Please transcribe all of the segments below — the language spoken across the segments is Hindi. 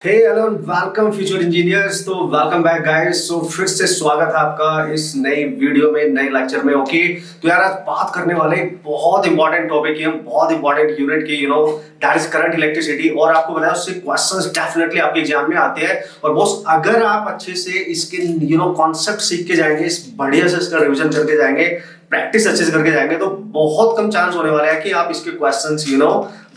हे हेलो वेलकम फ्यूचर इंजीनियर्स। तो वेलकम बैक गाइस। तो फिर से स्वागत है आपका इस नई वीडियो में, नए लेक्चर में। ओके, तो यार आज बात करने वाले एक बहुत इंपॉर्टेंट टॉपिक की, हम बहुत इंपॉर्टेंट यूनिट की, दैट इज करंट इलेक्ट्रिसिटी। और आपको बताया उससे क्वेश्चंस डेफिनेटली आपके एग्जाम में आते हैं। और बॉस अगर आप अच्छे से इसके कॉन्सेप्ट सीख के जाएंगे, इस बढ़िया से इसका रिविजन करके जाएंगे, प्रैक्टिस अच्छे से करके जाएंगे, तो बहुत कम चांस होने वाले हैं कि आप इसके क्वेश्चंस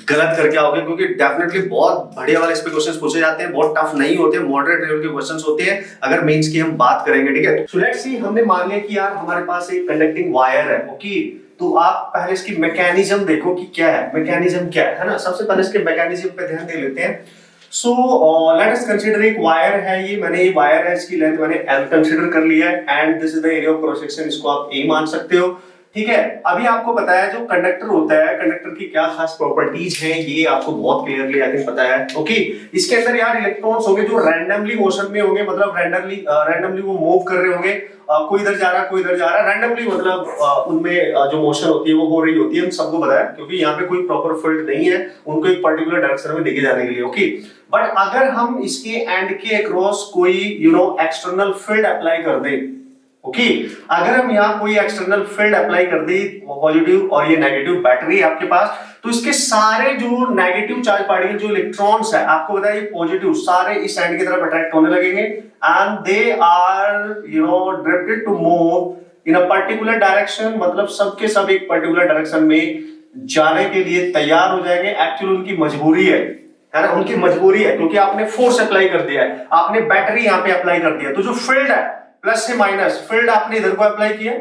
गलत करके आओगे। क्योंकि डेफिनेटली बहुत बढ़िया वाले इस पे क्वेश्चंस पूछे जाते हैं, बहुत टफ नहीं होते, मॉडरेट लेवल के क्वेश्चंस होते हैं अगर मेंस की हम बात करेंगे। ठीक है, सो लेट्स सी, हमने मान लिया कि यार हमारे पास एक कंडक्टिंग वायर है। ओके, तो आप पहले इसकी मैकेनिज्म देखो कि क्या है, मैकेनिज्म क्या है ना। सबसे पहले इसके मैकेनिज्म पे ध्यान दे लेते हैं। सो लेट अस कंसीडर एक वायर है, ये वायर है, इसकी लेंथ मैंने l कंसीडर कर लिया है and this is the area of cross section, इसको आप a मान सकते हो। ठीक है, अभी आपको पता है जो कंडक्टर होता है, कंडक्टर की क्या खास प्रॉपर्टीज हैं, ये आपको बहुत क्लियरली आई थिंक पता है। ओके, इसके अंदर यार इलेक्ट्रॉन्स होंगे जो रैंडमली मोशन में होंगे, मतलब रैंडमली वो मूव कर रहे होंगे। कोई इधर जा रहा है, कोई इधर जा रहा है, रैंडमली, मतलब उनमें जो मोशन होती है वो हो रही होती है, हम सबको पता है, क्योंकि यहाँ पे कोई प्रॉपर फील्ड नहीं है उनको एक पर्टिकुलर डायरेक्शन में लेके जाने के लिए। ओके, बट अगर हम इसके एंड के अक्रॉस कोई एक्सटर्नल फील्ड अप्लाई कर दे, ओके, अगर हम यहाँ कोई एक्सटर्नल फील्ड अप्लाई कर दी, पॉजिटिव और ये नेगेटिव बैटरी है आपके पास, तो इसके सारे जो नेगेटिव चार्ज पार्टिकल, जो इलेक्ट्रॉन्स है, आपको बताया ये पॉजिटिव, सारे इस एंड की तरफ अट्रैक्ट होने लगेंगे and they are drifted to move in a particular direction. मतलब सबके सब एक पर्टिकुलर डायरेक्शन में जाने के लिए तैयार हो जाएंगे। एक्चुअली उनकी मजबूरी है ना, उनकी मजबूरी है, क्योंकि आपने फोर्स अप्लाई कर दिया है, आपने बैटरी यहाँ पे अप्लाई कर दिया, तो जो फील्ड है प्लस से माइनस, फील्ड आपने इधर को अप्लाई किया,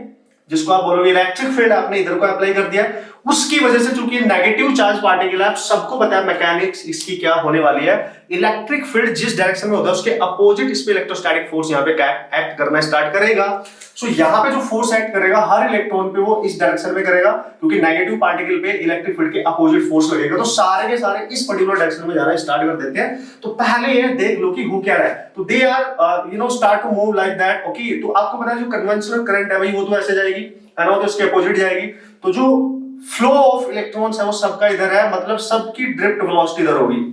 जिसको आप बोलोगे इलेक्ट्रिक फील्ड, आपने इधर को अप्लाई कर दिया, उसकी वजह से चूंकि नेगेटिव चार्ज पार्टिकल है, आप सबको पता है मैकेनिक्स इसकी क्या होने वाली है, इलेक्ट्रिक फील्ड जिस डायरेक्शन में होता है उसके अपोजिट इस पे इलेक्ट्रोस्टैटिक फोर्स यहाँ पे एक्ट करना स्टार्ट करेगा। सो यहाँ पे जो फोर्स एक्ट करेगा हर इलेक्ट्रॉन पे वो इस डायरेक्शन में करेगा, क्योंकि नेगेटिव पार्टिकल पे इलेक्ट्रिक फील्ड के अपोजिट फोर्स लगेगा, तो सारे के सारे इस पर्टिकुलर डायरेक्शन में जाना स्टार्ट कर देते हैं। तो पहले ये देख लो कि हो क्या रहा है, तो they are start to move like that. Okay, तो आपको पता है जो कन्वेंशनल करंट है भाई वो तो ऐसे जाएगी, है ना, तो इसके अपोजिट जाएगी, तो जो फ्लो ऑफ इलेक्ट्रॉन्स है वो सबका इधर है, मतलब सबकी ड्रिफ्ट वेलोसिटी इधर होगी,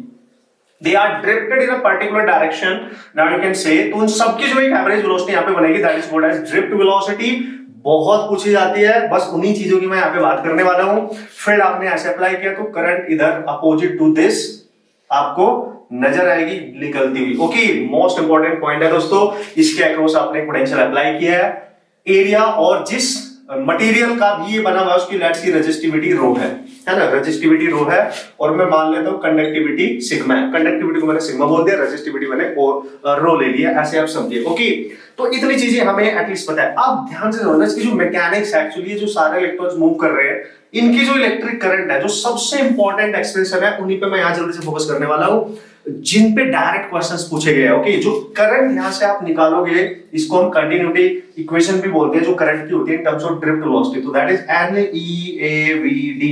they are drifted in a particular direction, now you can say, तो उन सबकी जो एक एवरेज वेलोसिटी यहाँ पे बनेगी, that is called as drift velocity। बहुत पूछी जाती है, बस उन्हीं चीजों की मैं यहाँ पे बात करने वाला हूँ। फिर आपने ऐसे अप्लाई किया तो करंट इधर अपोजिट टू दिस आपको नजर आएगी निकलती हुई। ओके, मोस्ट इंपॉर्टेंट पॉइंट है दोस्तों, इसके अक्रॉस आपने पोटेंशियल अप्लाई किया है, एरिया और जिस मटेरियल का भी ये बना हुआ है उसकी लेट्स की रेजिस्टिविटी रो है ना, रेजिस्टिविटी रो है, और मैं मान लेता हूं कंडक्टिविटी सिग्मा है। कंडक्टिविटी को मैंने सिग्मा बोल दिया, रेजिस्टिविटी मैंने रो ले लिया, ऐसे आप समझिए। ओके, तो इतनी चीजें हमें एटलीस्ट पता है। अब ध्यान से समझना, इसकी जो मैकेनिक्स है, एक्चुअली जो सारे इलेक्ट्रॉन्स मूव कर रहे हैं, इनकी जो इलेक्ट्रिक करंट है, जो सबसे इंपॉर्टेंट एक्सप्रेशन है, उन्हीं पे मैं यहां जल्दी से फोकस करने वाला हूं, जिन पे डायरेक्ट क्वेश्चंस पूछे गए। ओके, जो करंट यहां से आप निकालोगे, इसको हम कंटिन्यूटी इक्वेशन भी बोलते हैं, जो करंट की होती है in terms of drift velocity, तो दैट इज NEAVD।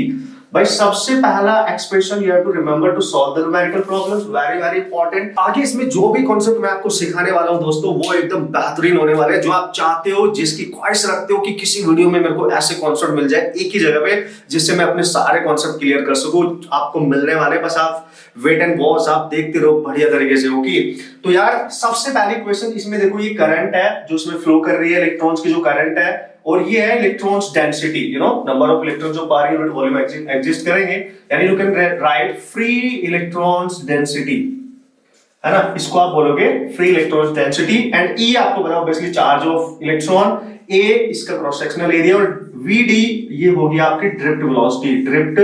भाई सबसे पहला expression you have to remember to solve the numerical problems, very very important. आगे इसमें जो भी कॉन्सेप्ट मैं आपको सिखाने वाला हूं दोस्तों, वो एकदम बेहतरीन होने वाले हैं, जो आप चाहते हो, जिसकी ख्वाहिश रखते हो कि किसी वीडियो में मेरे को ऐसे कॉन्सेप्ट मिल जाए एक ही जगह पे, जिससे मैं अपने सारे कॉन्सेप्ट क्लियर कर सकूं, आपको मिलने वाले, बस आप वेट एंड वॉच, आप देखते रहो बढ़िया तरीके से। ओके, तो यार सबसे पहले क्वेश्चन इसमें देखो, ये करंट है जो इसमें फ्लो कर रही है, इलेक्ट्रॉन्स की जो करंट है, और ये है electrons density, number of electrons जो पर यूनिट वॉल्यूम एग्जिस्ट करेंगे, यानी you can right free electrons density, है ना, इसको आप बोलोगे फ्री इलेक्ट्रॉन्स डेंसिटी, एंड ई आपको पता ऑब्वियसली चार्ज ऑफ इलेक्ट्रॉन, ए इसका क्रॉस सेक्शनल एरिया, और वीडी ये हो गया आपकी ड्रिफ्ट वेलोसिटी, ड्रिफ्ट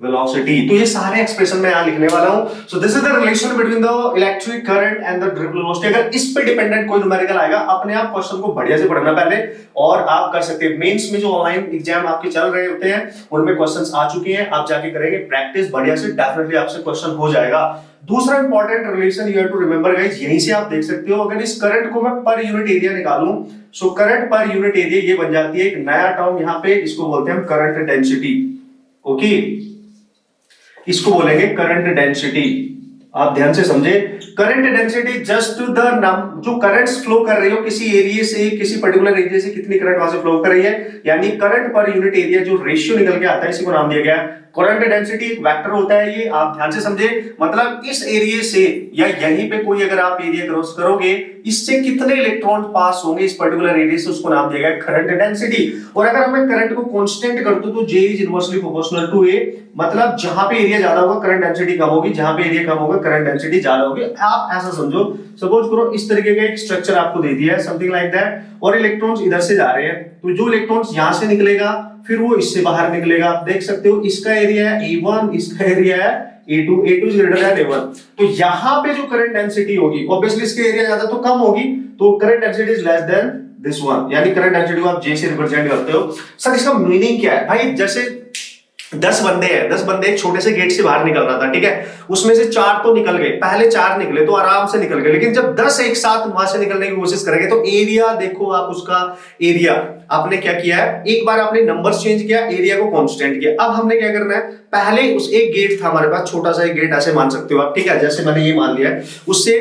वेलोसिटी। तो ये सारे एक्सप्रेशन मैं यहां लिखने वाला हूं। सो this is the relation between the electric current and the drift velocity. अगर इस पे डिपेंडेंट कोई न्यूमेरिकल आएगा, अपने आप क्वेश्चन को बढ़िया से पढ़ना पहले, और आप कर सकते हैं। मेंस में जो ऑनलाइन एग्जाम आपके चल रहे होते हैं, उनमें क्वेश्चंस आ चुके हैं, आप जाके करेंगे प्रैक्टिस बढ़िया से, डेफिनेटली आपसे क्वेश्चन हो जाएगा। दूसरा important relation you have to remember guys, यहीं से आप देख सकते हो, अगर इस करंट को मैं पर यूनिट एरिया निकालूं, so current per unit area ये बन जाती है एक नया टर्म यहाँ पे, इसको बोलते हैं हम करंट डेंसिटी। ओके, इसको बोलेंगे करंट डेंसिटी। आप ध्यान से समझे, करंट डेंसिटी जस्ट द जो करंट्स फ्लो कर रही हो किसी एरिया से, किसी पर्टिकुलर एरिया से कितनी करंट वहां से फ्लो कर रही है, यानी करंट पर यूनिट एरिया जो रेशियो निकल के आता है, इसी को नाम दिया गया करंट डेंसिटी एक वेक्टर होता है, ये आप ध्यान से समझे, मतलब इस एरिया से या यहीं पे कोई अगर आप एरिया क्रॉस करोगे, इससे कितने इलेक्ट्रॉन पास होंगे इस पर्टिकुलर एरिया से, उसको नाम दिया गया करंट डेंसिटी। और अगर मैं करंट को कांस्टेंट कर दूं तो J is inversely proportional to A, मतलब जहां पे एरिया ज्यादा होगा करंट डेंसिटी कम होगी, जहां पे एरिया कम होगा करंट डेंसिटी ज्यादा होगी। आप ऐसा समझो, सपोज करो इस तरीके का एक स्ट्रक्चर आपको दे दिया है, समथिंग लाइक दैट, और इलेक्ट्रॉन्स इधर से जा रहे हैं, तो जो इलेक्ट्रॉन्स यहां से निकलेगा फिर वो इससे बाहर निकलेगा। आप देख सकते हो इसका एरिया है A1, इसका एरिया है A2, A2 is greater than A1, तो यहां पे जो करंट डेंसिटी होगी, ऑब्वियसली इसके एरिया ज्यादा तो कम होगी, तो current density is less than this one, यानी करंट डेंसिटी को आप J से रिप्रेजेंट करते हो। सर इसका मीनिंग क्या है भाई? जैसे 10 बंदे हैं, 10 बंदे एक छोटे से गेट से बाहर निकल रहा था, ठीक है, उसमें से 4 तो निकल गए, पहले 4 निकले तो आराम से निकल गए, लेकिन जब 10 एक साथ वहां से निकलने की कोशिश करेंगे तो एरिया देखो आप, उसका एरिया आपने क्या किया है, एक बार आपने नंबर्स चेंज किया, एरिया को कांस्टेंट किया। अब हमने क्या करना है, पहले उस एक गेट था हमारे पास, छोटा सा एक गेट ऐसे मान सकते हो आप, ठीक है, जैसे मैंने ये मान लिया है, उससे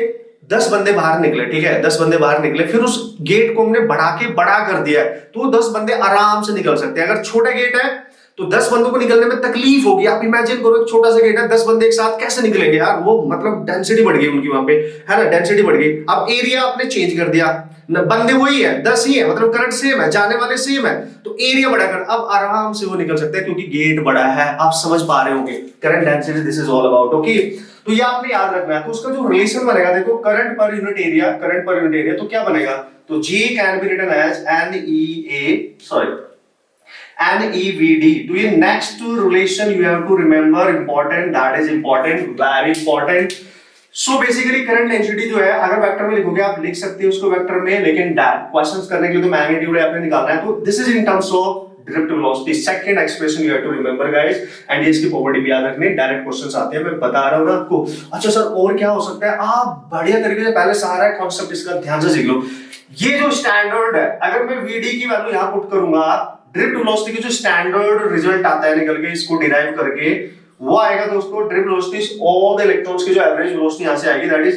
10 बंदे बाहर निकले, ठीक है, 10 बंदे बाहर निकले, फिर उस गेट को हमने बढ़ा के बड़ा कर दिया है, तो 10 बंदे आराम से निकल सकते हैं। अगर छोटा गेट है तो 10 बंदों को निकलने में तकलीफ होगी। आप इमेजिन करो एक छोटा सा गेट है, 10 बंदे एक साथ कैसे निकलेंगे यार, वो मतलब डेंसिटी बढ़ गई उनकी वहां पे, है ना, डेंसिटी बढ़ गई। अब एरिया आपने चेंज कर दिया, बंदे वही है, 10 ही है, मतलब करंट सेम है, जाने वाले सेम है, तो एरिया बढ़ा कर अब आराम से वो निकल सकते हैं क्योंकि गेट बड़ा है। आप समझ पा रहे होंगे current density, this is all about, okay. तो ये आपने याद रखना है। तो उसका जो रिलेशन बनेगा, देखो current per unit area, current per unit area, तो क्या बनेगा, तो G can be written as NEVD. तो ये next relation you have to remember, important, that is important, very important. So basically current density जो है, अगर वेक्टर में लिखोगे आप लिख सकते हो उसको वेक्टर में, लेकिन क्वेश्चंस करने के लिए तो मैग्नीट्यूड आपने निकालना है, तो this is in terms of drift velocity, second expression you have to remember guys, and इसकी प्रॉपर्टी भी याद रखनी। डायरेक्ट क्वेश्चंस आते हैं, मैं बता रहा हूं ना आपको। अच्छा सर और क्या हो सकता है, आप बढ़िया तरीके से पहले सारा कॉन्सेप्ट इसका ध्यान से सीख लो। ये जो स्टैंडर्ड है, अगर मैं VD की वैल्यू यहां पुट करूंगा, ड्रिफ्ट वेलोसिटी की जो स्टैंडर्ड रिजल्ट आता है निकल के, इसको डिराइव करके वो आएगा दोस्तों, drift velocity all the electrons की जो एवरेज वेलोसिटी यहां से आएगी, that is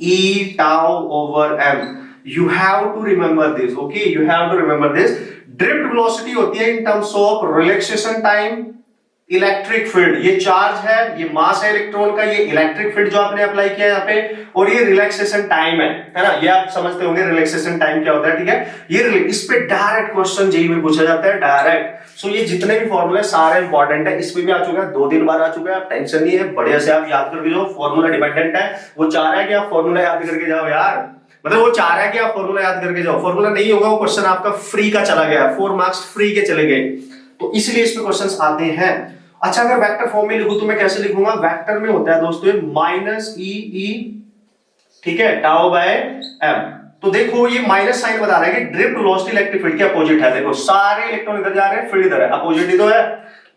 E tau over m. You have to remember this, okay? You have to remember this. Drift velocity होती है in terms of relaxation time, electric field, ये चार्ज है, ये मास है इलेक्ट्रॉन का, ये इलेक्ट्रिक फील्ड जो आपने अप्लाई किया यहाँ पे, और ये रिलैक्सेशन टाइम है ना, ये आप समझते होंगे रिलैक्सेशन टाइम क्या होता है, ठीक है। ये इस पे डायरेक्ट क्वेश्चन जेईई में पूछा जाता है, डायरेक्ट। सो ये जितने भी फॉर्मूले सारे इंपॉर्टेंट है, इस पे भी आ चुका है, 2-3 बार आ चुका है, आप टेंशन नहीं है, बढ़िया से आप याद करके जाओ, फॉर्मूला डिपेंडेंट है, वो चाह रहा है कि आप फॉर्मूला याद करके जाओ यार, मतलब वो चाह रहा है कि आप फॉर्मूला याद करके जाओ, फॉर्मूला नहीं होगा वो क्वेश्चन आपका फ्री का चला गया, 4 मार्क्स फ्री के चले गए, तो इसलिए इस पे क्वेश्चंस आते हैं। अच्छा अगर वेक्टर फॉर्म में लिखूं तो मैं कैसे लिखूंगा, वेक्टर में होता है दोस्तों माइनस ई, ठीक है, टाउ बाय एम। तो देखो ये माइनस साइन बता रहा है कि ड्रिफ्ट वेलोसिटी इलेक्ट्रिक फील्ड के अपोजिट है, देखो सारे इलेक्ट्रॉन इधर जा रहे हैं, फील्ड इधर है, अपोजिट ही तो है,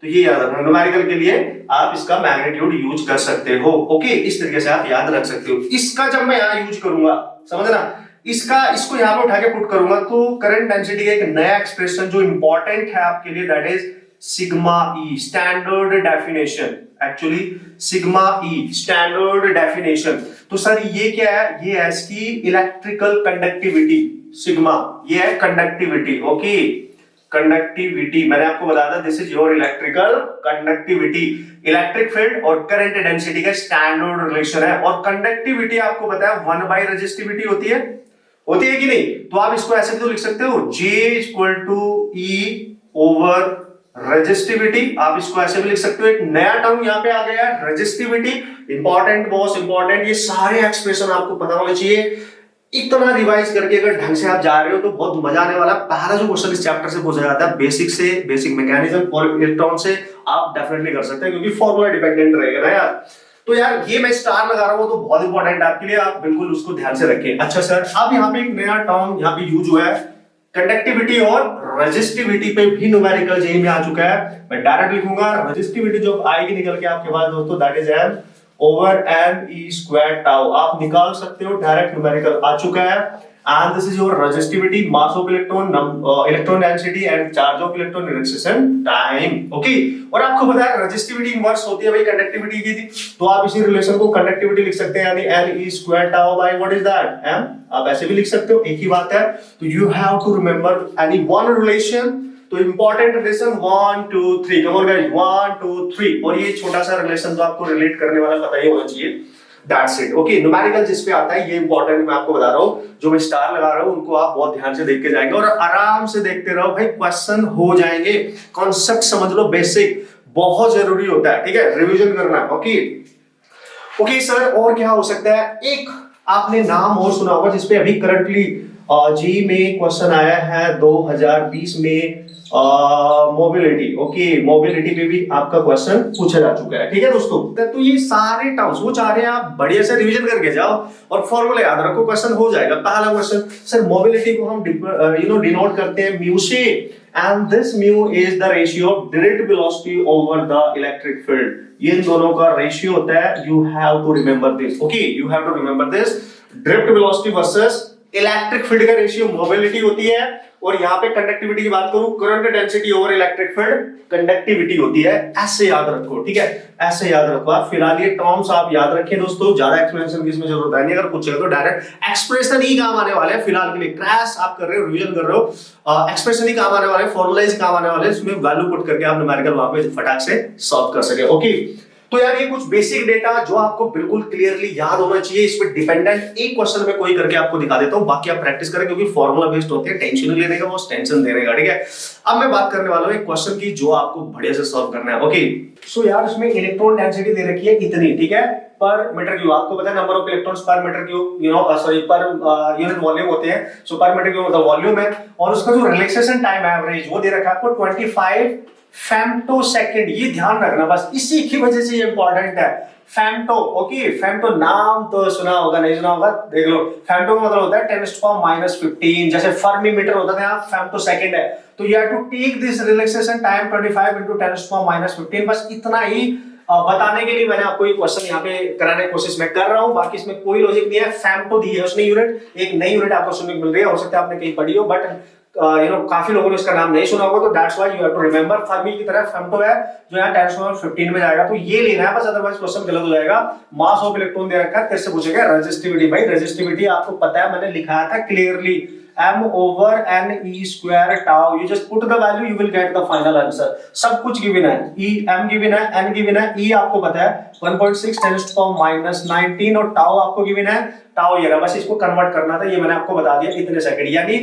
तो ये याद रखना, न्यूमेरिकल के लिए आप इसका मैग्नीट्यूड यूज कर सकते हो, ओके, इस तरीके से आप याद रख सकते हो। इसका जब मैं यहां यूज करूंगा, समझना, इसको यहां पे उठा के पुट करूंगा तो करंट डेंसिटी का एक नया एक्सप्रेशन जो इंपॉर्टेंट है आपके लिए, that is sigma E, standard definition, actually sigma E standard definition. तो सर ये क्या है, ये है इसकी इलेक्ट्रिकल कंडक्टिविटी, सिग्मा ये है कंडक्टिविटी, ओके, कंडक्टिविटी मैंने आपको बताया था, this is your electrical conductivity, electric field और करंट डेंसिटी का स्टैंडर्ड रिलेशन है। और कंडक्टिविटी आपको पता है 1 रेजिस्टिविटी होती है कि नहीं, तो आप इसको ऐसे भी तो लिख सकते हो, J equal to E over resistivity, आप इसको ऐसे भी लिख सकते हो, एक नया टर्म यहाँ पे आ गया है रेजिस्टिविटी, इंपॉर्टेंट, बहुत इंपॉर्टेंट, ये सारे एक्सप्रेशन आपको पता होने चाहिए। इतना रिवाइज करके अगर ढंग से आप जा रहे हो तो बहुत मजा आने वाला। पहला जो क्वेश्चन इस चैप्टर से पूछा जाता है बेसिक से, बेसिक मैकेनिज्म और इलेक्ट्रॉन से, आप डेफिनेटली कर सकते हैं क्योंकि फॉर्मूला डिपेंडेंट रहेगा ना यार। तो यार ये मैं स्टार लगा रहा हूं तो बहुत इंपॉर्टेंट है आपके लिए, आप बिल्कुल उसको ध्यान से रखें। अच्छा सर अब यहाँ पे एक नया टर्म यहाँ पे यूज हुआ है, कंडक्टिविटी और रेजिस्टिविटी पे भी न्यूमेरिकल जेईई में आ चुका है। मैं डायरेक्ट लिखूंगा, रेजिस्टिविटी जो आएगी निकल के आपके पास दोस्तों, that is m over m e square tau, आप निकाल सकते हो, डायरेक्ट न्यूमेरिकल आ चुका है। And this is your resistivity, mass of electron, electron density and charge of electron, relaxation time, okay. और आपको पता है रेजिस्टिविटी इनवर्स होती है भाई कंडक्टिविटी की थी, तो आप इसी रिलेशन को कंडक्टिविटी लिख सकते हैं, यानी l e square tau by what is that m, आप ऐसे भी लिख सकते हो, एक ही बात है। तो you have to remember any one relation तो important relation 1 2 3, come on guys 1 2 3, और ये छोटा सा रिलेशन तो आपको रिलेट करने वाला पता ही होना चाहिए। That's it. ओके, न्यूमेरिकल जिस पे आता है ये इंपॉर्टेंट मैं आपको बता रहा हूँ, जो मैं स्टार लगा रहा हूँ उनको आप बहुत ध्यान से देख के जाएंगे और आराम से देखते रहो भाई, क्वेश्चन हो जाएंगे। कॉन्सेप्ट समझ लो, बेसिक बहुत जरूरी होता है, ठीक है, रिवीजन करना। ओके ओके सर, और क्या हो सकता है? एक आपने नाम और सुना होगा जिसपे अभी करंटली जी में क्वेश्चन आया है 2020 में, मोबिलिटी। ओके, मोबिलिटी पे भी आपका क्वेश्चन पूछा जा चुका है, ठीक है दोस्तों। तो ये सारे टर्म्स वो चाह रहे हैं आप बढ़िया से रिवीजन करके जाओ और फॉर्मूला याद रखो, क्वेश्चन हो जाएगा। पहला क्वेश्चन, सर मोबिलिटी को हम डिनोट करते हैं म्यू से, and this mu is the ratio of direct velocity over the electric field. ये इन दोनों का रेशियो होता है, you have to remember this. Okay, you have to remember this. Direct velocity versus electric field का रेशियो मोबिलिटी होती है, और यहाँ पे कंडक्टिविटी की बात करूं, current density over electric field conductivity होती है। ऐसे याद रखो, ठीक है, ऐसे याद रखो आप। फिलहाल ये टर्म्स आप याद रखें दोस्तों, ज्यादा एक्सप्लेनेशन की इसमें जरूरत है नहीं। अगर पूछेगा तो डायरेक्ट एक्सप्रेशन ही काम आने वाले हैं फिलहाल के लिए। क्रैश आप कर रहे हो, रिवीजन कर रहे हो, एक्सप्रेशन ही काम आने वाले, फॉर्मुलाइज काम आने वाले, इसमें वैल्यू पुट करके आप न्यूमेरिकल वहां पे फटाक से सॉल्व कर सके। ओके, तो यार ये कुछ बेसिक डेटा जो आपको बिल्कुल क्लियरली याद होना चाहिए। इस पे डिपेंडेंट एक क्वेश्चन में कोई करके आपको दिखा देता हूं, बाकी आप प्रैक्टिस करें क्योंकि फॉर्मूला बेस्ड होते हैं, टेंशन नहीं लेने का, वो टेंशन देने का, ठीक है। अब मैं बात करने वाला हूं एक क्वेश्चन की जो आपको बढ़िया से सॉल्व करना है। ओके, सो यार इसमें इलेक्ट्रॉन डेंसिटी दे रखी है इतनी, ठीक है, पर मीटर क्यूब। आपको पता है number of electrons per metre cube, sorry per unit volume होते हैं, सो पर मीटर क्यूब मतलब वॉल्यूम है, और उसका जो रिलैक्सेशन टाइम एवरेज वो दे रखा है आपको 25 फेम्टोसेकंड। ये ध्यान रखना बस, इसी की वजह से ये इंपॉर्टेंट है। फेम्टो, ओके, फेम्टो नाम तो सुना होगा, नहीं सुना होगा, देख लो। फेम्टो का मतलब होता है 10⁻⁻15, जैसे फर्मी मीटर होता है, फेम्टो सेकंड है। तो you have to take this relaxation time 25 into 10⁻⁻15। बस इतना ही बताने के लिए मैंने आपको ये क्वेश्चन यहाँ पे कराने की कोशिश मैं कर रहा हूँ, बाकी इसमें कोई लॉजिक नहीं है। फेम्टो दी है उसने यूनिट, एक नई यूनिट आपको सुनने को मिल रही है, हो सकता है आपने कहीं पढ़ी हो, बट काफी लोगों ने इसका नाम नहीं सुना होगा, तो that's why you have to remember. Fermi की तरह फेम्टो है जो यहाँ 10⁻15 में जाएगा, तो ये लेना है बस, अदरवाइज क्वेश्चन गलत हो जाएगा। मास ऑफ इलेक्ट्रॉन दे रखा है, तेरे से पूछेगा रेजिस्टिविटी। भाई रेजिस्टिविटी आपको पता है, मैंने लिखाया था clearly, m over n e square tau। You just put the value, you will get the final answer। सब कुछ गिवन है, e m गिवन है, n गिवन है, e आपको पता है 1.6 10⁻⁻19, और tau आपको गिवन है, tau ये रहा, बस इसको कन्वर्ट करना था, ये मैंने आपको बता दिया इतने सेकंड, यानी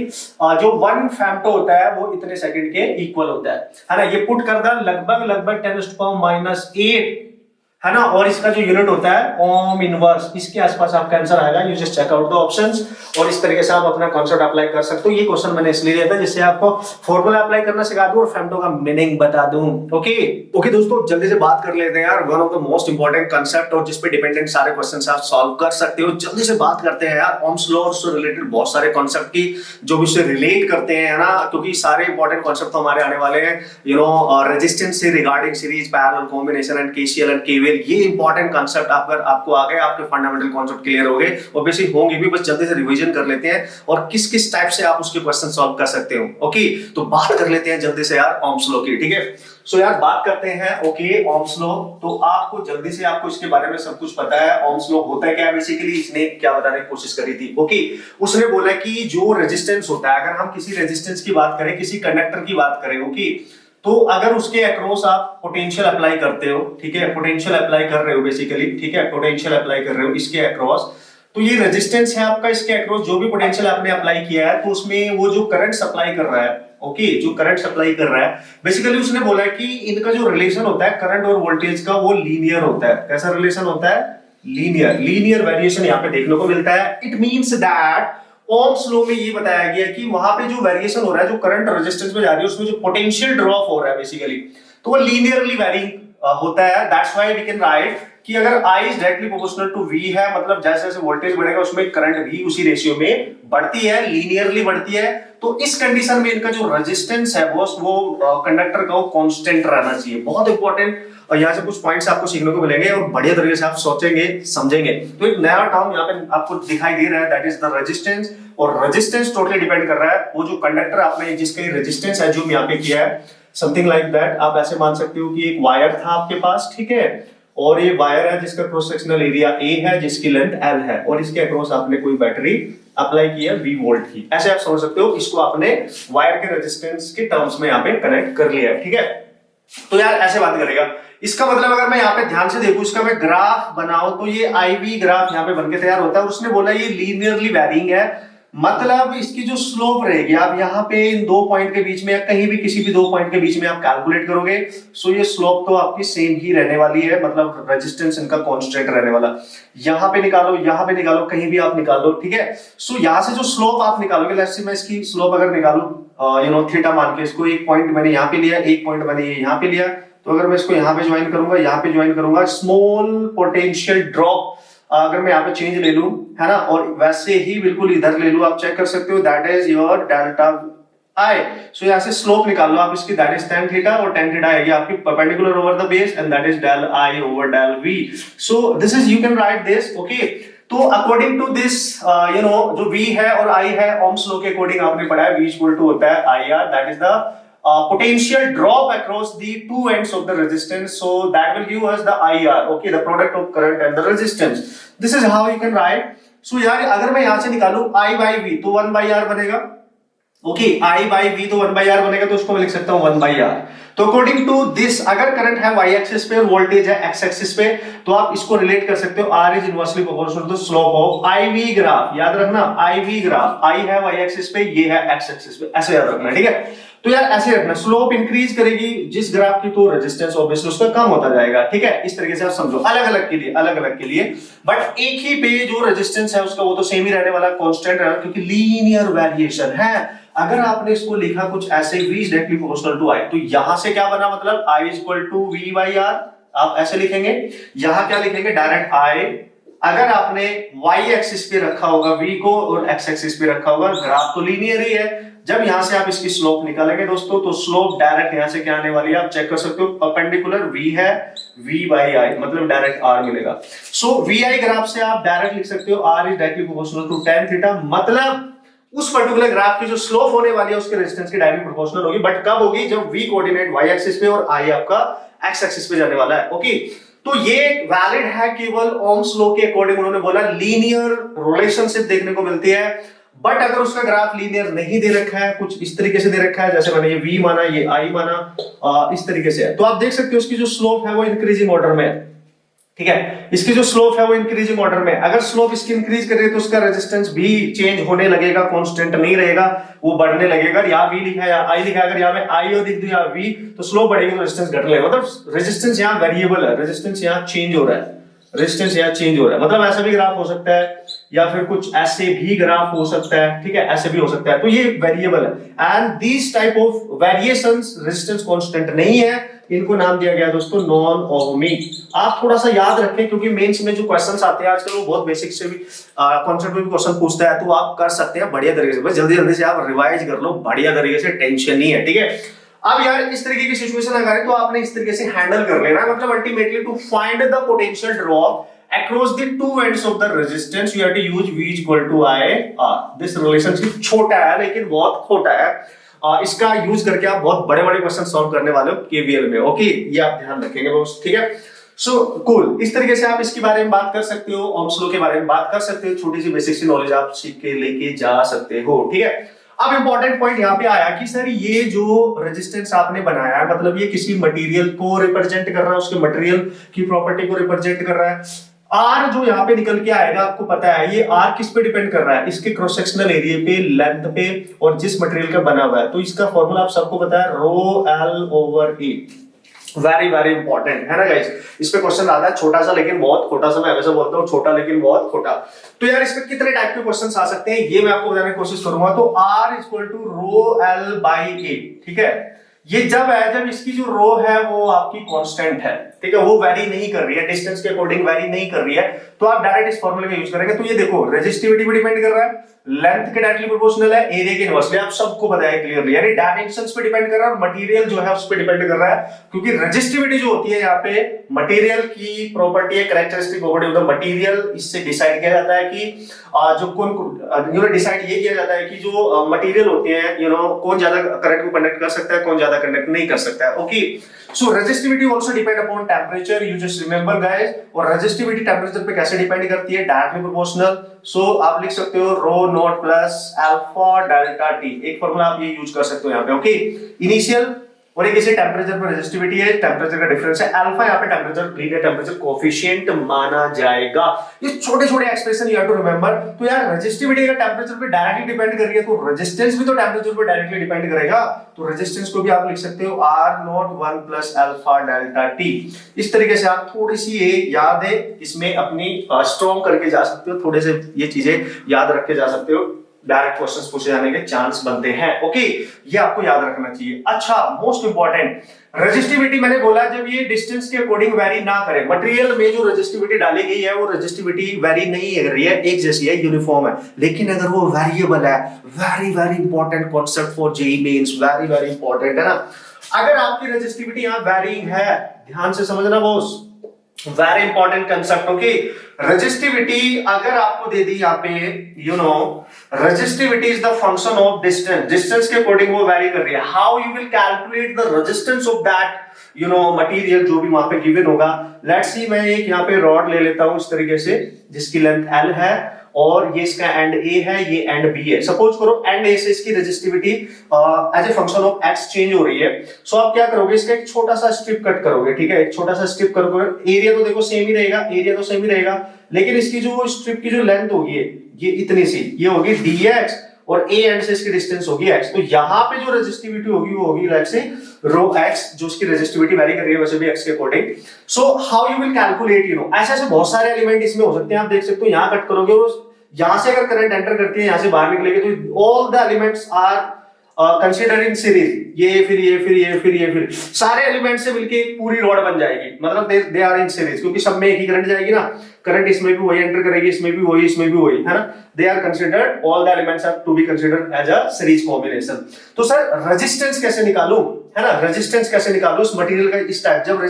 जो 1 फेम्टो होता है वो इतने सेकंड के इक्वल होता है ना। ये पुट कर दा लगभग 10⁻⁸ है ना, और इसका जो यूनिट होता है ओम इनवर्स, इसके आसपास आपका आंसर आएगा। You just check out the options, और इस तरीके से आप अपना कॉन्सेप्ट अप्लाई कर सकते हो। ये क्वेश्चन मैंने इसलिए दिया था जिससे आपको फॉर्मूला अप्लाई करना सिखा दूं और फेम्टो का मीनिंग बता दूं। ओके दोस्तों, जल्दी से बात कर लेते हैं यार, one of the most important concept, और जिस पे डिपेंडेंट सारे क्वेश्चंस आप सॉल्व कर सकते हो। जल्दी से बात करते हैं यार ओम्स लॉ से रिलेटेड बहुत सारे कॉन्सेप्ट की जो भी उससे रिलेट करते हैं, है ना, क्योंकि सारे इंपॉर्टेंट कॉन्सेप्ट तो हमारे आने वाले हैं। रेजिस्टेंस से regarding series, parallel, combination and KCL and KVL, ये इंपॉर्टेंट कांसेप्ट अगर आपको आ गए, आपके फंडामेंटल कांसेप्ट क्लियर हो गए, ऑब्वियसली होंगे भी, बस जल्दी से रिवीजन कर लेते हैं और किस किस टाइप से आप उसके क्वेश्चन सॉल्व कर सकते हो। ओके, तो बात कर लेते हैं जल्दी से यार ओम्स लॉ की, ठीक है। सो यार बात करते हैं ओके ओम्स लॉ। तो आपको जल्दी से, आपको इसके बारे में सब कुछ पता है। ओम्स लॉ होता है क्या बेसिकली, इसने क्या बताने की कोशिश करी थी। ओके, उसने बोला कि जो रेजिस्टेंस होता है, अगर हम किसी रेजिस्टेंस की बात करें, किसी कंडक्टर की बात करें, ओके, तो अगर उसके अक्रॉस आप पोटेंशियल अप्लाई करते हो, ठीक है, पोटेंशियल अप्लाई कर रहे हो बेसिकली, ठीक है, पोटेंशियल अप्लाई कर रहे हो इसके अक्रॉस, तो ये रेजिस्टेंस है आपका, इसके अक्रॉस जो भी पोटेंशियल आपने अप्लाई किया है, तो उसमें वो जो करंट सप्लाई कर रहा है, ओके, जो करंट सप्लाई कर रहा है, बेसिकली उसने बोला कि इनका जो रिलेशन होता है करंट और वोल्टेज का, वो लीनियर होता है। कैसा रिलेशन होता है? लीनियर वेरिएशन यहाँ पे देखने को मिलता है। It means that Ohm's law में ये बताया गया कि वहां पे जो वेरिएशन हो रहा है, जो करंट रेजिस्टेंस में जा रही है, उसमें जो पोटेंशियल ड्रॉप हो रहा है बेसिकली, तो वो लीनियरली वेरिंग होता है। That's why we can write कि अगर I is directly proportional to V है, मतलब जैसे जैसे वोल्टेज बढ़ेगा उसमें करंट भी उसी रेशियो में बढ़ती है, लीनियरली बढ़ती है। तो इस कंडीशन में इनका जो रेजिस्टेंस है वो कंडक्टर का वो कांस्टेंट रहना चाहिए। बहुत इंपॉर्टेंट, और यहाँ से कुछ पॉइंट्स आपको सीखने को मिलेंगे और बढ़िया तरीके से आप सोचेंगे, समझेंगे। तो एक नया टर्म यहाँ पे आपको दिखाई दे रहा है, दैट इज द रेजिस्टेंस। और रेजिस्टेंस टोटली डिपेंड कर रहा है वो जो कंडक्टर आपने जिसका रेजिस्टेंस है, जो यहाँ पे किया है, समथिंग लाइक दैट। आप ऐसे मान सकते हो कि एक वायर था आपके पास, ठीक है, और ये वायर है जिसका क्रॉस सेक्शनल एरिया ए है, जिसकी लेंथ एल है, और इसके अक्रॉस आपने कोई बैटरी अप्लाई की है V वोल्ट की। ऐसे आप समझ सकते हो, इसको आपने वायर के रेजिस्टेंस के टर्म्स में यहाँ पे कनेक्ट कर लिया है। ठीक है, तो यार ऐसे बात करेगा। इसका मतलब अगर मैं यहाँ पे ध्यान से देखूं, इसका मैं ग्राफ बनाऊं तो ये IV ग्राफ यहाँ पे बनके तैयार होता है। उसने बोला ये लीनियरली वैरिंग है, मतलब इसकी जो स्लोप रहेगी, आप यहाँ पे इन दो पॉइंट के बीच में या कहीं भी किसी भी दो पॉइंट के बीच में आप कैलकुलेट करोगे, सो ये स्लोप तो आपकी सेम ही रहने वाली है, मतलब रेजिस्टेंस इनका कांस्टेंट रहने वाला। यहाँ पे निकालो, यहाँ पे निकालो, कहीं भी आप निकालो। ठीक है, सो यहाँ से जो स्लोप आप निकालोगे, लेट्स से मैं इसकी स्लोप अगर निकालू थीटा मान के, इसको एक पॉइंट मैंने यहाँ पे लिया, एक पॉइंट मैंने यहाँ पे लिया, तो अगर मैं इसको यहाँ पे ज्वाइन करूंगा, यहाँ पे ज्वाइन करूंगा, स्मॉल पोटेंशियल ड्रॉप अगर मैं यहाँ पे चेंज ले लूं, है ना, और वैसे ही बिल्कुल इधर ले लूं, आप चेक कर सकते हो, that is your delta I. So यहाँ से स्लोप निकाल लो आप इसकी, दैट इज tan थीटा, और tan थीटा आएगी आपकी perpendicular over the base, and that is del I over del V। So this is, you can write this, okay. तो अकॉर्डिंग टू दिस जो V है और I है, ओम्स लॉ के अकॉर्डिंग आपने पढ़ा है, V इक्वल टू होता है IR, that is the potential drop across the two ends of the resistance, so that will give us the IR, okay, the product of current and the resistance. This is how you can write. So यार अगर मैं यहां से निकालूं I by V तो 1 by R बनेगा, ओके, I by V तो 1 by R बनेगा, तो उसको मैं लिख सकता हूं 1 by R। तो अकॉर्डिंग टू दिस, अगर करंट है y एक्सिस पे और वोल्टेज है x एक्सिस पे, तो आप इसको रिलेट कर सकते हो, R is inversely proportional to slope of IV graph. याद रखना, IV ग्राफ, I है y एक्सिस पे, ये है x एक्सिस पे, ऐसे याद रखना। ठीक है, तो यार ऐसे रखना, स्लोप इंक्रीज करेगी जिस ग्राफ की, तो रेजिस्टेंस ऑब्वियसली उसका कम होता जाएगा। ठीक है, इस तरीके से आप समझो, अलग अलग के लिए, अलग अलग के लिए, बट एक ही पे जो रेजिस्टेंस है उसका वो तो सेम ही रहने वाला, कांस्टेंट रहना, क्योंकि लीनियर वेरिएशन है। अगर आपने इसको लिखा कुछ ऐसे, V is directly proportional to I, तो यहां से क्या बना, मतलब I is equal to V by R, आप ऐसे लिखेंगे। यहां क्या लिखेंगे, डायरेक्ट I। अगर आपने y एक्सिस पे रखा होगा V को और x एक्सिस पे रखा होगा, ग्राफ तो लीनियर ही है। जब यहां से आप इसकी स्लोप निकालेंगे दोस्तों, तो स्लोप डायरेक्ट यहां से क्या आने वाली है, आप चेक कर सकते हो, परपेंडिकुलर V है, V by I, मतलब डायरेक्ट R मिलेगा। सो VI ग्राफ से आप डायरेक्ट लिख सकते हो R is directly proportional to tan theta, मतलब उस पर्टिकुलर ग्राफ की जो स्लोप होने वाली है उसके रेजिस्टेंस की डायरेक्टली प्रोपोर्शनल होगी, बट कब होगी, जब V कोऑर्डिनेट y एक्सिस पे और I आपका x एक्सिस पे जाने वाला है। ओके, तो ये वैलिड है केवल ओम्स लॉ के अकॉर्डिंग, उन्होंने बोला लीनियर रिलेशनशिप देखने को मिलती है, बट अगर उसका ग्राफ लीनियर नहीं दे रखा है, कुछ इस तरीके से दे रखा है, जैसे मैंने ये V माना, ये I माना, इस तरीके से है, तो आप देख सकते हो उसकी जो स्लोप है वो इंक्रीजिंग ऑर्डर में है। ठीक है, इसकी जो स्लोप है वो इंक्रीजिंग ऑर्डर में, अगर स्लोप इसकी इंक्रीज कर रही है तो उसका रेजिस्टेंस भी चेंज होने लगेगा, कांस्टेंट नहीं रहेगा, वो बढ़ने लगेगा। यहाँ V लिखा है या I लिखा है, अगर यहाँ मैं I और लिख दूं या V, तो स्लोप बढ़ेगी तो रेजिस्टेंस घटने लगेगा, मतलब रेजिस्टेंस यहाँ वेरिएबल है, रेजिस्टेंस यहाँ चेंज हो रहा है, रेजिस्टेंस यहाँ चेंज हो रहा है, मतलब ऐसा भी ग्राफ हो सकता है या फिर कुछ ऐसे भी ग्राफ हो सकता है। ठीक है, ऐसे भी हो सकता है, तो ये वेरिएबल है, and this type of variations resistance constant नहीं है, इनको नाम दिया गया दोस्तों नॉन ओहमिक। आप थोड़ा सा याद रखें, क्योंकि मेंस में जो क्वेश्चंस आते हैं आजकल वो बहुत बेसिक से भी कॉन्सेप्ट में भी क्वेश्चन पूछता है, तो आप कर सकते हैं बढ़िया तरीके से, बस जल्दी जल्दी से आप रिवाइज कर लो बढ़िया तरीके से, टेंशन नहीं है। ठीक है, अब यार इस तरीके की सिचुएशन अगर है तो आपने इस तरीके से हैंडल कर लेना, मतलब ultimately to find the potential drop across the two ends of the resistance you have to use V equal to IR। this relationship छोटा है लेकिन बहुत खोटा है, इसका यूज करके आप बहुत बड़े बड़े क्वेश्चन सॉल्व करने वाले हो केवीएल में। ओके, ये आप ध्यान रखेंगे दोस्त। ठीक है, सो कूल, इस तरीके से आप इसके बारे में बात कर सकते हो, ओम्स लॉ के बारे में बात कर सकते हो, छोटी सी बेसिक सी नॉलेज आप सीख के लेके जा सकते हो। ठीक है, अब इंपॉर्टेंट पॉइंट यहाँ पे आया कि सर ये जो रेजिस्टेंस आपने बनाया है, मतलब ये किसी मटेरियल को रिप्रेजेंट कर रहा है, उसके मटेरियल की प्रॉपर्टी को रिप्रेजेंट कर रहा है। R जो यहाँ पे निकल के आएगा, आपको पता है ये R किस पे डिपेंड कर रहा है, इसके क्रॉस सेक्शनल एरिया पे, लेंथ पे, और जिस मटेरियल का बना हुआ है, तो इसका फॉर्मूला आप सबको पता है, रो L over E। Very very important है ना गाइस, इस पे क्वेश्चन आता है, छोटा सा लेकिन बहुत खोटा सा, मैं हमेशा बोलता हूँ छोटा लेकिन बहुत खोटा। तो यार इसमें कितने टाइप के क्वेश्चंस आ सकते हैं ये मैं आपको बताने की कोशिश करूंगा। तो R equal to rho L by A। ठीक है, ये जब है जब इसकी जो रो है वो आपकी कांस्टेंट है, ठीक है, वो वेरी नहीं कर रही है, डिस्टेंस के अकॉर्डिंग वेरी नहीं कर रही है, तो आप डायरेक्ट इस फॉर्मूले का यूज करेंगे। तो ये देखो रेजिस्टिविटी पे डिपेंड कर रहा है, लेंथ के डायरेक्टली प्रोपोर्शनल है, एरिया के इनवर्सली, आप सबको बताया क्लियरली, यानी डायमेंशंस पे डिपेंड कर रहा है और मटेरियल जो है उस पे डिपेंड कर रहा है, क्योंकि रेजिस्टिविटी जो होती है यहाँ पे मटेरियल की प्रॉपर्टी है, characteristic property of the material, इससे डिसाइड किया जाता है कि जो कौन डिसाइड ये किया जाता है कि जो मटेरियल होते हैं कौन ज्यादा करंट को कंडक्ट कर सकता है, कौन ज्यादा कंडक्ट नहीं कर सकता है। Okay, so resistivity also depend upon temperature, you just remember guys. और रेजिस्टिविटी टेम्परेचर पे कैसे डिपेंड करती है? Directly proportional. सो आप लिख सकते हो rho naught plus alpha delta T, एक फॉर्मूला आप ये यूज कर सकते हो यहाँ पे। ओके, इनिशियल और एक इसे टेम्परेचर पर रेजिस्टिविटी है, टेम्परेचर का डिफरेंस है अल्फा, यहाँ पे टेम्परेचर लीनियर टेम्परेचर कोएफिशिएंट माना जाएगा। ये छोटे छोटे expression you have to remember. तो यार रेजिस्टिविटी का टेम्परेचर पे डायरेक्टली डिपेंड कर रही है, तो रेजिस्टेंस भी तो टेम्परेचर पे डायरेक्टली डिपेंड करेगा। तो रेजिस्टेंस को भी आप लिख सकते हो R naught 1 plus alpha delta T. इस तरीके से आप थोड़ी सी ये याद है इसमें अपनी स्ट्रॉन्ग करके जा सकते हो, थोड़े से ये चीजें याद रख के जा सकते हो, डायरेक्ट क्वेश्चंस पूछे जाने के चांस बनते हैं। ओके, ये आपको याद रखना चाहिए। अच्छा, मोस्ट इंपॉर्टेंट, रेजिस्टिविटी मैंने बोला जब ये डिस्टेंस के अकॉर्डिंग वेरी ना करे। मटेरियल में जो रेजिस्टिविटी डाली गई है वो रेजिस्टिविटी वेरी नहीं कर रही है, एक जैसी है, यूनिफॉर्म है। लेकिन अगर वो वेरिएबल है, very very important concept for JEE mains, very very important है ना। अगर आपकी रेजिस्टिविटी यहाँ वेरिंग है, ध्यान से समझना boss, very important concept. Okay, resistivity अगर आपको दे दी यहाँ पे, you know resistivity is the function of distance, distance के अकॉर्डिंग वो वेरी कर रही है। How you will calculate the resistance of that you know material जो भी वहां पे गिवन होगा। लेट्स सी, मैं एक यहाँ पे रॉड ले लेता हूं इस तरीके से जिसकी लेंथ L है और ये इसका एंड A है, ये एंड B है। सपोज करो एंड A से इसकी resistivity as a function of X change हो रही है। सो आप क्या करोगे, इसका एक छोटा सा स्ट्रिप कट करोगे, ठीक है, एक छोटा सा स्ट्रिप करोगे। एरिया तो देखो सेम ही रहेगा, एरिया तो सेम ही रहेगा, लेकिन इसकी जो स्ट्रिप की जो लेंथ होगी ये इतनी सी, ये होगी dx और A एंड से इसकी डिस्टेंस होगी x। तो यहाँ पे जो रेजिस्टिविटी होगी वो होगी लेट्स से रो x, जो उसकी रेजिस्टिविटी वेरी कर रही है वैसे भी x के according. So how you will calculate, you know ऐसे ऐसे बहुत सारे एलिमेंट इसमें हो सकते हैं। आप देख सकते हो यहाँ कट करोगे और यहां से अगर करंट एंटर करती है, यहां से बाहर निकलेगी, तो all the elements are consider in series. ये फिर ये फिर ये फिर ये फिर सारे एलिमेंट से मिलके एक पूरी रॉड बन जाएगी, मतलब दे आर इन सीरीज, क्योंकि सब में एक ही करंट जाएगी ना। करंट इसमें भी वही एंटर करेगी, इसमें भी वही, इसमें भी वही, है ना। They are considered, all the elements are to be considered as a series combination. तो सर रेजिस्टेंस कैसे निकालूं, है ना, रेजिस्टेंस कैसे निकालूं इस मटेरियल का इस टाइप। जब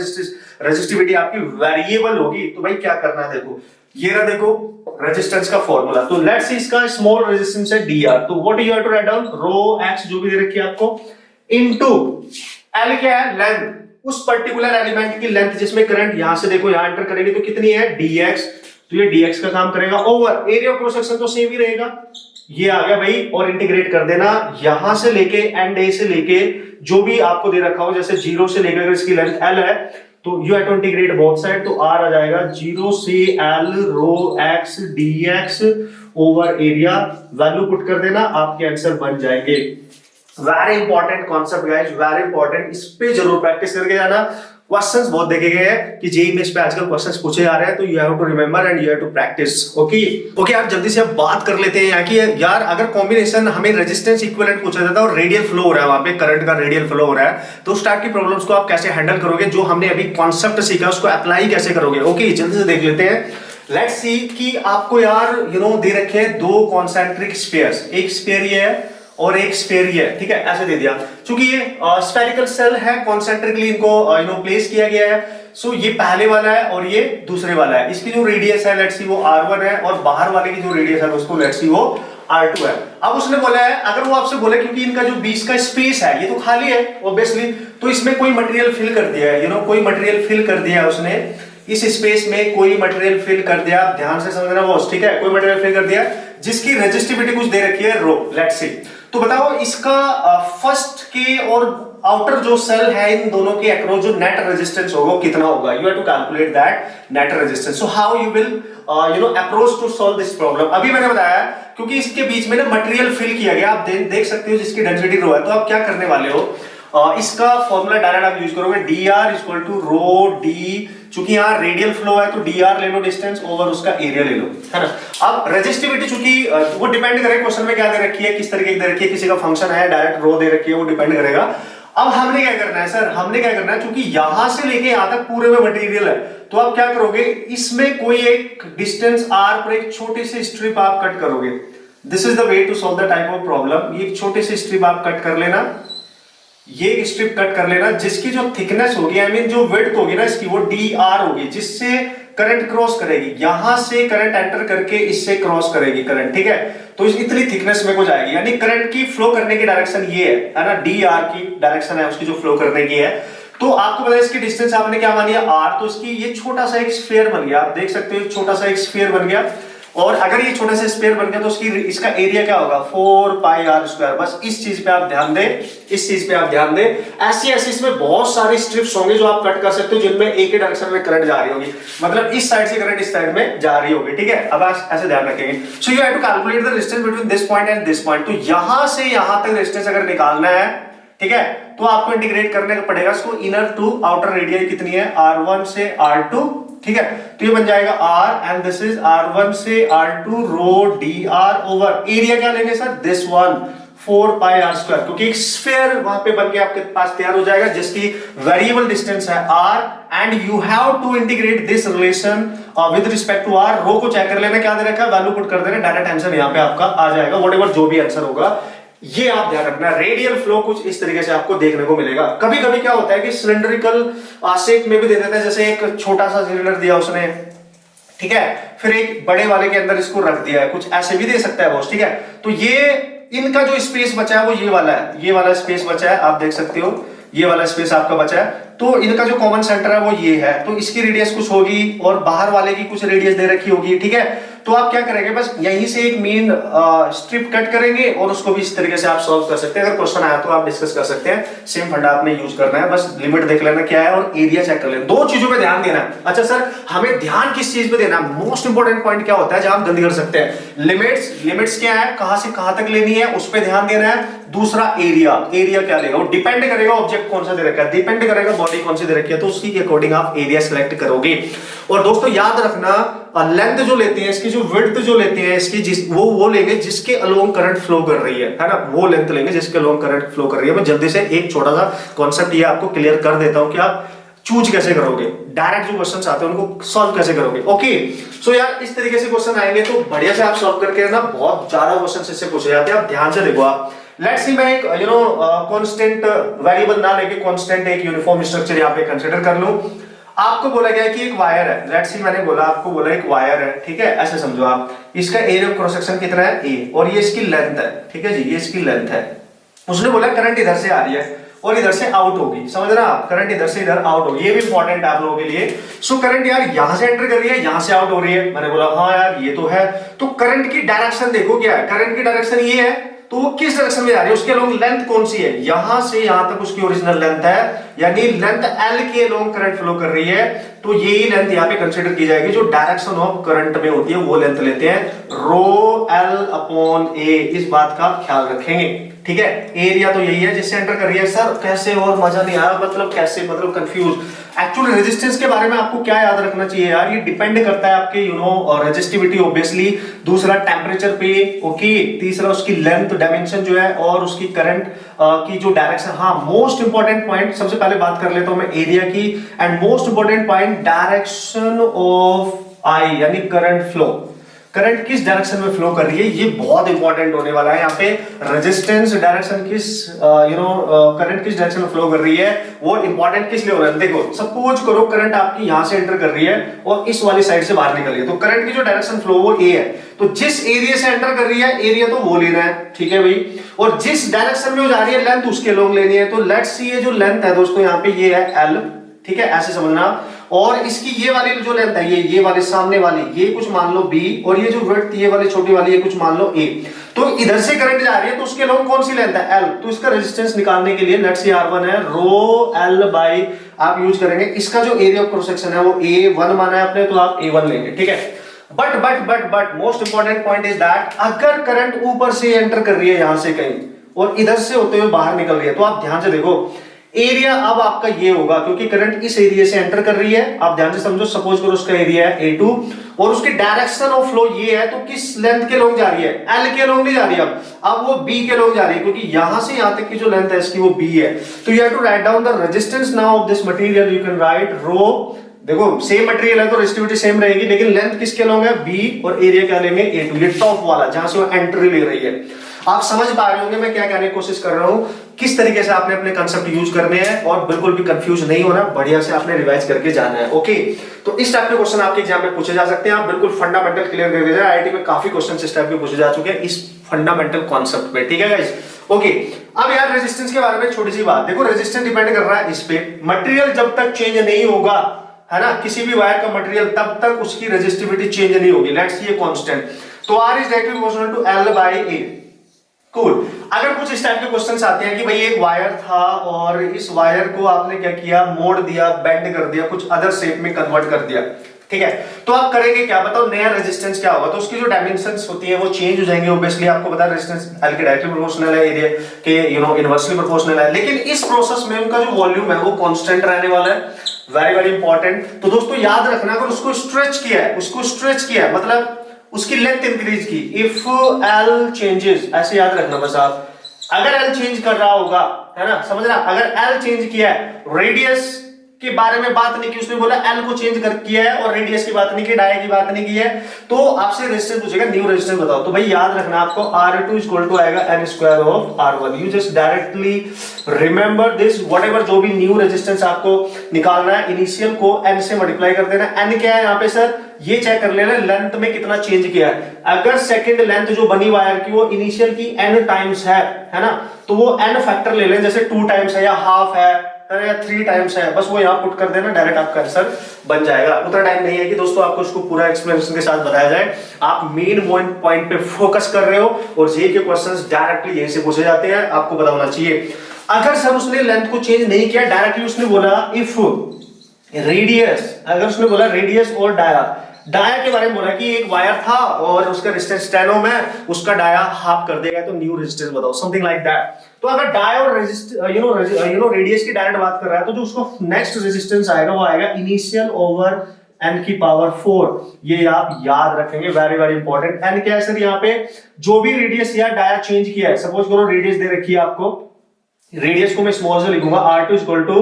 रेजिस्टिविटी आपकी वेरिएबल होगी तो भाई क्या करना है, देखो ये रहा, देखो रेजिस्टेंस का फॉर्मूला। तो लेट्स सी इसका स्मॉल रेजिस्टेंस है dr, तो what you have to write down, rho x जो भी दे रखी है आपको इनटू l क्या है, लेंथ, उस पर्टिकुलर एलिमेंट की लेंथ जिसमें करंट यहां से देखो यहां एंटर करेगी तो कितनी है dx, तो ये dx का काम करेगा over area of cross section तो सेम ही रहेगा, ये आ गया भाई। और इंटीग्रेट कर देना यहां से लेके एंड ए से लेके जो भी आपको दे रखा हो, जैसे 0 से लेकर इसकी लेंथ l है तो you have to integrate both side, तो r आ जाएगा 0 से l rho x dx over area, value put कर देना, आपके आंसर बन जाएंगे। Very important concept guys, very important, इस पे जरूर प्रैक्टिस करके जाना। क्वेश्चंस बहुत देखे गए हैं कि जेईई में इस पे आजकल क्वेश्चंस पूछे जा रहे हैं, तो you have to remember and you have to practice. Okay यार, जल्दी से अब बात कर लेते हैं यहाँ की। यार अगर कॉम्बिनेशन हमें रेजिस्टेंस इक्विवेलेंट पूछा जाता है और रेडियल फ्लो हो रहा है, वहां पे करंट का रेडियल फ्लो हो रहा है, तो उस टाइप की प्रॉब्लम्स को आप कैसे हैंडल करोगे, जो हमने अभी कॉन्सेप्ट सीखा उसको अप्लाई कैसे करोगे। ओके, जल्दी से देख लेते हैं। लेट्स सी कि आपको यार यू नो दे रखे हैं दो कॉन्सेंट्रिक स्फीयर्स, एक स्फीयर ये है और एक स्फीयर ये है, ठीक है, ऐसे दे दिया। क्योंकि ये स्फेरिकल सेल है, कॉन्सेंट्रिकली इनको यू नो प्लेस किया गया है। सो ये पहले वाला है और ये दूसरे वाला है। इसकी जो रेडियस है लेट्स सी वो r1 है और बाहर वाले की जो रेडियस है उसको लेट्स सी वो r2 है। अब उसने बोला है, अगर वो आपसे बोले क्योंकि इनका जो बीच का स्पेस है ये तो खाली है ऑब्वियसली, तो इसमें कोई मटेरियल फिल कर दिया है, यू नो कोई मटेरियल फिल कर दिया है उसने, इस स्पेस में कोई मटेरियल फिल कर दिया, ध्यान से समझना बॉस, ठीक है, कोई मटेरियल फिल कर दिया जिसकी रेजिस्टिविटी कुछ दे रखी है रो, लेट्स सी। तो बताओ इसका फर्स्ट के और आउटर जो सेल है इन दोनों के अक्रॉस जो नेट रेजिस्टेंस होगा कितना होगा, you have to calculate that net resistance. So how you will you know approach to solve this problem. अभी मैंने बताया क्योंकि इसके बीच में ना मटेरियल फिल किया गया, आप देख सकते हो जिसकी डेंसिटी रो है, तो आप क्या करने वाले हो, इसका फॉर्मूला डायरेक्ट आप यूज करोगे dr equal to rho d, चूंकि यहाँ रेडियल फ्लो है तो dr ले लो डिस्टेंस ओवर उसका एरिया ले लो, है ना। अब रेजिस्टिविटी चूंकि वो डिपेंड करेगा क्वेश्चन में क्या दे रखी है, किस तरीके की दे रखी है, किसी का फंक्शन है डायरेक्ट रो दे रखी है, वो डिपेंड करेगा। अब हमने क्या करना है सर, हमने क्या करना है, क्योंकि यहां से लेके यहां तक पूरे में मटेरियल है, तो आप क्या करोगे, इसमें कोई एक डिस्टेंस r पर एक छोटी सी स्ट्रिप आप कट करोगे। This is the way to solve the type of problem. ये एक छोटी सी स्ट्रिप आप कट कर लेना, ये एक स्ट्रिप कट कर लेना जिसकी जो थिकनेस होगी, आई मीन जो विड्थ होगी ना इसकी, वो dr होगी, जिससे करंट क्रॉस करेगी, यहां से करंट एंटर करके इससे क्रॉस करेगी करंट, ठीक है। तो इतनी थिकनेस में को जाएगी, यानी करंट की फ्लो करने की डायरेक्शन ये है ना, dr की डायरेक्शन है उसकी जो फ्लो करने की है। तो आपको पता है इसकी डिस्टेंस आपने क्या मानी है r, तो इसकी ये छोटा सा एक स्फीयर बन गया, आप देख सकते हो छोटा सा एक स्फीयर बन गया, और अगर ये छोटा सा स्फीयर बन गया तो इसका एरिया क्या होगा 4 पाई आर स्क्वायर। बस इस चीज पे आप ध्यान दें, इस चीज पे आप ध्यान दें। ऐसी ऐसी इसमें बहुत सारी स्ट्रिप्स होंगे जो आप कट कर सकते हो जिनमें एक ही डायरेक्शन में करंट जा रही होगी, मतलब इस साइड से करंट इस साइड में जा रही होगी, ठीक है। अब आप ऐसे ध्यान रखेंगे। So you have to calculate the resistance between this point and this point. तो यहां से यहां तक रेजिस्टेंस अगर निकालना है, ठीक है, तो आपको इंटीग्रेट करने का पड़ेगा इसको, इनर टू आउटर रेडियस कितनी है r1 से r2, ठीक है। तो ये बन जाएगा r and this is r1 से r2 रो dr ओवर एरिया क्या लेंगे sir, this one 4 pi r square, क्योंकि एक स्फीयर वहां पे बन के आपके पास तैयार हो जाएगा जिसकी वेरिएबल डिस्टेंस है r, and you have to integrate this relation with respect to r। Rho को चेक कर लेना क्या दे रखा है, वैल्यू पुट कर देना, डायरेक्ट आंसर यहां पे आपका आ जाएगा, व्हाटएवर जो भी आंसर होगा। ये आप ध्यान रखना, रेडियल फ्लो कुछ इस तरीके से आपको देखने को मिलेगा। कभी कभी क्या होता है कि सिलिंड्रिकल शेप में भी दे देता है, जैसे एक छोटा सा सिलेंडर दिया उसने, ठीक है, फिर एक बड़े वाले के अंदर इसको रख दिया है, कुछ ऐसे भी दे सकता है बॉस, ठीक है। तो ये इनका जो स्पेस बचा है वो ये वाला है, ये वाला स्पेस बचा है, आप देख सकते हो ये वाला स्पेस आपका बचा है। तो इनका जो कॉमन सेंटर है वो ये है, तो इसकी रेडियस कुछ होगी और बाहर वाले की कुछ रेडियस दे रखी होगी, ठीक है। तो आप क्या करेंगे, बस यहीं से एक मेन स्ट्रिप कट करेंगे और उसको भी इस तरीके से आप सॉल्व कर सकते हैं। अगर क्वेश्चन आया तो आप डिस्कस कर सकते हैं, सेम फंडा आपने यूज करना है, बस लिमिट देख लेना क्या है और एरिया चेक कर लेना, दो चीजों पे ध्यान देना है। अच्छा सर हमें ध्यान किस चीज पे देना है, मोस्ट इंपोर्टेंट पॉइंट क्या होता है जहां हम गलती कर सकते हैं, लिमिट्स क्या है, कहां से कहां तक लेनी है उस पर ध्यान देना है। दूसरा एरिया क्या लेगा, वो डिपेंड करेगा ऑब्जेक्ट कौन सा दे रखा है, डिपेंड करेगा बॉडी कौन सी दे रखी है, तो उसकी अकॉर्डिंग आप एरिया सिलेक्ट करोगे। और दोस्तों याद रखना, लेंथ जो लेते हैं इसकी, जो विड्थ जो लेते हैं इसकी, वो लेंगे जिसके अलोंग करंट फ्लो कर रही है ना, वो लेंथ लेंगे जिसके अलोंग करंट फ्लो कर रही है। मैं जल्दी से एक छोटा सा कॉन्सेप्ट ये आपको क्लियर कर देता हूं कि आप चूज कैसे करोगे, डायरेक्ट जो क्वेश्चन आते हैं उनको सॉल्व कैसे करोगे। ओके सो यार इस तरीके से क्वेश्चन आएंगे तो बढ़िया से आप सॉल्व करके ना, बहुत ज्यादा क्वेश्चन इससे पूछे जाते हैं, आप ध्यान से देखो। आप लेट्स सी मैं एक कांस्टेंट वेरिएबल ना लेके कांस्टेंट एक यूनिफॉर्म स्ट्रक्चर यहां पे कंसीडर कर लूं। आपको बोला गया है कि एक वायर है, लेट्स सी मैंने बोला आपको बोला एक वायर है, ठीक है, ऐसे समझो आप, इसका एरिया ऑफ क्रॉस सेक्शन कितना है a, और ये इसकी लेंथ है, ठीक है जी, ये इसकी लेंथ है। उसने बोला करंट इधर से आ रही है और इधर से आउट होगी, समझ रहे आप, करंट इधर से इधर आउट होगी, ये भी इंपॉर्टेंट है आप लोगों के लिए। सो करंट यार यहां से एंटर कर रही है, यहां से आउट हो रही है, मैंने बोला हाँ यार ये तो है। तो करंट की डायरेक्शन देखो क्या है, करंट की डायरेक्शन ये है, तो वो किस डायरेक्शन में जा रही है, उसके अलोंग लेंथ कौन सी है, यहां से यहां तक उसकी ओरिजिनल लेंथ है, यानी लेंथ L के अलोंग करंट फ्लो कर रही है, तो यही लेंथ यहां पे कंसीडर की जाएगी। जो डायरेक्शन ऑफ करंट में होती है वो लेंथ लेते हैं, रो L अपॉन A, इस बात का ख्याल रखेंगे, ठीक है। एरिया तो यही है जिससे एंटर कर रही है। सर कैसे, और मजा नहीं आया, मतलब कैसे, मतलब कंफ्यूज। एक्चुअल रेजिस्टेंस के बारे में आपको क्या याद रखना चाहिए यार, ये डिपेंड करता है आपके रेजिस्टिविटी ऑब्वियसली, दूसरा टेम्परेचर पे, ओके, तीसरा उसकी लेंथ डायमेंशन जो है, और उसकी करंट की जो डायरेक्शन। हाँ मोस्ट इंपॉर्टेंट पॉइंट सबसे पहले बात कर लेता हूं मैं एरिया की, and most important point direction of I, यानी करंट फ्लो, करंट किस डायरेक्शन में फ्लो कर रही है, ये बहुत इंपॉर्टेंट होने वाला है। यहाँ पे रेजिस्टेंस डायरेक्शन किस करंट किस डायरेक्शन में फ्लो कर रही है, वो इंपॉर्टेंट किस लिए हो रहा है। देखो सपोज करो करंट आपकी यहां से एंटर कर रही है और इस वाली साइड से बाहर निकल रही है, तो करंट की जो डायरेक्शन फ्लो वो ए है, तो जिस एरिया से एंटर कर रही है एरिया तो वो लेना है, ठीक है भाई, और जिस डायरेक्शन में वो जा रही है लेंथ उसके अलोंग लेनी है। तो लेट्स सी ये जो लेंथ है दोस्तों यहाँ पे ये है L, ठीक है, ऐसे समझना, और इसकी ये वाली जो लेंथ है, ये वाले सामने वाली, ये कुछ मान लो B, और ये जो विड्थ ये वाली छोटी वाली ये कुछ मान लो A। तो इधर से करंट जा रही है तो उसके अलोंग कौन सी लेंथ है, L, तो इसका रेजिस्टेंस निकालने के लिए लेट्स सी R1 है, रो L बाई आप यूज करेंगे, इसका जो एरिया ऑफ क्रॉस सेक्शन है वो A1 माना है आपने, तो आप A1 लेंगे, ठीक है। But most important point is that अगर करंट ऊपर से एंटर कर रही है यहां से कहीं और इधर से होते हुए बाहर निकल रही है, तो आप ध्यान से देखो एरिया अब आपका ये होगा, क्योंकि करंट इस एरिया से एंटर कर रही है, आप ध्यान से समझो, सपोज करो उसका एरिया है A2 और उसकी डायरेक्शन ऑफ फ्लो ये है, तो किस लेंथ के लोग जा रही है, L के लोग नहीं जा रही है, अब वो B के लोग जा रही है, क्योंकि यहां से यहां तक की जो लेंथ है इसकी वो B है। तो you have to write down the resistance now of this material, you can write rho, देखो सेम मटेरियल है तो रेजिस्टिविटी सेम रहेगी, लेकिन लेंथ किसके लोग है B, और एरिया क्या लेंगे A2, ये टॉप वाला जहां से वो एंट्री ले रही है। आप समझ पा रहे होंगे मैं क्या कहने की कोशिश कर रहा हूं, किस तरीके से आपने अपने कंसेप्ट यूज करने हैं, और बिल्कुल भी कंफ्यूज नहीं होना, बढ़िया से आपने रिवाइज करके जाना है। ओके तो इस टाइप के क्वेश्चन आपके एग्जाम में पूछे जा सकते हैं, आप बिल्कुल फंडामेंटल क्लियर करके जाए। आईआईटी में काफी क्वेश्चन इस टाइप के पूछे जा चुके हैं इस फंडामेंटल कॉन्सेप्ट पे, ठीक है गाइस। ओके अब यार रेजिस्टेंस के बारे में छोटी सी बात देखो, रेजिस्टेंस डिपेंड कर रहा है इस पे, मटेरियल जब तक चेंज नहीं होगा, है ना, किसी भी वायर का मटेरियल, तब तक उसकी रेजिस्टिविटी चेंज नहीं होगी। लेट्स सी ये कांस्टेंट, तो R is directly proportional to L by A। Cool. अगर कुछ इस टाइप के क्वेश्चंस आते हैं कि भाई एक वायर था और इस वायर को आपने क्या किया, मोड़ दिया, बेंड कर दिया, कुछ अदर शेप में कन्वर्ट कर दिया, ठीक है, तो आप करेंगे क्या, बताओ नया रेजिस्टेंस क्या होगा, तो उसकी जो डायमेंशंस होती है वो चेंज हो जाएंगे। ऑब्वियसली आपको पता है रेजिस्टेंस L के डायरेक्टली प्रोपोर्शनल है, एरिया के इनवर्सली प्रोपोर्शनल है, लेकिन इस प्रोसेस में उनका जो वॉल्यूम है वो कांस्टेंट रहने वाला है। Very very important. तो दोस्तों याद रखना, अगर उसको स्ट्रेच किया है मतलब उसकी लेंथ इंक्रीज की, इफ L चेंजेस, ऐसे याद रखना बस आप, अगर L चेंज कर रहा होगा, है ना, समझ रहा, अगर L चेंज किया है, रेडियस के बारे में बात नहीं की, उसने बोला L को चेंज कर किया है और रेडियस की बात नहीं की, डाया की बात नहीं की है, तो आपसे रेजिस्टेंस पूछेगा, न्यू रेजिस्टेंस बताओ, तो भाई याद रखना आपको R2 इक्वल टू आएगा n square of R1। You just directly remember this, whatever जो भी न्यू रेजिस्टेंस आपको निकालना है, इनिशियल को n से मल्टीप्लाई कर देना। n क्या है यहाँ पे सर, ये चेक कर लेना लेंथ में कितना चेंज किया है। अगर सेकंड लेंथ जो बनी वायर की वो इनिशियल की n टाइम्स है ना, तो वो n फैक्टर ले लें, जैसे 2 टाइम्स है या हाफ है या 3 टाइम्स है, बस वो यहाँ पुट कर देना, डायरेक्ट आपका आंसर बन जाएगा। उतना टाइम नहीं है कि दोस्तों आपको उसको पूरा एक्सप्लेनेशन के साथ बताया जाए, आप मेन पॉइंट पे फोकस कर रहे हो और जे के क्वेश्चंस डायरेक्टली यहीं से पूछे जाते हैं, आपको पता होना चाहिए। अगर सर उसने लेंथ को चेंज नहीं किया, डायरेक्टली उसने बोला इफ रेडियस, अगर उसने बोला रेडियस और डाया के बारे में बोला कि एक वायर था और उसका रेजिस्टेंस 10 ओम है, उसका डाया हाफ कर देगा, तो न्यू रेजिस्टेंस बताओ, समथिंग लाइक दैट। तो अगर डाया और रेडियस की डायरेक्ट बात कर रहा है, तो जो उसको नेक्स्ट रेजिस्टेंस आएगा वो आएगा इनिशियल ओवर n की पावर 4। ये आप याद रखेंगे, वेरी वेरी इंपॉर्टेंट। n क्या है सर, यहाँ पे जो भी रेडियस या डाया चेंज किया है, सपोज करो रेडियस दे रखी है आपको, रेडियस को मैं स्मॉल से लिखूंगा R2 equal to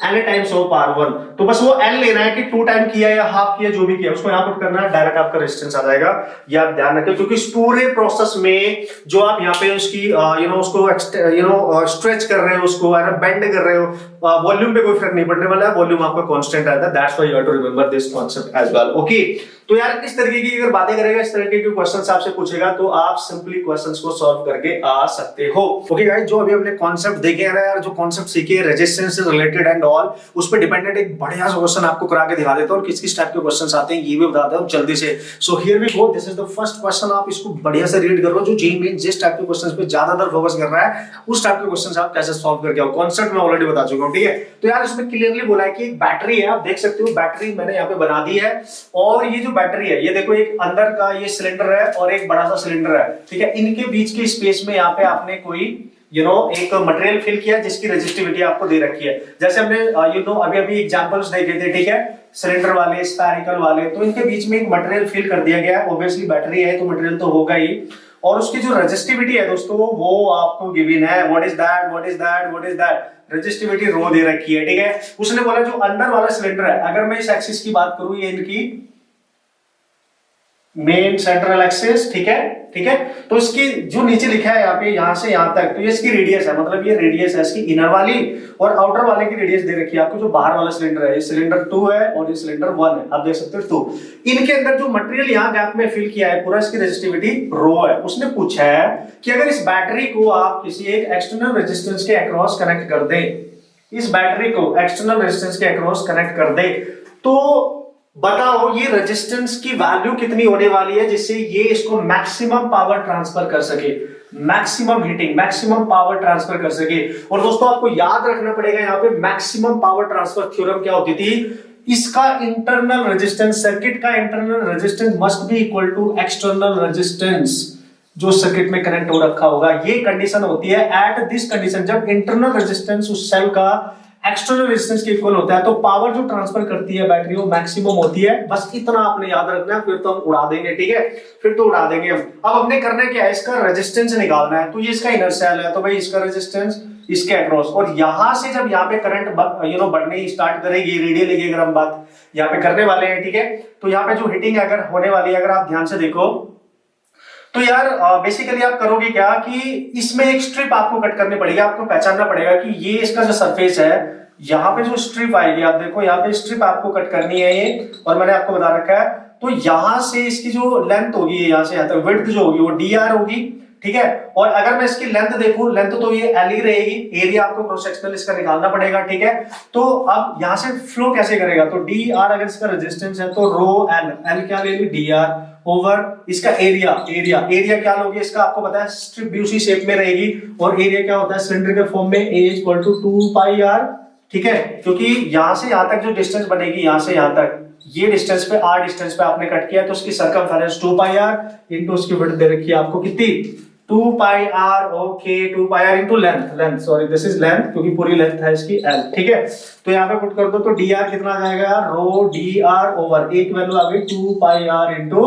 n times of R1, तो बस वो n लेना है कि 2 टाइम किया या हाफ किया, जो भी किया उसको यहाँ पुट करना है, डायरेक्ट आपका रेजिस्टेंस आ जाएगा। ये आप ध्यान रखें, क्योंकि इस पूरे प्रोसेस में जो आप यहाँ पे उसकी उसको स्ट्रेच कर रहे हो, उसको है ना बेंड कर रहे हो, वॉल्यूम पे कोई फर्क नहीं पड़ने वाला है, वॉल्यूम आपका कांस्टेंट रहता है। That's why you have to remember this concept as well. Okay, तो यार इस तरीके की अगर बातें करेगा, इस तरीके के क्वेश्चंस आपसे पूछेगा, तो आप सिंपली क्वेश्चंस को सॉल्व करके आ सकते हो। ओके गाइस, जो अभी हमने कांसेप्ट देखे हैं ना यार, जो कांसेप्ट सीखे रेजिस्टेंस से रिलेटेड एंड ऑल, उस पे डिपेंडेंट एक बढ़िया सा क्वेश्चन आपको करा के दिखा देता हूं, और किस किस टाइप के क्वेश्चंस आते हैं ये भी बताता हूं जल्दी से। So here we go, this is the first question. आप इसको बढ़िया से रीड करो, जो जेईई मेन जिस टाइप के क्वेश्चंस पे ज्यादातर फोकस कर रहा है, उस टाइप के क्वेश्चंस आप कैसे सॉल्व करके आओ। कांसेप्ट मैं ऑलरेडी बता चुका हूं, ठीक है। तो यार इसमें क्लियरली बोला है कि एक बैटरी है, आप देख सकते हो बैटरी मैंने यहाँ पे बना दी है, और ये जो बैटरी है, ये देखो एक अंदर का ये सिलेंडर है और एक बड़ा सा सिलेंडर है, ठीक है। इनके बीच के स्पेस में यहाँ पे आपने कोई एक मटेरियल फिल किया जिसकी रेजिस्टिविटी आपको दे रखी है। जैसे हमने अभी अभी एग्जांपल्स देखे थे, ठीक है, सिलेंडर वाले, स्फेरिकल वाले, तो इनके बीच में एक मटेरियल फिल कर दिया गया है। ऑब्वियसली बैटरी है तो मटेरियल तो होगा ही, और उसकी जो रेजिस्टिविटी है दोस्तों वो आपको गिवन है। What is that, what is that, what is that, resistivity rho दे रखी है, ठीक है। उसने बोला जो अंदर वाला सिलेंडर है, अगर मैं इस एक्सिस की बात करूं, ये इनकी मेन सेंट्रल एक्सिस, ठीक है, ठीक है। तो इसकी जो नीचे लिखा है यहाँ पे, यहां से यहां तक, तो ये इसकी रेडियस है, मतलब ये रेडियस है इसकी इनर वाली, और आउटर वाले की रेडियस दे रखी है आपको। जो बाहर वाला सिलेंडर है, ये सिलेंडर 2 है और ये सिलेंडर 1 है, आप देख सकते हो 2। इनके अंदर जो मटेरियल यहाँ गैप में फिल किया है पूरा, इसकी रेजिस्टिविटी रो है। उसने पूछा है कि अगर इस बैटरी को आप किसी एक एक्सटर्नल रेजिस्टेंस के अक्रॉस कनेक्ट कर दें, इस बैटरी को एक्सटर्नल रेजिस्टेंस के अक्रॉस कनेक्ट कर दे, तो बताओ ये रेजिस्टेंस की वैल्यू कितनी होने वाली है, जिससे ये इसको मैक्सिमम पावर ट्रांसफर कर सके, maximum heating, maximum power transfer कर सके। और दोस्तों आपको याद रखना पड़ेगा यहाँ पे मैक्सिमम पावर ट्रांसफर थ्योरम क्या होती थी, इसका इंटरनल रेजिस्टेंस, सर्किट का internal resistance must be equal to external resistance जो सर्किट में कनेक्ट हो रखा होगा। ये कंडीशन होती है एट दिस कंडीशन, जब इंटरनल रेजिस्टेंस उस सेल का एक्सटर्नल रेजिस्टेंस के इक्वल होता है, तो पावर जो ट्रांसफर करती है बैटरी वो मैक्सिमम होती है। बस इतना आपने याद रखना है, फिर तो हम उड़ा देंगे, ठीक है, फिर तो उड़ा देंगे हम। अब हमने करना क्या है, इसका रेजिस्टेंस निकालना है। तो ये इसका इनर सेल है, तो भाई इसका रेजिस्टेंस इसके अक्रॉस, और यहां से जब यहाँ पे करंट बढ़ने स्टार्ट करेगी, रेडियली की अगर हम बात यहाँ पे करने वाले हैं, ठीक है, तो यहाँ पे जो हीटिंग अगर होने वाली है, अगर आप ध्यान से देखो, तो यार बेसिकली आप करोगे क्या कि इसमें एक स्ट्रिप आपको कट करनी पड़ेगी। आपको पहचानना पड़ेगा कि ये इसका जो सरफेस है, यहाँ पे जो स्ट्रिप आएगी, आप देखो यहाँ पे स्ट्रिप आपको कट करनी है ये, और मैंने आपको बता रखा है। तो यहां से इसकी जो लेंथ होगी, यहाँ से यहाँ तक विड्थ जो होगी वो dr होगी, ठीक है। और अगर मैं इसकी लेंथ देखूं, लेंथ तो ये एल ही रहेगी, एरिया आपको क्रॉस सेक्शनल इसका निकालना पड़ेगा, ठीक है। तो अब यहां से फ्लो कैसे करेगा, तो डी आर अगर इसका रेजिस्टेंस है तो रो एल, एल क्या ले ली डी आर ओवर इसका एरिया, एरिया क्या लोगे इसका आपको पता है डिस्ट्रीब्यूटिव शेप में रहेगी, और एरिया क्या होता है सिलिंड्रिकल फॉर्म में, ए इक्वल टू 2 पाई आर, ठीक है। क्योंकि यहां से यहां तक जो डिस्टेंस बनेगी, यहां से यहां तक ये डिस्टेंस पे आर डिस्टेंस पे आपने कट किया, तो उसकी सर्कमफेरेंस 2 पाई आर इनटू उसकी विड्थ दे रखी है आपको कितनी 2 pi R, okay 2 pi R into length, sorry this is length क्योंकि पूरी लेंथ है इसकी एल, ठीक है। तो यहाँ पे पुट कर दो तो डी आर कितना आ जाएगा रो डी आर ओवर एक वैल्यू आ गई 2 पाई आर इनटू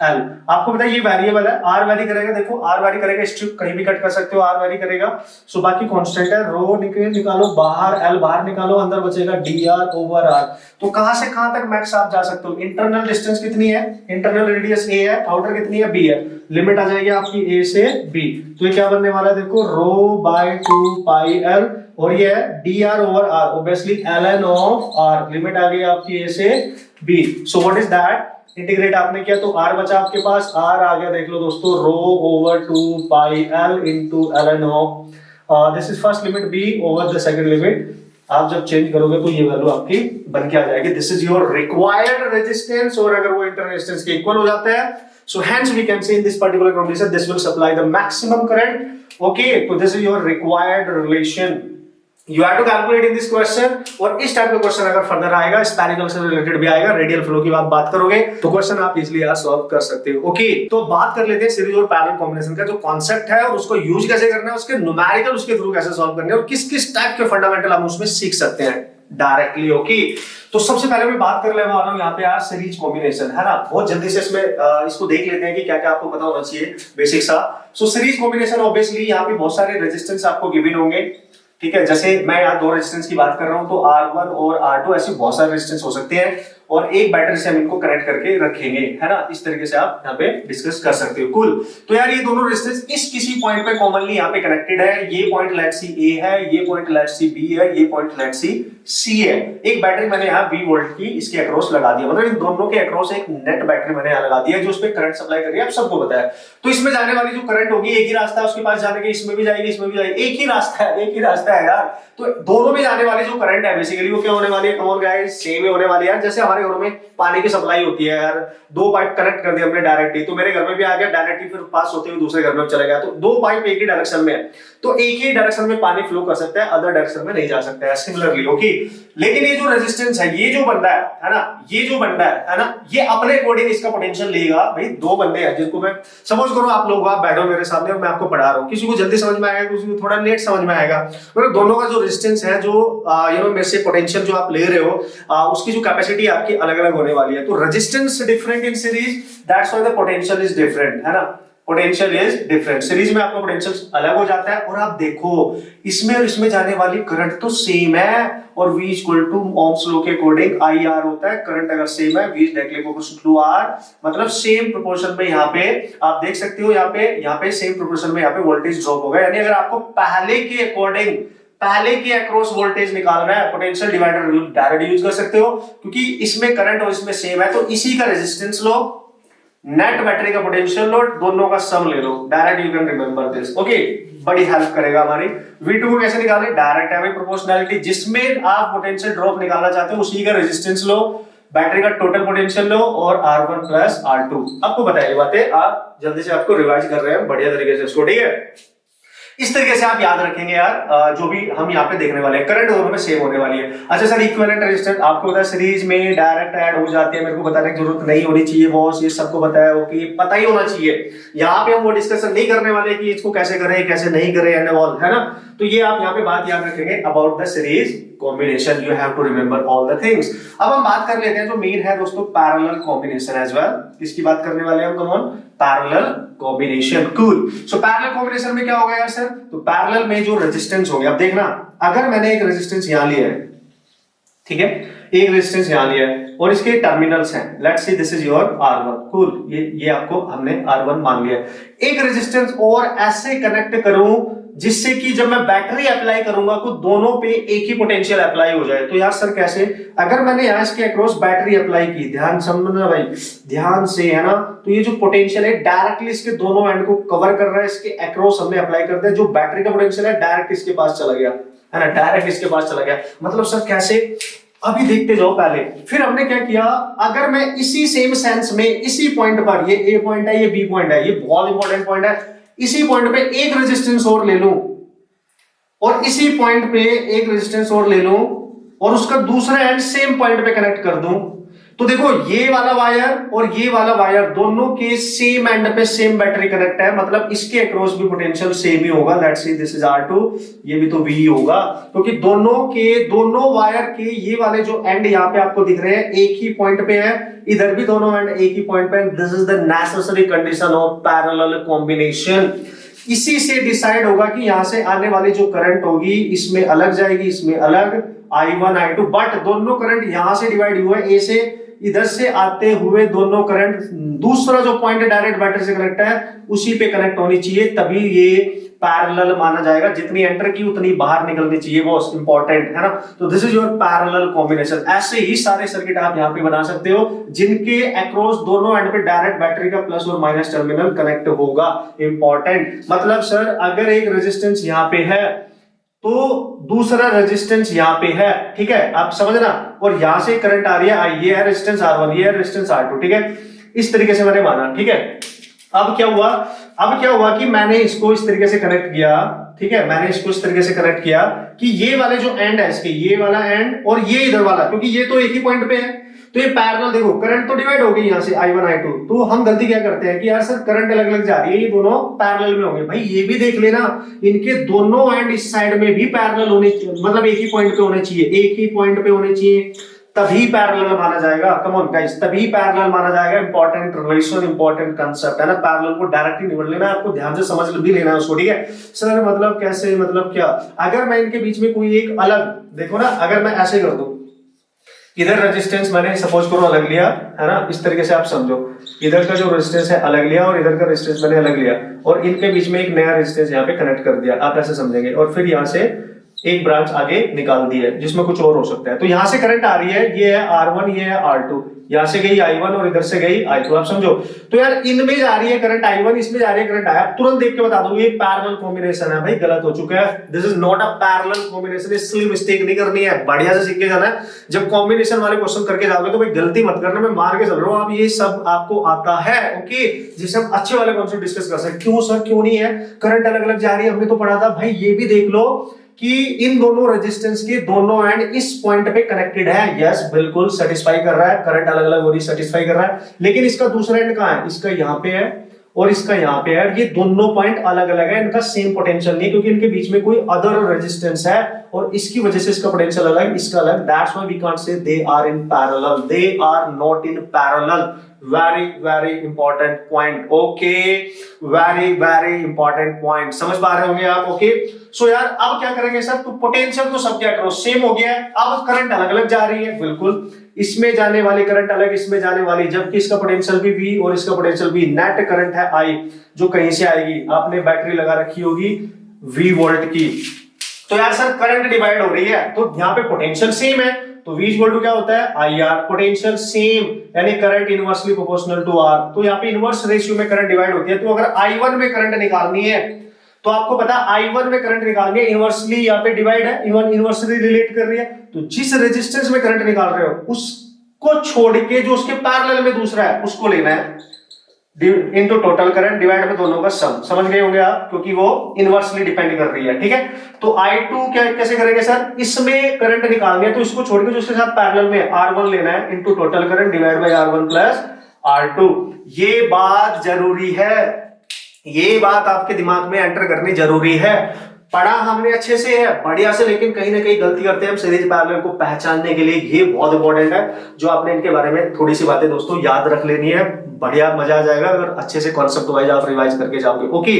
एल। आपको पता है ये वेरिएबल है, आर वेरी करेगा, देखो आर वेरी करेगा, स्ट्रिप कहीं भी कट कर सकते हो, आर वेरी करेगा। सो बाकी कांस्टेंट है, रो निकालो बाहर, एल बाहर निकालो, अंदर बचेगा डी आर ओवर आर। तो कहां से कहां तक मैक्स आप जा सकते हो, इंटरनल डिस्टेंस कितनी है, इंटरनल रेडियस ए है, आउटर कितनी है बी है, लिमिट आ जाएगी आपकी ए से बी। तो ये क्या बनने वाला है देखो रो बाय 2 पाई एल, और ये है D R over R, obviously L N of R, limit आ गई आपकी ए से B. So what is that, integrate आपने किया तो आर बचा आपके पास, आर आ गया देख लो दोस्तों rho over 2 pi L into L N of this is first limit B over the second limit. आप जब चेंज करोगे तो ये वैल्यू आपकी बन के आ जाएगी, this is your required resistance, और अगर वो इंटरनल रेजिस्टेंस के इक्वल हो जाता है, so hence we can say in this particular condition this will supply the maximum current, okay। तो this is your required relation you have to calculate in this question। और इस टाइप का क्वेश्चन अगर फर्दर आएगा, स्पेरिकल से रिलेटेड भी आएगा, रेडियल फ्लो की बात करोगे तो क्वेश्चन आप इजीली यार सॉल्व कर सकते हो, ओके। तो बात कर लेते हैं सीरीज और पैरेलल कॉम्बिनेशन का जो कॉन्सेप्ट है और उसको यूज कैसे करना है, उसके न्यूमेरिकल उसके थ्रू कैसे सॉल्व करने हैं, और किस किस टाइप के फंडामेंटल हम उसमें सीख सकते हैं डायरेक्टली, ओके। तो सबसे पहले मैं बात कर लेने वाला हूं यहाँ पे यार सीरीज कॉम्बिनेशन, है ना। बहुत जल्दी से इसमें इसको देख लेते हैं कि क्या क्या आपको पता होना चाहिए बेसिक सा। सो सीरीज कॉम्बिनेशन ऑब्वियसली यहाँ पे बहुत सारे रेजिस्टेंस आपको गिवन होंगे, ठीक है। जैसे मैं यहाँ दो रेजिस्टेंस की बात कर रहा हूँ तो R1 और R2 ऐसे बहुत सारे रेजिस्टेंस हो सकते हैं, और एक बैटरी से हम इनको कनेक्ट करके रखेंगे, है ना। इस तरीके से आप यहाँ पे डिस्कस कर सकते हो, कूल। तो यार ये दोनों रेजिस्टेंस इस किसी पॉइंट पे कॉमनली यहाँ पे कनेक्टेड है, ये पॉइंट लेट सी ए है, ये पॉइंट लेट सी बी है, ये पॉइंट लेट सी सी है। एक बैटरी मैंने यहाँ 20 वोल्ट की इसके अक्रॉस लगा दिया, मतलब इन दोनों के अक्रॉस एक नेट बैटरी मैंने यहाँ लगा दिया जो उस पे करंट सप्लाई कर रही है, आप सबको पता है। तो इसमें जाने वाली जो करंट होगी एक ही रास्ता है उसके पास जाने के, इसमें भी जाएगी इसमें भी जाएगी, एक ही रास्ता है, एक ही रास्ता है यार। तो दोनों में जाने वाली जो करंट है बेसिकली वो क्या होने वाली है, कम ऑन गाइस, सेम होने वाली है यार। जैसे हमारे घरों में पानी की सप्लाई होती है यार, दो पाइप कनेक्ट कर दिए हमने डायरेक्टली, तो मेरे घर में भी आ गया डायरेक्टली, फिर पास होते हुए दूसरे घर में चला गया, तो दो पाइप एक ही डायरेक्शन में है, तो एक ही डायरेक्शन में पानी फ्लो कर सकता है, अदर डायरेक्शन में नहीं जा सकता है, सिमिलरली, ओके। लेकिन ये जो रेजिस्टेंस है, ये जो बंदा है ना, ये जो बंदा है ना, ये अपने अकॉर्डिंग इसका पोटेंशियल लेगा। भाई दो बंदे हैं जिनको मैं सपोज करो आप लोग आप बैठो मेरे सामने और मैं आपको पढ़ा रहा हूँ, किसी को जल्दी समझ में आएगा, किसी को थोड़ा लेट समझ में आएगा, मतलब दोनों का जो रेजिस्टेंस है, जो मेरे से पोटेंशियल जो आप ले रहे हो उसकी जो कैपेसिटी आपकी अलग अलग होने वाली है। तो resistance different in series, that's why the potential is different, है ना। पोटेंशियल इज डिफरेंट, सीरीज में आपका पोटेंशियल अलग हो जाता है। और आप देखो इसमें और इसमें जाने वाली करंट तो सेम है, और V equal to ohm's law के अकॉर्डिंग IR होता है, करंट अगर सेम है V directly proportional to R, मतलब सेम प्रोपोर्शन में यहाँ पे आप देख सकते हो, यहाँ पे सेम प्रोपोर्शन में यहाँ पे वोल्टेज ड्रॉप होगा। यानी अगर आपको पहले के अकॉर्डिंग पहले के अक्रॉस वोल्टेज निकालना है, पोटेंशियल डिवाइडर डायरेक्ट यूज कर सकते हो, क्योंकि इसमें करंट और इसमें सेम है, तो इसी का रेजिस्टेंस लो, नेट बैटरी का पोटेंशियल लो, दोनों का सम ले लो, direct you can remember this, okay. बड़ी हेल्प करेगा हमारी। V2 को कैसे निकाले, डायरेक्ट है प्रोपोर्शनैलिटी, जिसमें आप पोटेंशियल ड्रॉप निकालना चाहते हो उसी का रेजिस्टेंस लो, बैटरी का टोटल पोटेंशियल लो, और R1 प्लस R2। आपको बताया ये बातें, आप जल्दी से आपको रिवाइज कर रहे हैं बढ़िया तरीके से इसको, ठीक है। इस तरीके से आप याद रखेंगे यार, जो भी हम यहाँ पे देखने वाले हैं, करंट दोनों में सेम होने वाली है। अच्छा सर, इक्विवेलेंट रेजिस्टेंस आपको पता है सीरीज में डायरेक्ट ऐड हो जाती है, मेरे को बताने की जरूरत नहीं होनी चाहिए बॉस, ये सबको पता है, ओके, पता ही होना चाहिए। यहाँ पे हम वो डिस्कशन नहीं करने वाले कि इसको कैसे करें कैसे नहीं करें एंड ऑल, है ना। तो ये आप यहाँ पे बात याद रखेंगे about the series combination, you have to remember all the things. अब हम बात कर लेते हैं जो मेन है दोस्तों, पैरेलल कॉम्बिनेशन एज वेल। किसकी बात करने वाले हैं हम, come on, parallel combination, cool. So parallel combination में क्या होगा यार सर, तो पैरेलल में जो रेजिस्टेंस होंगे, अब देखना, अगर मैंने एक रेजिस्टेंस यहां लिया है, ठीक है, एक रेजिस्टेंस यहां लिया है और इसके टर्मिनल्स हैं, let's see this is your R1, cool, ये आपको हमने R1 मान लिया। एक रेजिस्टेंस और ऐसे कनेक्ट करूं जिससे कि जब मैं बैटरी अप्लाई करूंगा तो दोनों पे एक ही पोटेंशियल अप्लाई हो जाए। तो यार सर कैसे? अगर मैंने यहां इसके अक्रॉस बैटरी अप्लाई की, ध्यान समझना भाई, ध्यान से, है ना, तो ये जो पोटेंशियल है डायरेक्टली इसके दोनों एंड को कवर कर रहा है, इसके अक्रॉस हमने अप्लाई कर दिया, जो बैटरी का पोटेंशियल है डायरेक्ट इसके पास चला गया, है ना, डायरेक्ट इसके पास चला गया। मतलब सर कैसे? अभी देखते जाओ पहले। फिर हमने क्या किया, अगर मैं इसी सेम सेंस में इसी पॉइंट पर, ये ए पॉइंट है, ये बी पॉइंट है, ये बहुत इंपॉर्टेंट पॉइंट है, इसी पॉइंट पे एक रेजिस्टेंस और ले लूं और इसी पॉइंट पे एक रेजिस्टेंस और ले लूं और उसका दूसरा एंड सेम पॉइंट पे कनेक्ट कर दूं, तो देखो ये वाला वायर और ये वाला वायर दोनों के सेम एंड पे सेम बैटरी कनेक्ट है, मतलब इसके अक्रॉस भी पोटेंशियल सेम ही होगा। Let's see this is R2, ये भी तो V होगा, क्योंकि दोनों वायर के ये वाले जो एंड यहाँ पे आपको दिख रहे हैं एक ही पॉइंट पे है, इधर भी दोनों एंड एक ही पॉइंट पे। This is the necessary condition of parallel combination. इसी से डिसाइड होगा कि यहां से आने वाली जो करंट होगी इसमें अलग जाएगी, इसमें अलग, I1 I2, बट दोनों करंट यहां से डिवाइड हुए, ए से इधर से आते हुए दोनों करंट दूसरा जो पॉइंट डायरेक्ट बैटरी से कनेक्ट है उसी पे कनेक्ट होनी चाहिए, तभी ये पैरेलल माना जाएगा। जितनी एंटर की उतनी बाहर निकलनी चाहिए, वो इंपॉर्टेंट है ना। तो this is your parallel combination. ऐसे ही सारे सर्किट आप यहाँ पे बना सकते हो जिनके अक्रॉस दोनों एंड पे डायरेक्ट बैटरी का प्लस और माइनस टर्मिनल कनेक्ट होगा। इंपॉर्टेंट, मतलब सर अगर एक रेजिस्टेंस यहाँ पे है तो दूसरा रेजिस्टेंस यहाँ पे है, ठीक है, आप समझना, और यहां से करंट आ रही है, ये है रेजिस्टेंस R1, ये है रेजिस्टेंस R2, ठीक है, इस तरीके से मैंने माना, ठीक है। अब क्या हुआ कि मैंने इसको इस तरीके से कनेक्ट किया, ठीक है, मैंने इसको इस तरीके से कनेक्ट किया कि ये वाले जो एंड है इसके, ये वाला एंड और ये इधर वाला, क्योंकि ये तो एक ही पॉइंट पे है, तो ये पैरेलल, देखो करंट तो डिवाइड हो गई यहां से I1 I2, तो हम गलती क्या करते हैं कि यार सर करंट अलग अलग जा रही है, ये दोनों पैरेलल में होंगे। भाई ये भी देख लेना, इनके दोनों एंड इस साइड में भी पैरेलल होने चाहिए, मतलब एक ही पॉइंट पे होने चाहिए, एक ही पॉइंट पे होने चाहिए, तभी पैरेलल माना जाएगा। कम ऑन गाइस, तभी पैरेलल माना जाएगा। इंपॉर्टेंट रिलेशन, इंपॉर्टेंट कांसेप्ट है ना। पैरेलल को डायरेक्टली नहीं लेना, आपको ध्यान से समझ भी लेना है उसको, ठीक है सर। मतलब कैसे, मतलब क्या, अगर मैं इनके बीच में कोई एक अलग, देखो ना, अगर मैं ऐसे कर दूं, इधर रेजिस्टेंस मैंने सपोज करो अलग लिया, है ना, इस तरीके से आप समझो, इधर का जो रेजिस्टेंस है अलग लिया और इधर का रेजिस्टेंस मैंने अलग लिया और इनके बीच में एक नया रेजिस्टेंस यहाँ पे कनेक्ट कर दिया, आप ऐसे समझेंगे, और फिर यहाँ से एक ब्रांच आगे निकाल दी है जिसमें कुछ और हो सकता है। तो यहां से करंट आ रही है, ये है R1, ये है R2, यहां से गई I1 और इधर से गई I2, आप समझो। तो यार इनमें जा रही है करंट I1, इसमें जा रही है करंट I, तुरंत देख के बता दो ये पैरेलल कॉम्बिनेशन है। भाई गलत हो चुका है, this is not a parallel combination, इसलिए मिस्टेक नहीं करनी है, बढ़िया से सीख के जाना है। जब कॉम्बिनेशन वाले क्वेश्चन करके जाओगे तो भाई गलती मत करना, मैं मार के चल रहा हूं, आप ये सब आपको आता है, ओके, जिससे हम अच्छे वाले कॉन्सेप्ट डिस्कस कर सकते। क्यों सर, क्यों नहीं है, करंट अलग अलग जा रही है, हमने तो पढ़ा था। भाई ये भी देख लो कि इन दोनों रेजिस्टेंस के दोनों एंड इस पॉइंट पे कनेक्टेड है, यस बिल्कुल सेटिस्फाई कर रहा है, करंट अलग अलग हो रही, सेटिस्फाई कर रहा है, लेकिन इसका दूसरा एंड कहां है, इसका यहां पे है और इसका यहां पे है, ये दोनों पॉइंट अलग अलग है, इनका सेम पोटेंशियल नहीं है, क्योंकि इनके बीच में कोई अदर रेजिस्टेंस है और इसकी वजह से इसका पोटेंशियल अलग, इसका अलग। That's why we can't say they are in parallel, they are not in parallel. Very very important point, okay, very very important point, समझ पा रहे होंगे आप, ओके। सो यार अब क्या करेंगे सर, तो पोटेंशियल तो सब क्या करो सेम हो गया है, अब करंट अलग अलग जा रही है, बिल्कुल, इसमें जाने वाली करंट अलग, इसमें जाने वाली, जबकि इसका पोटेंशियल भी V और इसका पोटेंशियल भी, नेट करंट है I जो कहीं से आएगी, आपने बैटरी लगा रखी होगी V वोल्ट की। तो यार सर करंट डिवाइड हो रही है तो यहाँ पे पोटेंशियल सेम है, तो V इक्वल टू क्या होता है IR, पोटेंशियल सेम, यानी current inversely proportional to R। तो यहाँ पे इनवर्स रेशियो में करंट डिवाइड होती है। तो अगर I1 में करंट निकालनी है तो आपको पता है I1 में करंट निकालनी है, इनवर्सली यहाँ पे डिवाइड है, इनवर्सली रिलेट कर रही है, तो जिस रेजिस्टेंस में करंट निकाल रहे हो उसको छोड़ के जो उसके पैरेलल में दूसरा है उसको लेना है, इनटू टोटल करंट डिवाइड में दोनों का सम। समझ गए होंगे आप, क्योंकि वो इनवर्सली डिपेंड कर रही है, ठीक है। तो I2 क्या कैसे करेंगे सर, इसमें करंट निकालनी है तो इसको छोड़ के जो उसके साथ पैरेलल में R1 लेना है, into total current divide by R1 plus R2। ये बात जरूरी है, ये बात आपके दिमाग में एंटर करनी जरूरी है। पढ़ा हमने अच्छे से है बढ़िया से, लेकिन कहीं ना कहीं गलती करते हैं हम सीरीज पैरेलल को पहचानने के लिए। ये बहुत इंपॉर्टेंट है जो आपने इनके बारे में थोड़ी सी बातें दोस्तों याद रख लेनी है। बढ़िया मजा आ जाएगा अगर अच्छे से कॉन्सेप्ट वाइज आप रिवाइज करके जाओगे। ओके,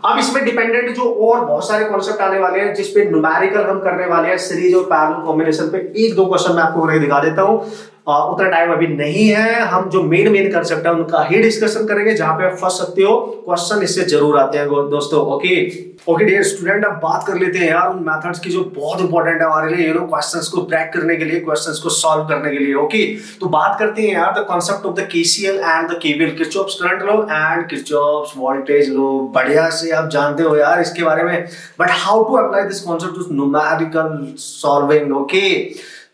अब इसमें डिपेंडेंट जो और बहुत सारे कॉन्सेप्ट आने वाले हैं जिसपे न्यूमेरिकल हम करने वाले हैं सीरीज और पैरेलल कॉम्बिनेशन पे। एक दो क्वेश्चन मैं आपको दिखा देता हूं, उतना टाइम अभी नहीं है। हम जो मेन कंसेप्ट है उनका ही डिस्कशन करेंगे, जहां पे आप फंस सकते हो। क्वेश्चन इससे जरूर आते हैं दोस्तों। ओके डियर स्टूडेंट, अब बात कर लेते हैं यार उन मेथड्स की जो बहुत इंपॉर्टेंट है हमारे लिए, क्वेश्चंस को क्रैक करने के लिए, क्वेश्चंस को सॉल्व करने के लिए। ओके, तो बात करते हैं यार the concept of the KCL and the KVL, Kirchhoff's current law and Kirchhoff's voltage law. बढ़िया से आप जानते हो यार इसके बारे में, but how to apply this concept to numerical solving. Okay,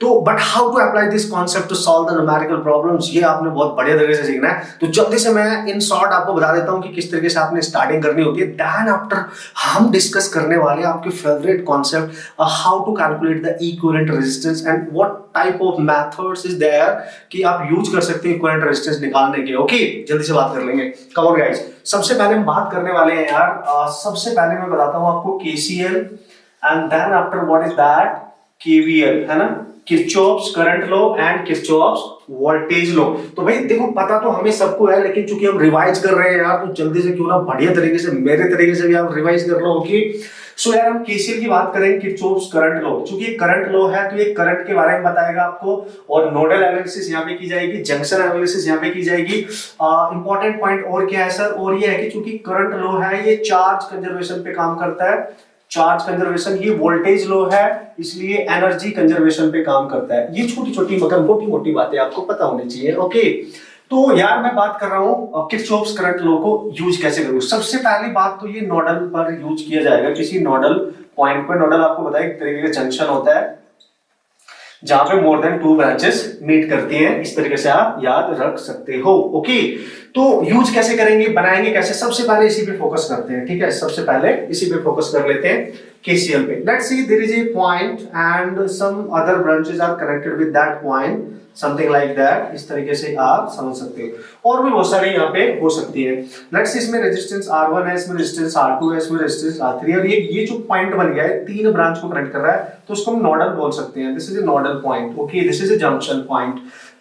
तो but how to apply this concept to solve the numerical problems, ये आपने बहुत बढ़िया तरीके से सीखना है। तो जल्दी से मैं इन शॉर्ट आपको बता देता हूं कि किस तरीके से आपने स्टार्टिंग करनी होती है। देन आफ्टर हम डिस्कस करने वाले हैं आपके favourite concept, how to calculate the equivalent resistance and what type of methods is there कि आप यूज कर सकते हैं इक्विवेलेंट रेजिस्टेंस निकालने के। ओके, जल्दी से बात कर लेंगे। कम ऑन गाइस, सबसे पहले हम बात करने वाले हैं यार, सबसे पहले मैं बताता हूं आपको KCL and then after what is that KVL, है ना, Kirchhoff's current law and Kirchhoff's voltage law. तो भाई देखो पता तो हमें सबको है, लेकिन चूंकि हम रिवाइज कर रहे हैं यार, तो जल्दी से क्यों ना बढ़िया तरीके से मेरे तरीके से भी आप रिवाइज कर लो। ओके, सो यार हम केसीएल की बात करेंगे, किरचॉफ्स करंट लॉ। चूंकि ये करंट लॉ है तो ये करंट के बारे में बताएगा आपको, और नोडल एनालिसिस यहाँ पे की जाएगी, जंक्शन एनालिसिस यहाँ पे की जाएगी। इंपॉर्टेंट पॉइंट और क्या है सर, और ये है कि चूंकि करंट लॉ है ये चार्ज कंजर्वेशन पे काम करता है, चार्ज कंजर्वेशन। ये वोल्टेज लॉ है इसलिए एनर्जी कंजर्वेशन पे काम करता है। ये छोटी छोटी मतलब मोटी मोटी बातें आपको पता होनी चाहिए। ओके, तो यार मैं बात कर रहा हूं किरचॉफ्स करंट लॉ को यूज कैसे करूं। सबसे पहली बात तो ये नोडल पर यूज किया जाएगा, किसी नोडल पॉइंट पर। नोडल आपको पता है एक तरीके का जंक्शन होता है जहां पे मोर देन 2 ब्रांचेस मीट करती हैं, इस तरीके से आप याद रख सकते हो। ओके, तो यूज कैसे करेंगे, बनाएंगे कैसे, सबसे पहले इसी पे फोकस करते हैं। ठीक है, सबसे पहले इसी पे फोकस कर लेते हैं, केसीएल पे। Let's see there is a point and some other branches are connected with that point, something like that. इस तरीके से आप समझ सकते हो, और भी बहुत सारे यहाँ पे हो सकती है। लेट्स सी इसमें रेजिस्टेंस R1 है, इसमें रेजिस्टेंस R2 है, इसमें रेजिस्टेंस R3 है, और ये जो पॉइंट बन गया है 3 ब्रांच को कनेक्ट कर रहा है, तो उसको हम नोडल बोल सकते हैं। This is a nodal point. Okay, this is a junction point.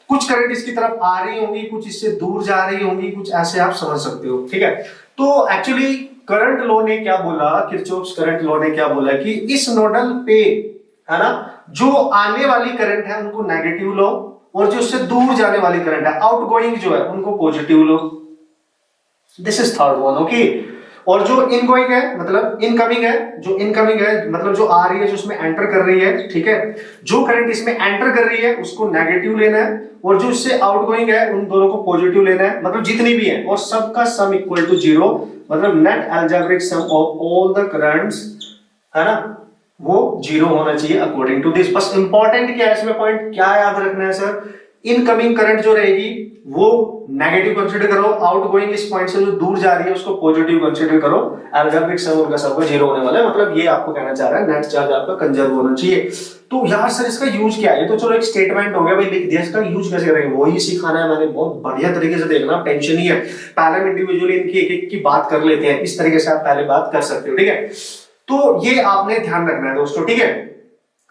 कुछ करंट इसकी तरफ आ रही होंगी, कुछ इससे दूर जा रही होंगी, कुछ ऐसे आप समझ सकते हो। ठीक है, तो एक्चुअली करंट लॉ ने क्या बोला, किरचॉफ्स करंट लॉ ने क्या बोला कि इस नोडल पे, है ना, जो आने वाली करंट है उनको नेगेटिव लो, और जो उससे दूर जाने वाली करंट है आउटगोइंग जो है उनको positive low. This is third one. Okay, और जो इनगोइंग है मतलब इनकमिंग है, जो इनकमिंग है मतलब जो आ रही है, जो इसमें एंटर कर रही है, ठीक है, जो करंट इसमें एंटर कर रही है उसको नेगेटिव लेना है, और जो इससे आउटगोइंग है उन दोनों को पॉजिटिव लेना है। मतलब जितनी भी है, और सबका सम इक्वल टू 0, मतलब net algebraic sum of all the currents, है ना, वो 0 होना चाहिए अकॉर्डिंग टू दिस। बस इंपॉर्टेंट क्या है इसमें पॉइंट, क्या याद रखना है सर, इनकमिंग करंट जो रहेगी वो नेगेटिव कंसीडर करो, आउटगोइंग इस पॉइंट से जो दूर जा रही है उसको पॉजिटिव कंसीडर करो। अलजेब्रिक सम उनका सबका 0 होने वाला है, मतलब ये आपको कहना चाह रहा है नेट चार्ज आपका कंजर्व होना चाहिए। तो यार सर इसका यूज क्या है, ये तो चलो एक स्टेटमेंट हो गया भाई, लिख दिया, इसका यूज कैसे करेंगे वही सिखाना है मैंने। बहुत बढ़िया तरीके से देखना, टेंशन नहीं है। पहले हम इंडिविजुअली इनकी एक एक की बात कर लेते हैं, इस तरीके से आप पहले बात कर सकते हो। ठीक है, तो ये आपने ध्यान रखना है दोस्तों। ठीक है,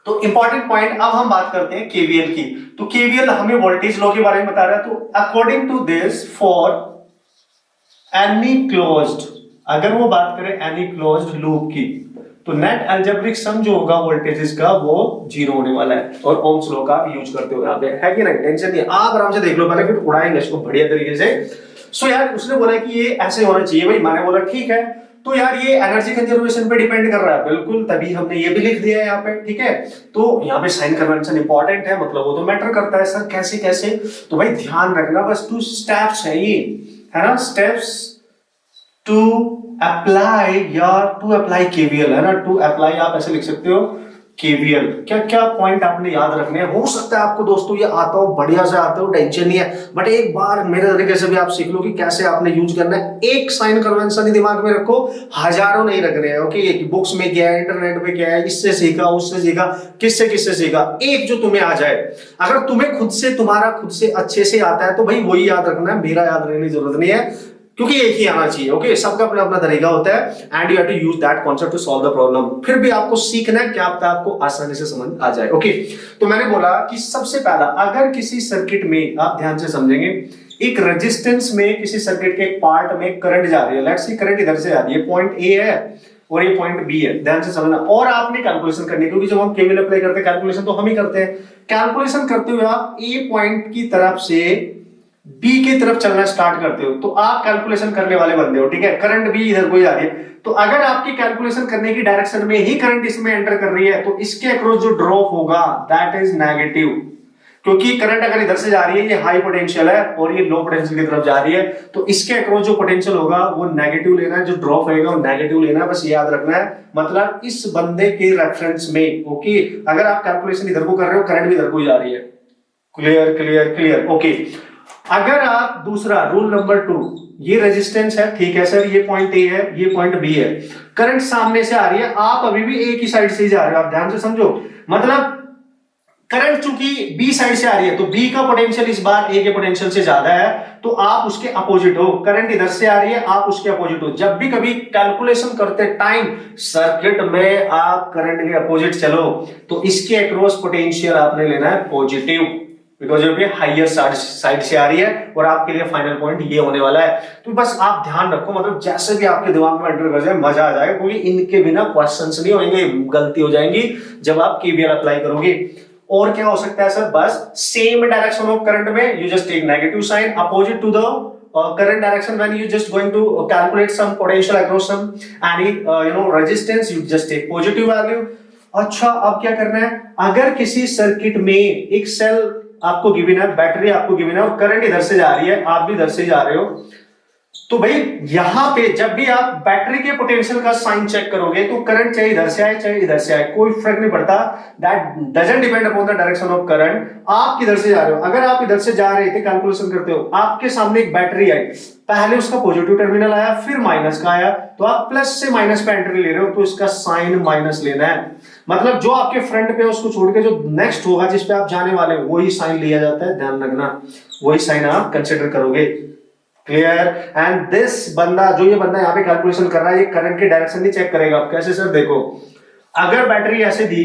तो इंपॉर्टेंट पॉइंट, अब हम बात करते हैं केवीएल की। तो केवीएल हमें वोल्टेज लॉ के बारे में बता रहा है। तो according to this, for any closed, अगर वो बात करें एनी क्लोज्ड लूप की, तो नेट अलजेब्रिक सम जो होगा वोल्टेजेस का वो 0 होने वाला है। और ओम्स लॉ का यूज करते हो यहाँ पे, है कि नहीं, टेंशन नहीं है, आप आराम से देख लो पहले, फिर उड़ाएंगे इसको बढ़िया तरीके से। सो यार उसने बोला कि ये ऐसे होना चाहिए भाई, मैंने बोला ठीक है। तो यार ये एनर्जी कंजर्वेशन पे डिपेंड कर रहा है, बिल्कुल, तभी हमने ये भी लिख दिया है यहाँ पे। ठीक है, तो यहाँ पे साइन कन्वेंशन इंपॉर्टेंट है, मतलब वो तो मैटर करता है। सर कैसे कैसे, तो भाई ध्यान रखना, बस 2 स्टेप्स है ये, है ना, स्टेप्स टू अप्लाई, या टू अप्लाई केवीएल, है ना, टू अप्लाई आप ऐसे लिख सकते हो केवीएल। क्या क्या पॉइंट आपने याद रखने हैं, हो सकता है आपको दोस्तों ये आता हो, बढ़िया से आता हो, टेंशन नहीं है, बट एक बार मेरे तरीके से भी आप सीख लो कि कैसे आपने यूज करना है। एक साइन कन्वेंशन ही दिमाग में रखो, हजारों नहीं रखने हैं। ओके, बुक्स में क्या है, इंटरनेट पे क्या है, इससे सीखा, उससे सीखा, किससे किससे सीखा, एक जो तुम्हें आ जाए। अगर तुम्हें खुद से, तुम्हारा खुद से अच्छे से आता है तो भाई वही याद रखना है, मेरा याद रखने की जरूरत नहीं है। क्योंकि एक ही आना चाहिए। ओके, सबका अपना अपना तरीका होता है and you have to use that concept to solve the problem. फिर भी आपको सीखना है, क्या पता आपको आसानी से समझ आ जाए। ओके, तो मैंने बोला कि सबसे पहला, अगर किसी सर्किट में, आप ध्यान से समझेंगे, एक रेजिस्टेंस में किसी सर्किट के एक पार्ट में करंट जा रही है, लेट्स सी करंट इधर से आ रही है, पॉइंट ए है और ये पॉइंट बी है, ध्यान से समझना। और आपने कैलकुलेशन करनी है, क्योंकि जब हम केवीएल अप्लाई करते हैं कैलकुलेशन तो हम ही करते हैं। कैलकुलेशन करते हुए आप ए पॉइंट की तरफ से बी की तरफ चलना स्टार्ट करते हो, तो आप कैलकुलेशन करने वाले बंदे हो, ठीक है। करंट बी इधर को जा रही है, तो अगर आपकी कैलकुलेशन करने की डायरेक्शन में ही करंट इसमें एंटर कर रही है, तो इसके अक्रॉस जो ड्रॉप होगा दैट इज नेगेटिव, क्योंकि करंट अगर इधर से जा रही है, ये हाई पोटेंशियल है और ये लो पोटेंशियल की तरफ जा रही है, तो इसके अक्रॉस जो पोटेंशियल होगा वो नेगेटिव लेना है, जो ड्रॉप होगा वो नेगेटिव लेना है, बस याद रखना है। मतलब इस बंदे के रेफरेंस में, ओके, अगर आप कैलकुलेशन इधर को कर रहे हो, करंट भी इधर को जा रही है। Clear clear clear, okay. अगर आप दूसरा रूल नंबर 2, ये रेजिस्टेंस है, ठीक है सर, ये पॉइंट ए है, ये पॉइंट बी है, करंट सामने से आ रही है, आप अभी भी ए की साइड से ही जा रहे हो, आप ध्यान से समझो। मतलब करंट चूंकि बी साइड से आ रही है, तो बी का पोटेंशियल इस बार ए के पोटेंशियल से ज्यादा है, तो आप उसके अपोजिट हो। करंट इधर से आ रही है, आप उसके अपोजिट हो। जब भी कभी कैलकुलेशन करते टाइम सर्किट में आप करंट के अपोजिट चलो, तो इसके अक्रॉस पोटेंशियल आपने लेना है पॉजिटिव, बिकॉज ये हाइयर साइड से आ रही है और आपके लिए फाइनल पॉइंट ये होने वाला है। तो बस आप ध्यान रखो, मतलब जैसे भी आपके दिमाग में एंटर कर जाए मजा आ जाएगा, क्योंकि इनके बिना क्वेश्चंस नहीं होंगे, गलती हो जाएंगी जब आप केवीएल अप्लाई करोगे। और क्या हो सकता है सर, बस सेम डायरेक्शन ऑफ करंट में you just take negative sign opposite to the current direction when you just going to calculate some potential across some any resistance, you just take positive value। अच्छा, अब क्या करना है, अगर किसी सर्किट में एक सेल आपको गिवन है, बैटरी आपको गिवन है और करंट इधर से जा रही है, आप भी इधर से जा रहे हो, तो भाई यहां पे जब भी आप बैटरी के पोटेंशियल का साइन चेक करोगे, तो करंट चाहे इधर से आए चाहे इधर से आए, कोई फर्क नहीं पड़ता, that doesn't depend upon the direction of current. आप किधर से जा रहे हो, अगर आप इधर से जा रहे थे, कैलकुलेशन करते हो, आपके सामने एक बैटरी आई, पहले उसका पॉजिटिव टर्मिनल आया, फिर माइनस का आया, तो आप प्लस से माइनस पे एंट्री ले रहे हो, तो इसका साइन माइनस लेना है। मतलब जो आपके फ्रंट पे उसको छोड़ के जो नेक्स्ट होगा जिस पे आप जाने वाले हो, वही साइन लिया जाता है, ध्यान रखना, वही साइन आप कंसिडर करोगे। क्लियर। एंड दिस बंदा, जो ये बंदा यहाँ पे कैलकुलेशन कर रहा है, ये करंट की डायरेक्शन नहीं चेक करेगा। आप कैसे सर, देखो, अगर बैटरी ऐसे दी,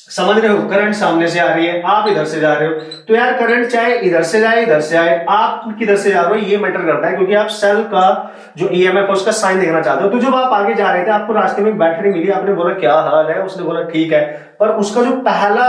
समझ रहे हो, करंट सामने से आ रही है, आप इधर से जा रहे हो, तो यार करंट चाहे इधर से जाए इधर से आए, आप किधर से जा रहे हो ये मैटर करता है, क्योंकि आप सेल का जो ईएमएफ है उसका साइन देखना चाहते हो। तो जब आप आगे जा रहे थे, आपको रास्ते में बैटरी मिली, आपने बोला क्या हाल है, उसने बोला ठीक है, पर उसका जो पहला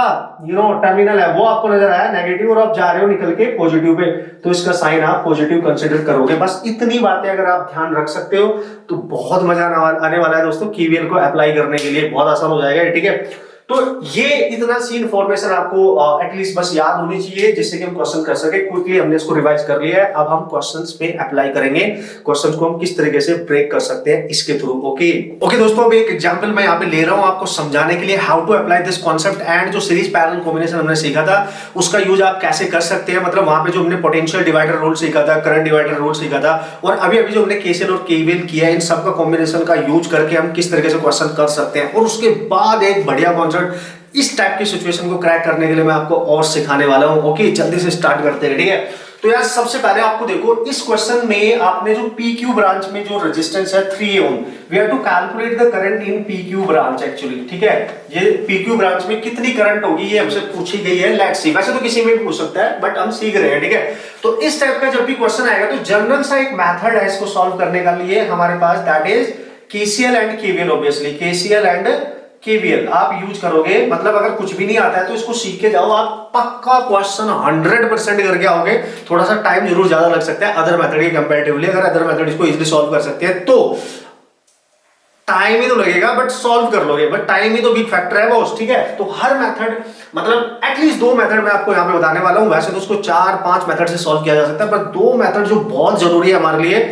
टर्मिनल है वो आपको नजर आया नेगेटिव, और आप जा रहे हो निकल के पॉजिटिव पे, तो इसका साइन आप पॉजिटिव कंसीडर करोगे। बस इतनी बातें अगर आप ध्यान रख सकते हो तो बहुत मजा आने वाला है दोस्तों, केवीएल को अप्लाई करने के लिए बहुत आसान हो जाएगा, ठीक है। तो ये इतना सी इंफॉर्मेशन आपको एटलीस्ट बस याद होनी चाहिए, जिससे कि हम क्वेश्चन कर सके। क्विकली हमने इसको रिवाइज कर लिया है, अब हम क्वेश्चंस पे अप्लाई करेंगे, क्वेश्चंस को हम किस तरीके से ब्रेक कर सकते हैं इसके थ्रू। ओके दोस्तों, अब एक एग्जांपल मैं यहाँ पे ले रहा हूँ आपको समझाने के लिए, how to apply this concept and जो सीरीज पैरेलल कॉम्बिनेशन हमने सीखा था उसका यूज आप कैसे कर सकते हैं। मतलब वहां पे जो हमने पोटेंशियल डिवाइडर रूल सीखा था, करंट डिवाइडर रूल सीखा था, और अभी जो हमने केसीएल और केवीएल किया है, इन सबका कॉम्बिनेशन का यूज करके हम किस तरीके से क्वेश्चन कर सकते हैं। और उसके बाद एक बढ़िया कॉन्सेप्ट, इस टाइप की सिचुएशन को क्रैक करने के लिए मैं आपको और सिखाने वाला हूं। ओके, जल्दी से स्टार्ट करते हैं, ठीक है। तो यार सबसे पहले आपको देखो, इस क्वेश्चन में आपने जो PQ ब्रांच में जो रेजिस्टेंस है 3 ohm, we have to calculate the current in PQ branch actually, ठीक है। ये PQ ब्रांच में कितनी करंट होगी ये हमसे पूछी गई है, लेट्स सी। वैसे तो किसी में भी पूछ सकता है, बट हम सीख रहे हैं, ठीक है। तो इस टाइप का जब भी क्वेश्चन आएगा, तो जनरल सा एक मेथड है इसको सॉल्व करने का लिए हमारे पास, that is KCL and KVL। Obviously KCL and KVL आप यूज करोगे। मतलब अगर कुछ भी नहीं आता है तो इसको सीख के जाओ, आप पक्का क्वेश्चन 100% करके आओगे। थोड़ा सा टाइम जरूर ज्यादा लग सकता है अदर मेथड के कंपैरेटिवली, अगर अदर मेथड इसको इजीली सॉल्व कर सकते हैं तो टाइम ही तो लगेगा, बट सॉल्व कर लोगे, बट टाइम ही तो बिग फैक्टर है बॉस, ठीक है। तो हर मेथड, मतलब एटलीस्ट 2 मेथड मैं आपको यहाँ पे बताने वाला हूँ। वैसे तो उसको 4-5 मेथड से सॉल्व किया जा सकता है, पर 2 मेथड जो बहुत जरूरी है हमारे लिए,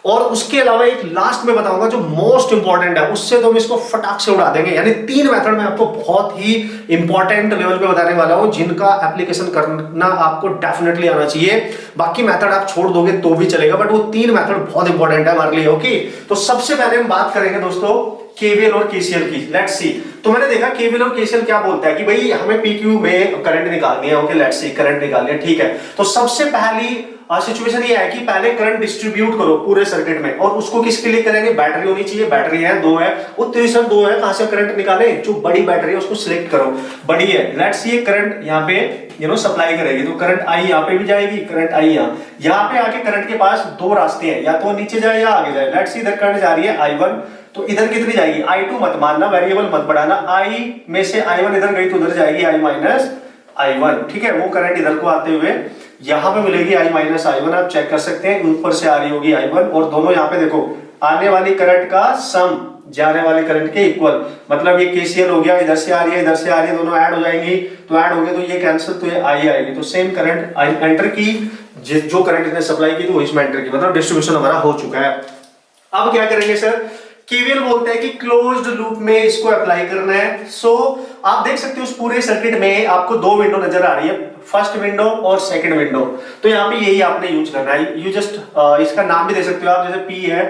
और उसके अलावा एक लास्ट में बताऊंगा जो मोस्ट इंपॉर्टेंट है, उससे तो हम इसको फटाक से उड़ा देंगे। यानी 3 मेथड में आपको बहुत ही इंपॉर्टेंट लेवल पे बताने वाला हूं, जिनका एप्लीकेशन करना आपको डेफिनेटली आना चाहिए। बाकी मेथड आप छोड़ दोगे तो भी चलेगा, बट वो 3 मेथड बहुत इंपॉर्टेंट है हमारे लिए। ओके, तो सबसे पहले हम बात करेंगे दोस्तों केवीएल और केसीएल की। Let's see. तो मैंने देखा केवीएल और केसीएल क्या बोलता है कि भाई हमें PQ में करंट निकालनी है। ओके, लेट्स सी, करंट निकालनी है, ठीक है। तो सबसे पहली सिचुएशन ये है कि पहले करंट डिस्ट्रीब्यूट करो पूरे सर्किट में, और उसको किसके लिए करेंगे, बैटरी होनी चाहिए, बैटरी है 2 है, वो तीसरा 2 है, कहां से करंट निकाले, जो बड़ी बैटरी है उसको सिलेक्ट करो, बड़ी है, लेट्स ये करंट यहाँ पे सप्लाई करेगी, तो करंट आई यहाँ पे भी जाएगी, करंट आई यहाँ पे आके करंट के पास 2 रास्ते हैं, या तो नीचे जाए या आगे जाए, लेट्स इधर करंट जा रही है I1, तो इधर कितनी जाएगी, I2 मत मानना, वेरिएबल मत बढ़ाना, I में से I1 इधर गई तो उधर जाएगी I माइनस I1, ठीक है, वो करंट इधर को आते हुए यहां पे मिलेगी I माइनस I1, आप चेक कर सकते हैं, ऊपर से आ रही होगी I1, और दोनों यहाँ पे देखो आने वाली करंट का सम जाने वाले करंट के इक्वल, मतलब ये KCL हो गया, इधर से आ रही है, इधर से आ रही है, दोनों ऐड हो जाएंगी, तो ऐड हो गए तो ये कैंसिल, तो ये I आएगी, तो सेम करंट I एंटर की, जो करंट इसने सप्लाई की तो इसमें एंटर की, मतलब डिस्ट्रीब्यूशन हमारा हो चुका है। अब क्या करेंगे सर, केवीएल बोलते हैं कि क्लोज्ड लूप में इसको अप्लाई करना है। सो आप देख सकते हो उस पूरे सर्किट में आपको 2 विंडो नजर आ रही है, फर्स्ट विंडो और सेकंड विंडो, तो यहाँ पे यही आपने यूज करना है, यू जस्ट इसका नाम भी दे सकते हो आप, जैसे P है,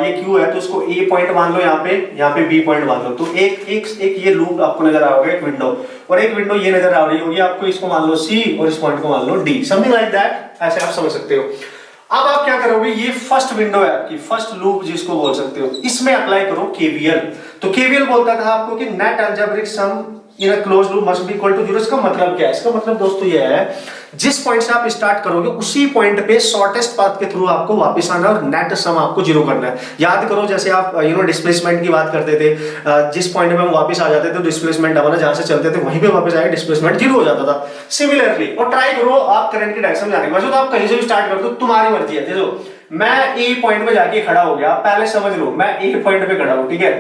ये Q है, तो उसको A पॉइंट मान लो, यहाँ पे B पॉइंट मान लो, तो एक ये लूप आपको नजर आ होगा, एक विंडो, और एक विंडो ये नजर आ रही होगी आपको, इसको मान लो C और इस पॉइंट को मान लो D, समथिंग लाइक दैट, ऐसे आप समझ सकते हो। अब आप क्या करोगे, ये फर्स्ट विंडो है आपकी, फर्स्ट लूप जिसको बोल सकते हो, इसमें अप्लाई करो केवीएल। तो केवीएल बोलता था आपको कि net algebraic sum in a closed loop must be equal to 0। इसका मतलब क्या है, इसका मतलब दोस्तों ये है, जिस पॉइंट से आप स्टार्ट करोगे उसी पॉइंट पे शॉर्टेस्ट पाथ के थ्रू आपको वापस आना और नेट सम आपको 0 करना है। याद करो जैसे आप डिस्प्लेसमेंट की बात करते थे, जिस पॉइंट पे हम वापस आ जाते थे डिस्प्लेसमेंट हमारा जहां से चलते थे वहीं पे वापस आए, डिस्प्लेसमेंट 0 हो जाता था। सिमिलरली और ट्राई करो आप करंट की डायरेक्शन में जाने के, वैसे तो आप कहीं से भी स्टार्ट कर दो, तुम्हारी मर्जी है। देखो मैं ए पॉइंट पे जाके खड़ा हो गया, पहले समझ लो मैं ए पॉइंट पे खड़ा हूं, ठीक है,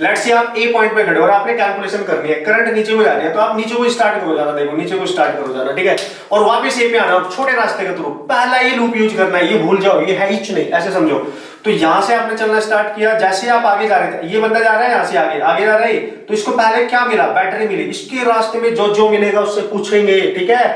लेट्स से आप ए पॉइंट पे खड़े हो और आपने कैलकुलेशन करनी है, करंट नीचे को जा रही है, तो आप नीचे को स्टार्ट करो जाना, देखो नीचे को स्टार्ट करो जाना, ठीक है, और वापस ए पे आना, छोटे रास्ते के थ्रू पहला ये लूप यूज करना है, ये भूल जाओ, ये है ही नहीं, ऐसे समझो। तो यहां से आपने चलना स्टार्ट किया, जैसे आप आगे जा रहे थे, ये बंदा जा रहा है यहां से आगे जा रहा है, तो इसको पहले क्या मिला, बैटरी मिली, इसके रास्ते में जो जो मिलेगा उससे पूछेंगे, ठीक है,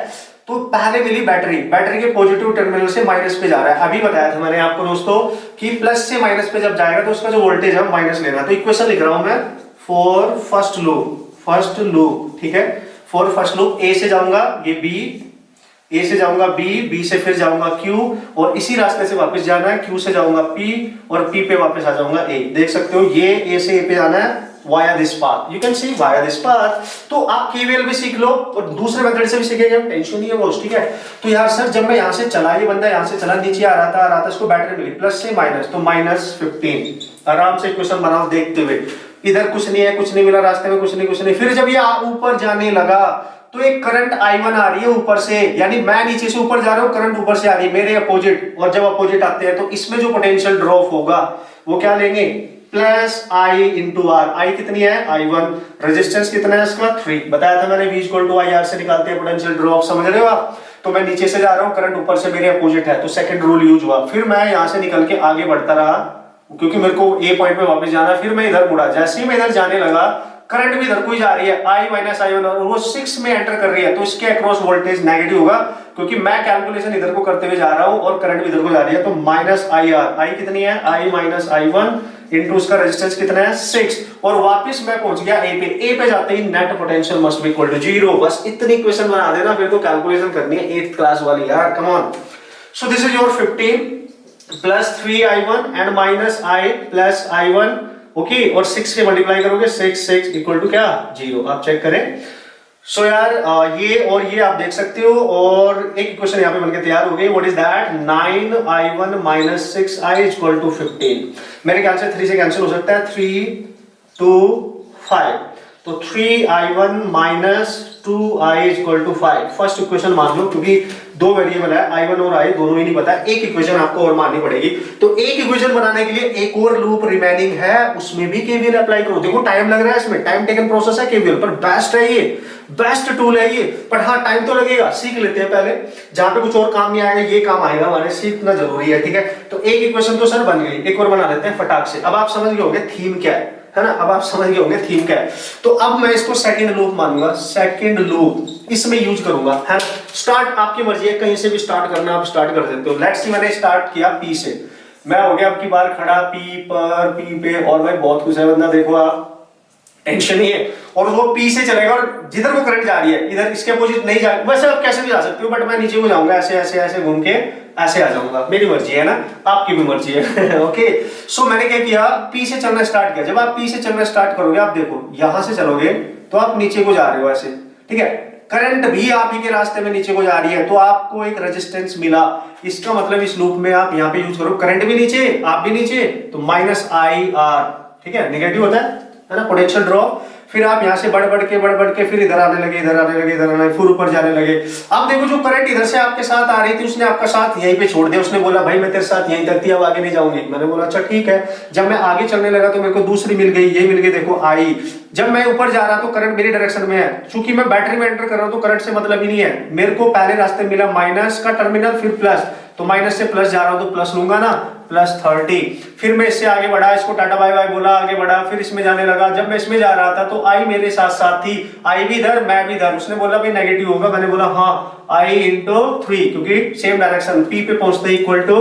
तो पहले मिली बैटरी, बैटरी के पॉजिटिव टर्मिनल से माइनस पे जा रहा है। अभी बताया था मैंने आपको दोस्तों कि प्लस से माइनस पे जब जाएगा तो उसका जो वोल्टेज है माइनस लेना। तो इक्वेशन लिख रहा हूं मैं फॉर फर्स्ट लूप, ठीक है, फॉर फर्स्ट लूप, ए से जाऊंगा ये बी, ए से जाऊंगा बी से फिर जाऊंगा क्यू, और इसी रास्ते से वापस जाना है, क्यू से जाऊंगा पी, और पी पे वापस आ जाऊंगा ए। देख सकते हो ये ए से ए पे जाना है via this path, you can see via this path। तो आप केवीएल भी सीख लो और दूसरे मेथड से भी सीखेंगे, टेंशन नहीं है वो, ठीक है। तो यार सर जब मैं यहां से चला, ये बंदा यहां से चला, नीचे आ रहा था, इसको बैटरी मिली प्लस से माइनस, तो -15, आराम से क्वेश्चन बनाओ देखते हुए, इधर कुछ नहीं है, कुछ नहीं मिला रास्ते में, कुछ नहीं। फिर जब ये ऊपर जाने लगा तो एक करंट I1 आ रही है ऊपर से, यानी मैं नीचे से ऊपर जा रहा हूं, करंट ऊपर से आ रही है मेरे अपोजिट, और जब अपोजिट आते हैं तो इसमें जो पोटेंशियल ड्रॉप होगा वो क्या लेंगे, प्लस I इंटू आर। आई कितनी है, I1, रेजिस्टेंस कितना है इसका 3, बताया था मैंने, V इक्वल टू IR से निकालते हैं पोटेंशियल ड्रॉप, समझ रहे हो आप। तो मैं नीचे से जा रहा हूं, करंट ऊपर से मेरे अपोजिट है, तो सेकंड रूल यूज हुआ। फिर मैं यहां से निकल के आगे बढ़ता रहा, क्योंकि मेरे को ए पॉइंट पे वापस जाना है, फिर मैं इधर मुड़ा, जैसे ही मैं इधर जाने लगा करंट भी इधर को ही जा रही है, I माइनस I1, और वो 6 में एंटर कर रही है, तो इसके अक्रॉस वोल्टेज नेगेटिव होगा, क्योंकि मैं कैलकुलेशन इधर को करते हुए जा रहा हूं और करंट भी इधर को जा रही है, तो -IR, आई कितनी है, I माइनस I1 इंटू उसका रेजिस्टेंस कितना है 6, और वापस मैं पहुंच गया ए पे जाते ही net potential must be equal to 0। बस इतनी इक्वेशन बना देना, फिर तो कैलकुलेशन करनी है 8th क्लास वाली यार, come on. So this is your 15 plus 3I1 and minus I plus I1, okay, और 6 से मल्टीप्लाई करोगे, 6 इक्वल टू क्या, 0, आप चेक करें। सो यार ये और ये आप देख सकते हो, और एक इक्वेशन यहाँ पे बनके तैयार हो गई, what is that, 9I1 minus 6I equal to 15। मेरे ख्याल से 3 से कैंसिल हो सकता है, 3 2 5, तो 3I1 minus 2I equal to 5, first equation मान लो, क्योंकि 2 वेरिएबल है I1 और I दोनों ही नहीं पता, एक इक्वेशन आपको और माननी पड़ेगी। तो एक इक्वेशन बनाने के लिए एक और लूप रिमेनिंग है, उसमें भी केवीएल अप्लाई करो। देखो टाइम लग रहा है इसमें, टाइम टेकन प्रोसेस है केवीएल, पर बेस्ट है ये, बेस्ट टूल है ये, पर हाँ टाइम तो लगेगा, सीख लेते हैं पहले, जहां पे कुछ और काम नहीं आएगा ये काम आएगा हमारे, सीखना जरूरी है, ठीक है। तो एक इक्वेशन तो सर बन गई, एक और बना लेते हैं फटाक से। अब आप समझ गए होंगे थीम क्या है ना, अब आप समझ गए होंगे थीम क्या है। तो अब मैं इसको सेकंड लूप मानूंगा, सेकंड लूप इसमें यूज करूंगा, है। स्टार्ट आपकी मर्जी है, कहीं से भी स्टार्ट करना आप स्टार्ट कर सकते हो। लेट्स सी मैंने स्टार्ट किया पी से, मैं हो गया अब की बार खड़ा पी पे, और भाई बहुत कुछ है बंदा, देखो आप टेंशन ही है। और वो पी से चलेगा और जिधर वो करंट जा रही है इधर इसके अपोजिट नहीं जा, वैसे आप कैसे भी जा सकते हो, बट मैं नीचे को जाऊंगा, ऐसे ऐसे ऐसे घूम के ऐसे आ जाऊंगा, मेरी मर्जी है ना, आपकी भी मर्जी है। ओके, सो मैंने क्या किया, पी से चलना स्टार्ट किया। जब आप पी से चलना स्टार्ट करोगे, आप देखो यहां से चलोगे तो आप नीचे को जा रहे हो ऐसे, ठीक है, करंट भी आप ही के रास्ते में नीचे को जा रही है, तो आपको एक रेजिस्टेंस मिला। इसका मतलब इस लूप में आप यहाँ पे यूज करो, करंट भी नीचे आप भी नीचे, तो माइनस आई आर, ठीक है, नेगेटिव होता है ना, पोटेंशियल ड्रॉप। फिर आप यहाँ से बढ़ बढ़ के फिर इधर आने लगे, इधर आने लगे, इधर आने लगे, फिर ऊपर जाने लगे। अब देखो जो करंट इधर से आपके साथ आ रही थी, उसने आपका साथ यहीं पे छोड़ दिया। उसने बोला भाई मैं तेरे साथ यहीं तक थी, अब आगे नहीं जाऊंगी। मैंने बोला अच्छा ठीक है। जब मैं आगे चलने लगा तो मेरे को दूसरी मिल गई, ये मिल गई, देखो आई। जब मैं ऊपर जा रहा तो करंट मेरी डायरेक्शन में है, चूंकि मैं बैटरी में एंटर कर रहा हूं तो करंट से मतलब ही नहीं है। मेरे को पहले रास्ते मिला माइनस का टर्मिनल, फिर प्लस, तो माइनस से प्लस जा रहा हूं तो प्लस लूंगा ना, प्लस 30। फिर मैं इससे आगे बढ़ा, इसको टाटा बाय बाय बोला, आगे बढ़ा, फिर इसमें जाने लगा। जब मैं इसमें जा रहा था तो आई मेरे साथ साथ थी, आई भी इधर मैं भी इधर। उसने बोला भाई नेगेटिव होगा, मैंने बोला हाँ, आई इंटू 3, क्योंकि सेम डायरेक्शन, पी पे पहुंचते इक्वल टू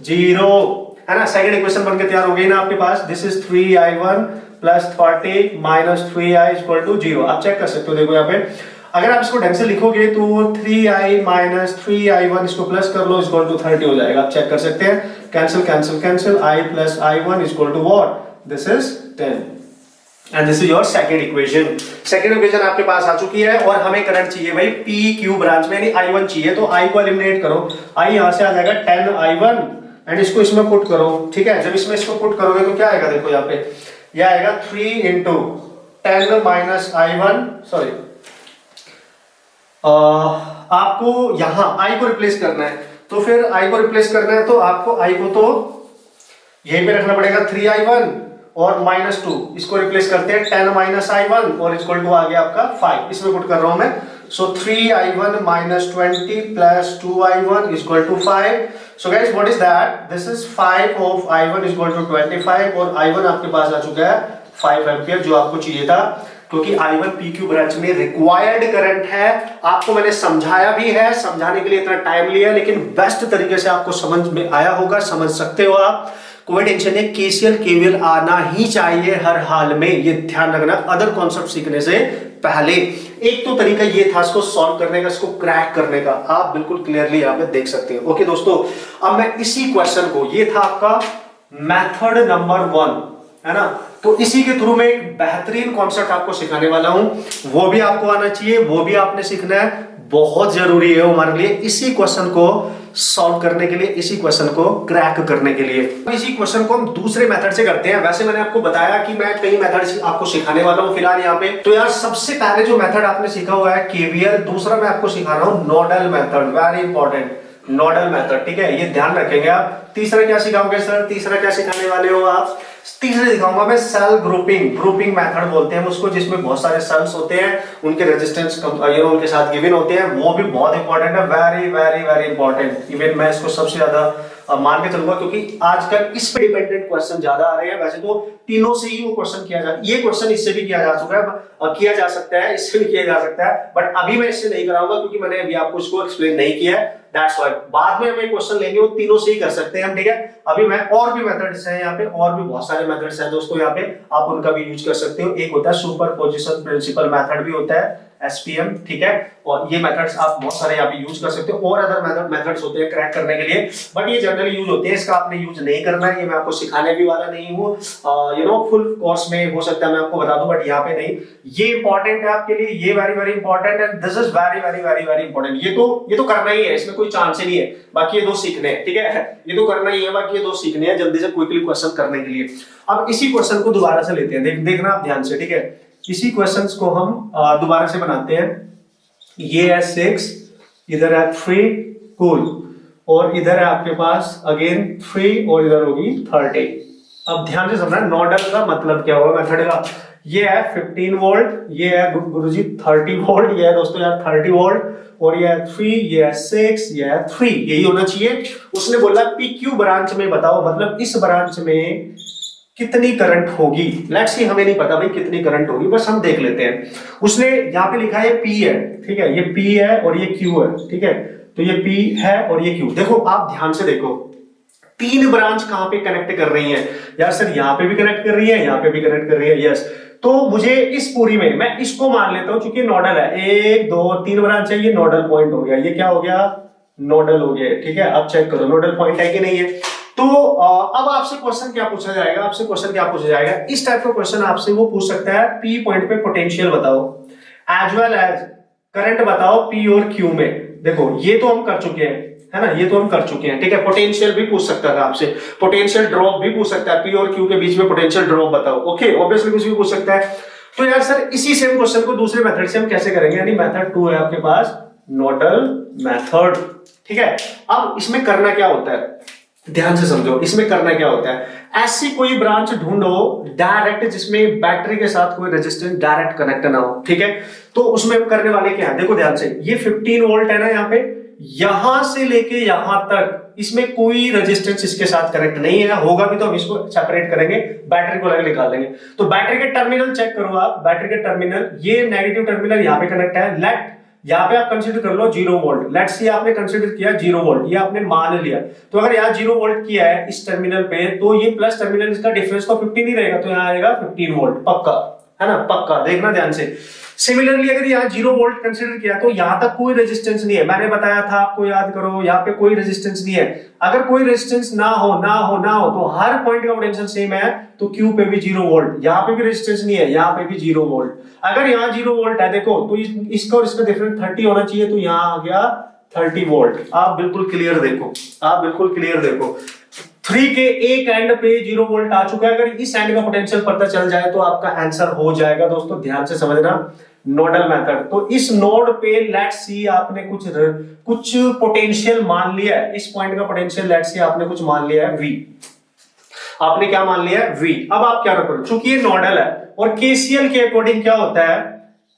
0, है ना। सेकंड इक्वेशन बनके तैयार हो गई ना आपके पास, this is 3i1 plus 30 minus 3i equal to 0। आप चेक कर सकते हो, देखो यहाँ पे अगर आप इसको ढंग से लिखोगे तो 3i माइनस 3i1 इसको प्लस कर लो, इक्वल टू 30 हो जाएगा। आप चेक कर सकते हैं, cancel cancel cancel, i plus i1 equal to what, this is 10 and this is your second equation. Second equation आपके पास आ चुकी है और हमें करंट चाहिए भाई पी क्यू ब्रांच में, यानी i1 चाहिए। तो i को एलिमिनेट करो, i यहां से आ जाएगा 10i1 एंड इसको इसमें पुट करो, ठीक है। जब इसमें इसको पुट करोगे तो क्या आएगा, देखो यहाँ पे यह आएगा 3 इंटू 10 माइनस i1, सॉरी आपको यहां i को रिप्लेस करना है। तो फिर i को रिप्लेस करना है तो आपको i को तो यहीं पे रखना पड़ेगा 3i1 और माइनस 2, इसको रिप्लेस करते हैं 10 माइनस i1 और इक्वल टू आ गया आपका 5, इसमें पुट कर रहा हूं मैं। So 3i1 minus 20 plus 2i1 equal to 5। So guys what is that, this is 5 of i1 equal to 25 और i1 आपके पास आ चुका है 5 एम्पियर, जो आपको चाहिए था, क्योंकि i1 PQ ब्रांच में रिक्वायर्ड करंट है। आपको मैंने समझाया भी है, समझाने के लिए इतना टाइम लिया, लेकिन बेस्ट तरीके से आपको समझ में आया होगा, समझ सकते हो आप, कोई टेंशन नहीं। केसीएल केवीएल आना ही चाहिए हर हाल में, ये ध्यान रखना, अदर कॉन्सेप्ट सीखने से पहले। एक तो तरीका ये था इसको सॉल्व करने का, इसको क्रैक करने का, आप बिल्कुल क्लियरली यहाँ पे देख सकते हो। ओके दोस्तों, अब मैं इसी क्वेश्चन को, ये था आपका मेथड नंबर 1, है ना, तो इसी के थ्रू में एक बेहतरीन कॉन्सेप्ट आपको सिखाने वाला हूं, वो भी आपको आना चाहिए, वो भी आपने सीखना है, बहुत जरूरी है हमारे लिए इसी क्वेश्चन को सॉल्व करने के लिए, इसी क्वेश्चन को क्रैक करने के लिए। इसी क्वेश्चन को हम दूसरे मेथड से करते हैं। वैसे मैंने आपको बताया कि मैं कई मेथड आपको सिखाने वाला हूं फिलहाल यहाँ पे। तो यार सबसे पहले जो मेथड आपने सीखा हुआ है केवीएल, दूसरा मैं आपको सिखा रहा हूं nodal method, very important, nodal method, ठीक है, ये ध्यान रखेंगे आप। तीसरा क्या सिखाओगे सर, तीसरा क्या सिखाने वाले हो आप, तीसरे दिखाऊंगा मैं सेल ग्रुपिंग, ग्रुपिंग मेथड बोलते हैं उसको, जिसमें बहुत सारे सेल्स होते हैं, उनके रेजिस्टेंस उनके साथ गिवन होते हैं, वो भी बहुत इंपॉर्टेंट है, very very very important. Even मैं इसको सबसे ज्यादा मान के चलूंगा, क्योंकि आजकल इस पे डिपेंडेंट क्वेश्चन ज्यादा आ रहे हैं। वैसे तो तीनों से ही वो क्वेश्चन किया जा, ये क्वेश्चन इससे भी किया जा चुका है, किया जा सकता है, इससे भी किया जा सकता है, बट अभी मैं इससे नहीं कराऊंगा क्योंकि मैंने अभी आपको इसको एक्सप्लेन नहीं किया है, दैट्स व्हाई। बाद में हम एक क्वेश्चन लेंगे, वो तीनों से ही कर सकते हैं हम, ठीक है। अभी मैं और भी मेथड्स हैं यहाँ पे, और भी बहुत सारे मेथड्स हैं दोस्तों यहाँ पे, आप उनका भी यूज कर सकते हो। एक होता है सुपरपोजिशन प्रिंसिपल मेथड भी होता है, SPM, ठीक है, और ये मेथड्स आप बहुत सारे यहाँ पे यूज कर सकते हो। और अदर मेथड्स होते हैं क्रैक करने के लिए, बट ये जनरली यूज होते हैं, इसका आपने यूज नहीं करना है, ये मैं आपको सिखाने भी वाला नहीं हूँ, फुल कोर्स में हो सकता है मैं आपको बता दूं, बट यहाँ पे नहीं। ये इंपॉर्टेंट है आपके लिए, ये वेरी वेरी इंपॉर्टेंट है, this is very very very very important. ये तो करना ही है, इसमें कोई चांस ही नहीं है, बाकी ये दो सीखने हैं, ठीक है, ये तो करना ही है, बाकी ये दो सीखने हैं जल्दी से क्विकली क्वेश्चन करने के लिए। अब इसी क्वेश्चन को दोबारा से लेते हैं, देखना आप ध्यान से, ठीक है। इसी क्वेश्चंस को हम दोबारा से बनाते हैं। ये है 6, इधर है 3, कूल, और इधर है आपके पास अगेन 3 और इधर होगी 30। अब ध्यान से समझना नोडल का मतलब क्या होगा, मेथड का। ये है 15 वोल्ट, ये है गुरुजी 30 वोल्ट, ये है दोस्तों यार 30 वोल्ट, और ये है 3, ये है 6, ये है 3, यही होना चाहिए। उसने बोला PQ ब्रांच में बताओ, मतलब इस ब्रांच में कितनी करंट होगी। लेट्स सी, हमें नहीं पता भाई कितनी करंट होगी, बस हम देख लेते हैं। उसने यहाँ पे लिखा है P है, ठीक है, ये P है और ये Q है, ठीक है, तो ये P है और ये Q। देखो आप ध्यान से देखो, 3 ब्रांच कहां पे कनेक्ट कर रही हैं यार, सर यहाँ पे भी कनेक्ट कर रही है, यहाँ पे भी कनेक्ट कर रही है, यस, तो मुझे इस पूरी में मैं इसको मान लेता हूं, चूंकि नोडल है, 1 2 3 ब्रांच है, ये नोडल पॉइंट हो गया, ये क्या हो गया, नोडल हो गया। ठीक है, अब चेक करो नोडल पॉइंट है कि नहीं है। तो अब आपसे क्वेश्चन क्या पूछा जाएगा, आपसे क्वेश्चन क्या पूछा जाएगा, इस टाइप का क्वेश्चन आपसे वो पूछ सकता है, पी पॉइंट पे पोटेंशियल बताओ एज वेल एज करंट बताओ पी और क्यू में। देखो ये तो हम कर चुके हैं, है ना, ये तो हम कर चुके हैं। ठीक है, पोटेंशियल भी पूछ सकता था आपसे, पोटेंशियल ड्रॉप भी पूछ सकता है, पी और क्यू के बीच में पोटेंशियल ड्रॉप बताओ। ओके, ऑब्वियसली कुछ भी पूछ सकता है। तो यार सर इसी सेम क्वेश्चन को दूसरे मेथड से हम कैसे करेंगे, यानी मेथड 2 है आपके पास, नोडल मेथड। ठीक है, अब इसमें करना क्या होता है, ध्यान से समझो, इसमें करना क्या होता है, ऐसी कोई ब्रांच ढूंढो डायरेक्ट जिसमें बैटरी के साथ कोई रेजिस्टेंस डायरेक्ट कनेक्ट ना हो। ठीक है, तो उसमें हम करने वाले क्या है, देखो ध्यान से, ये 15 वोल्ट है ना, यहाँ पे यहां से लेके यहां तक इसमें कोई रेजिस्टेंस इसके साथ कनेक्ट नहीं है, होगा भी तो हम इसको सेपरेट करेंगे, बैटरी को लगे निकाल लेंगे। तो बैटरी के टर्मिनल चेक करो आप, बैटरी के टर्मिनल, ये नेगेटिव टर्मिनल यहाँ पे कनेक्ट है, लेट यहाँ पे आप कंसीडर कर लो 0 वोल्ट, लेट्स सी आपने कंसीडर किया 0 वोल्ट, ये आपने मान लिया। तो अगर यहाँ 0 वोल्ट किया है इस टर्मिनल पे, तो ये प्लस टर्मिनल, इसका डिफरेंस तो 15 ही रहेगा, तो यहाँ आएगा 15 वोल्ट पक्का, है ना, पक्का, देखना ध्यान से। सिमिलरली अगर यहाँ 0 वोल्ट कंसीडर किया तो यहाँ तक कोई रेजिस्टेंस नहीं है, मैंने बताया था आपको, याद करो, यहाँ पे कोई रेजिस्टेंस नहीं है। अगर कोई रेजिस्टेंस ना हो तो हर पॉइंट का पोटेंशियल सेम है, तो क्यू पे भी 0 वोल्ट, यहाँ पे भी रेजिस्टेंस नहीं है, यहाँ पे भी 0 वोल्ट। अगर यहाँ 0 वोल्ट है देखो, तो इसका और इसका डिफरेंस 30 होना चाहिए, तो यहाँ आ गया 30 वोल्ट। आप बिल्कुल क्लियर देखो, आप बिल्कुल क्लियर देखो, 3 के एक एंड पे 0 वोल्ट आ चुका है। अगर इस एंड का पोटेंशियल पता चल जाए तो आपका आंसर हो जाएगा। दोस्तों ध्यान से समझना, नोडल मेथड। तो इस नोड पे लेट्स सी आपने कुछ पोटेंशियल मान लिया है, इस पॉइंट का पोटेंशियल लेट्स सी आपने कुछ मान लिया है V, आपने क्या मान लिया है V। अब आप क्या करो, चूंकि ये नोडल है और केसीएल के अकॉर्डिंग क्या होता है,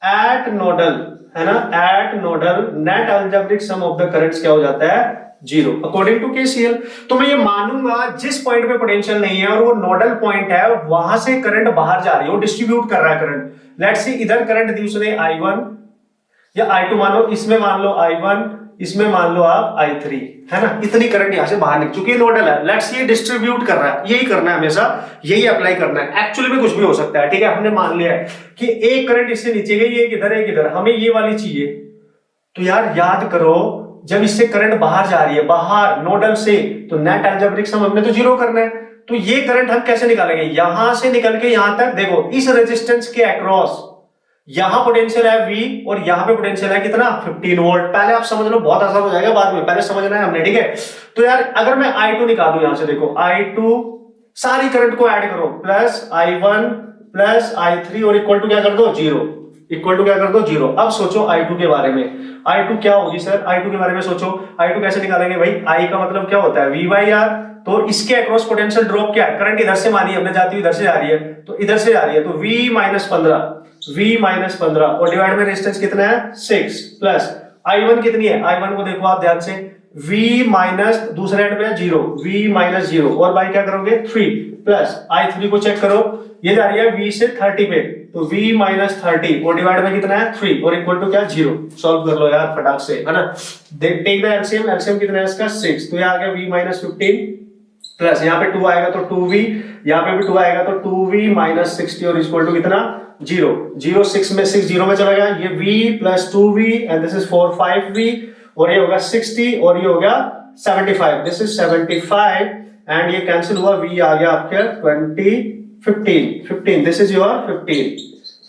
एट नोडल, है ना, at nodal net algebraic sum of the currents क्या हो जाता है, 0 अकॉर्डिंग टू केसीएल। तो मैं ये मानूंगा जिस पॉइंट पे पोटेंशियल नहीं है और वो नोडल पॉइंट है, वहां से करंट बाहर जा रही है, वो डिस्ट्रीब्यूट कर रहा है करंट। लेट्स सी इधर करंट दी उसने I1 या I2, मानो इसमें मान लो I1, इसमें मान लो आप I3, है ना, इतनी करंट यहां से बाहर निकल चुकी है, नोडल है। लेट्स ये डिस्ट्रीब्यूट कर रहा है, यही करना है हमेशा, यही अप्लाई करना है। एक्चुअली में कुछ भी हो सकता है, ठीक है, हमने मान लिया है कि एक करंट इससे नीचे गई, एक इधर एक इधर, हमें ये वाली चाहिए। तो यार याद करो, जब इससे करंट बाहर जा रही है, बाहर नोडल से, तो नेट अलजेब्रिक सम हमने तो 0 करना है। तो ये करंट हम कैसे निकालेंगे, यहां से निकल के यहां तक, देखो इस रेजिस्टेंस के अक्रॉस यहां पोटेंशियल है V और यहां पे पोटेंशियल है कितना, 15 वोल्ट। पहले आप समझ लो, बहुत आसान हो जाएगा बाद में, पहले समझना है हमने, ठीक है। तो यार अगर मैं I2 निकालूं यहां से, देखो I2, सारी करंट को ऐड करो, प्लस I1 प्लस I3 और इक्वल टू क्या कर दो, 0, इक्वल टू क्या कर दो, 0। अब सोचो I2 के बारे में, I2 क्या होगी सर, I2 के बारे में सोचो, I2 कैसे निकालेंगे भाई, I का मतलब क्या होता है, V/R। तो इसके अक्रॉस पोटेंशियल ड्रॉप क्या है, करंट इधर से मानी हमने, जाती हुई इधर से जा रही है, तो इधर से जा रही है, तो V-15 और डिवाइड में रेजिस्टेंस कितना है, 6, प्लस I1 कितनी है, I1 को देखो आप ध्यान से, V माइनस दूसरे एंड पे है 0, V-0 और बाई क्या करोगे 3, प्लस I3 को चेक करो, ये जा रही है V से 30 पे, तो V-30 और डिवाइड में कितना है 3 और इक्वल टू क्या 0। सॉल्व कर लो यार फटाक से, है ना। टेक द एलसीएम, एलसीएम कितना है इसका 6, तो ये आ गया V-15 प्लस यहाँ पे 2 आएगा तो 2V, यहाँ पे भी 2 आएगा तो 2V-60 और इक्वल टू कितना 0, 0 6 में 6 0 में चला गया, ये V plus 2V and this is 4 5V और ये होगा 60 और ये हो गया 75, दिस इज 75 एंड ये कैंसिल हुआ, V आ गया आपके 15, दिस इज योर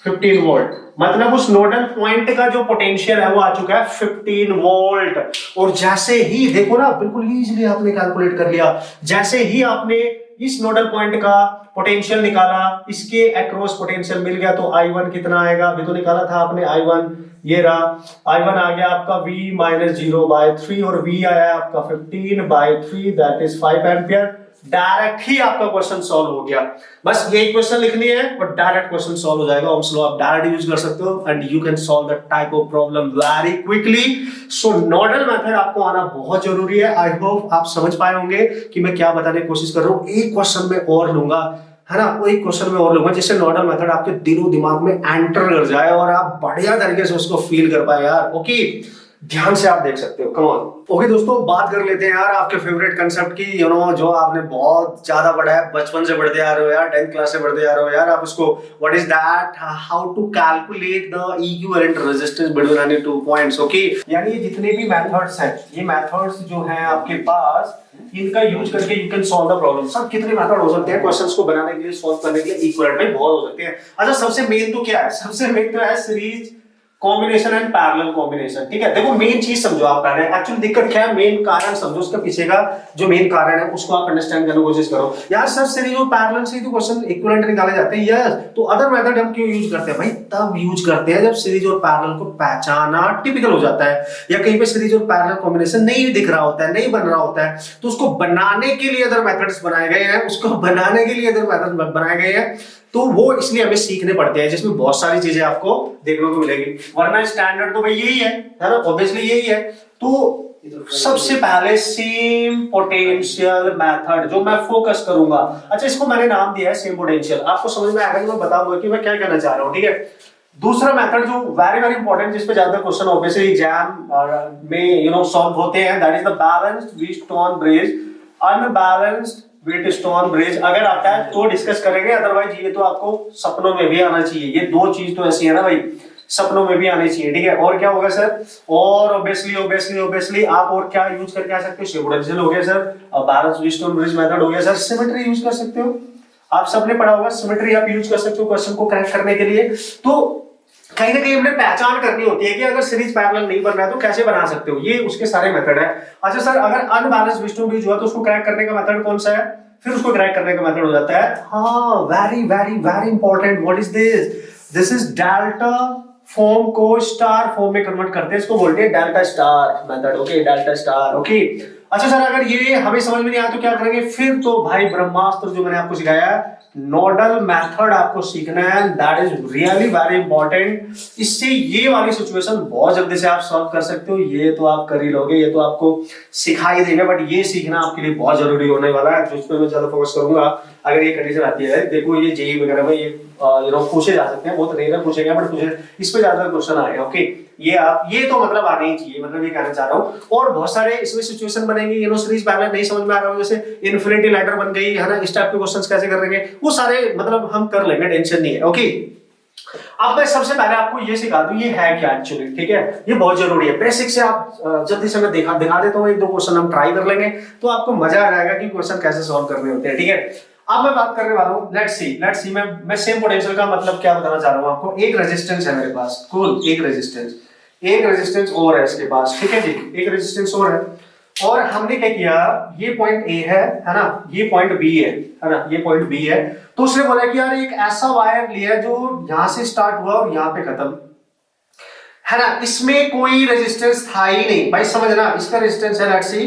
15 वोल्ट। मतलब उस नोडल पॉइंट का जो पोटेंशियल है वो आ चुका है 15 वोल्ट। और जैसे ही देखो ना, बिल्कुल इजीली आपने कैलकुलेट कर लिया, जैसे ही आपने इस नोडल पॉइंट का पोटेंशियल निकाला, इसके अक्रॉस पोटेंशियल मिल गया, तो I1 कितना आएगा, अभी तो निकाला था आपने I1, ये रहा I1 आ गया आपका V-0/3 और V आया आपका 15/3 दैट इज 5 एम्पियर। डायरेक्ट ही आपका क्वेश्चन सॉल्व हो गया, बस यही क्वेश्चन लिखनी है और डायरेक्ट क्वेश्चन सॉल्व हो जाएगा। ओम्स लॉ आप डायरेक्ट यूज कर सकते हो and you can solve that type of problem very quickly. So nodal method आपको आना बहुत जरूरी है। आई होप आप समझ पाए होंगे कि मैं क्या बताने की कोशिश कर रहा हूँ। एक क्वेश्चन में और लूंगा, है ना, वो एक क्वेश्चन में और लूंगा जिससे नोडल मेथड आपके दिलो दिमाग में एंटर कर जाए और आप बढ़िया तरीके से उसको फील कर पाए यार। ओके, ध्यान से आप देख सकते हो। Come on. ओके दोस्तों, बात कर लेते हैं यार आपके फेवरेट कंसेप्ट की, जो आपने बहुत ज्यादा पढ़ा है, बचपन से पढ़ते आ रहे हो यार, 10th क्लास से पढ़ते आ रहे हो यार आप उसको। What is that? How to calculate the equivalent resistance between any two points. Okay, यानी ये जितने भी मेथड्स हैं, ये मेथड्स जो हैं आपके पास, इनका यूज करके you can solve the problem. सब कितने मेथड हो सकते हैं क्वेश्चंस को बनाने के लिए, सॉल्व करने के लिए? इक्विवेलेंट में बहुत हो सकते हैं। अच्छा, सबसे मेन तो क्या है? सबसे मेन तो है series combination and parallel combination. ठीक है, देखो मेन चीज समझो आप पहले, एक्चुअली दिक्कत क्या है, मेन कारण समझो, उसके पीछे का जो मेन कारण है उसको आप अंडरस्टैंड करने की कोशिश करो। यार सर सीरीज और पैरेलल से ही तो क्वेश्चन इक्विवेलेंट निकाले जाते हैं। यस, तो अदर मेथड हम क्यों यूज करते हैं भाई? तब यूज करते हैं जब सीरीज और पैरेलल को पहचाना टिपिकल हो जाता है, या कहीं पे सीरीज और पैरेलल कॉम्बिनेशन नहीं दिख रहा होता है, नहीं बन रहा होता है, तो उसको बनाने के लिए अदर मेथड्स बनाए गए हैं, उसको बनाने के लिए अदर मेथड बनाए गए हैं। तो वो इसलिए हमें सीखने पड़ते हैं, जिसमें बहुत सारी चीजें आपको देखने को मिलेगी, वरना स्टैंडर्ड तो भाई यही है ना, ऑब्वियसली यही है। तो सबसे पहले सेम पोटेंशियल मेथड जो मैं फोकस करूंगा, अच्छा इसको मैंने नाम दिया है सेम पोटेंशियल, आपको समझ में आएगा कि मैं बताऊंगा कि मैं क्या कहना चाह रहा हूं। ठीक है, दूसरा मेथड जो वेरी वेरी इंपॉर्टेंट, जिस पे ज्यादा क्वेश्चन ऑब्वियसली एग्जाम में सॉल्व होते हैं, that is the balanced Wheatstone bridge, unbalanced Wheatstone bridge. अगर आता है तो डिस्कस करेंगे, अदरवाइज ये तो आपको सपनों में भी आना चाहिए। ये दो चीज तो ऐसी है ना भाई, सपनों में भी आनी चाहिए। ठीक है, और क्या होगा सर? और ऑब्वियसली आप और क्या यूज करके आ सकते हो? शेप पोटेंशियल हो गया sir, balanced Wheatstone bridge method हो गया सर, सिमेट्री यूज कर सकते हो। आप सबने पढ़ा होगा, सिमेट्री आप यूज कर सकते हो क्वेश्चन को करेक्ट करने के लिए। तो कहीं ना कहीं हमने पहचान करनी होती है कि अगर सीरीज पैरेलल नहीं बन रहा है तो कैसे बना सकते हो, ये उसके सारे मेथड है। अच्छा सर, अगर अनबैलेंस्ड व्हीटस्टोन ब्रिज हुआ तो उसको क्रैक करने का मेथड कौन सा है? फिर उसको क्रैक करने का मेथड हो जाता है, हाँ very very very important, what is this? This is delta form को स्टार फॉर्म में कन्वर्ट करते हैं, इसको बोलते हैं delta star method. Okay, delta star. Okay, अच्छा सर, अगर ये हमें समझ में नहीं आया तो क्या करेंगे? फिर तो भाई ब्रह्मास्त्र जो मैंने आपको सिखाया, नोडल मेथड आपको सीखना है, that is really very important. इससे ये वाली सिचुएशन बहुत जल्दी से आप सॉल्व कर सकते हो। ये तो आप कर ही लोगे, ये तो आपको सिखाई देगा, बट ये सीखना आपके लिए बहुत जरूरी होने वाला है, जिस पे मैं ज्यादा फोकस करूंगा। अगर ये कंडीशन आती है, देखो ये जेई वगैरह में ये पूछे जा सकते हैं, बहुत रेयर पूछे गए, बट पूछे इस पे ज्यादा क्वेश्चन आएगा। ओके, ये तो मतलब आने ही चाहिए, मतलब ये कहना चाह रहा हूँ। और बहुत सारे इसमें सिचुएशन बनेंगे, सीरीज पैरेलल नहीं समझ में आ रहा हो, जैसे इन्फिनिटी लैडर बन गई है ना, इस टाइप के क्वेश्चंस कैसे करेंगे, वो सारे मतलब हम कर लेंगे, टेंशन नहीं है। ओके, अब मैं सबसे पहले आपको ये सिखा दूं, ये है क्या एक्चुअली। ठीक है, ये बहुत जरूरी है, बेसिक से आप जल्दी से मैं दिखा देता हूँ, एक दो क्वेश्चन हम ट्राई कर लेंगे, तो आपको मजा आ जाएगा कि क्वेश्चन कैसे सॉल्व करने होते हैं। ठीक है, अब मैं बात करने वाला हूँ, लेट्स सी मैं सेम पोटेंशियल का मतलब क्या बताना चाह रहा हूँ आपको। एक रेजिस्टेंस है मेरे पास, कुल एक रेजिस्टेंस और है इसके पास। ठीक है जी, एक रेजिस्टेंस और है, और हमने क्या किया, ये पॉइंट ए है ना, ये पॉइंट बी है ना, ये पॉइंट बी है। तो उसने बोला कि यार एक ऐसा वायर लिया जो यहां से स्टार्ट हुआ और यहां पे खत्म है ना, इसमें कोई रेजिस्टेंस था ही नहीं भाई, समझना। इसका रेजिस्टेंस है लेट्स सी,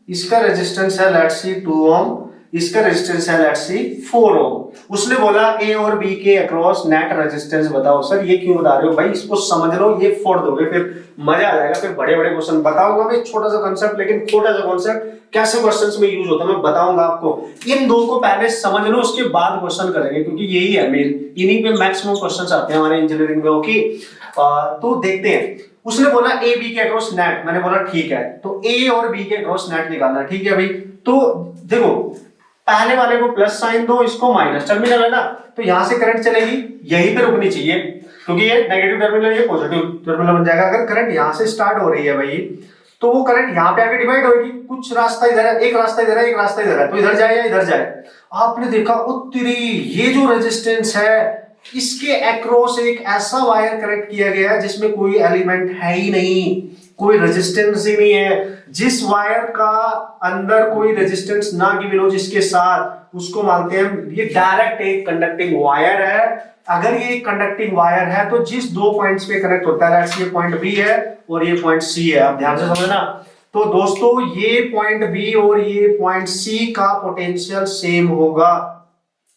इसका रेजिस्टेंस है लेट्स सी 2 ओम, इसका रेजिस्टेंस है लेट्स सी 4 ओम। उसने बोला ए और बी के अक्रॉस नेट रेजिस्टेंस बताओ। सर ये क्यों बता रहे हो भाई, इसको समझ लो, ये फोड़ दोगे फिर मजा आ जाएगा, फिर बड़े बड़े क्वेश्चन बताऊंगा मैं, छोटा सा कंसेप्ट, लेकिन छोटा सा कंसेप्ट कैसे क्वेश्चंस में यूज होता है मैं बताऊंगा आपको। इन दो को पहले समझ लो, उसके बाद क्वेश्चन करेंगे, क्योंकि यही है मेन, इन्हीं पे मैक्सिमम क्वेश्चंस आते हैं हमारे इंजीनियरिंग में। ओके, तो देखते हैं। उसने बोला ए बी के अक्रॉस नेट, मैंने बोला ठीक है, तो ए और बी के अक्रॉस नेट निकालना। ठीक है भाई, तो देखो पहले वाले को प्लस साइन दो, इसको माइनस, टर्मिनल है ना, तो यहां से करंट चलेगी, यहीं पे रुकनी चाहिए, क्योंकि ये नेगेटिव टर्मिनल, ये पॉजिटिव टर्मिनल बन जाएगा। अगर करंट यहां से स्टार्ट हो रही है भाई, तो वो करंट यहां पे आके डिवाइड होगी, कुछ रास्ता इधर है, एक रास्ता इधर है, एक रास्ता इधर है, तो इधर जाए या इधर जाए। आपने देखा उत्तरी, ये जो रेजिस्टेंस है इसके अक्रॉस एक ऐसा वायर कनेक्ट किया गया है जिसमें कोई एलिमेंट है ही नहीं, कोई रेजिस्टेंस ही नहीं है। जिस वायर का अंदर कोई रेजिस्टेंस ना गिवन हो जिसके साथ, उसको मानते हैं ये डायरेक्ट एक कंडक्टिंग वायर है। अगर ये कंडक्टिंग वायर है तो जिस दो पॉइंट्स पे कनेक्ट होता है, ये पॉइंट बी है और ये पॉइंट सी है, आप ध्यान से समझना। तो दोस्तों ये पॉइंट बी और ये पॉइंट सी का पोटेंशियल सेम होगा,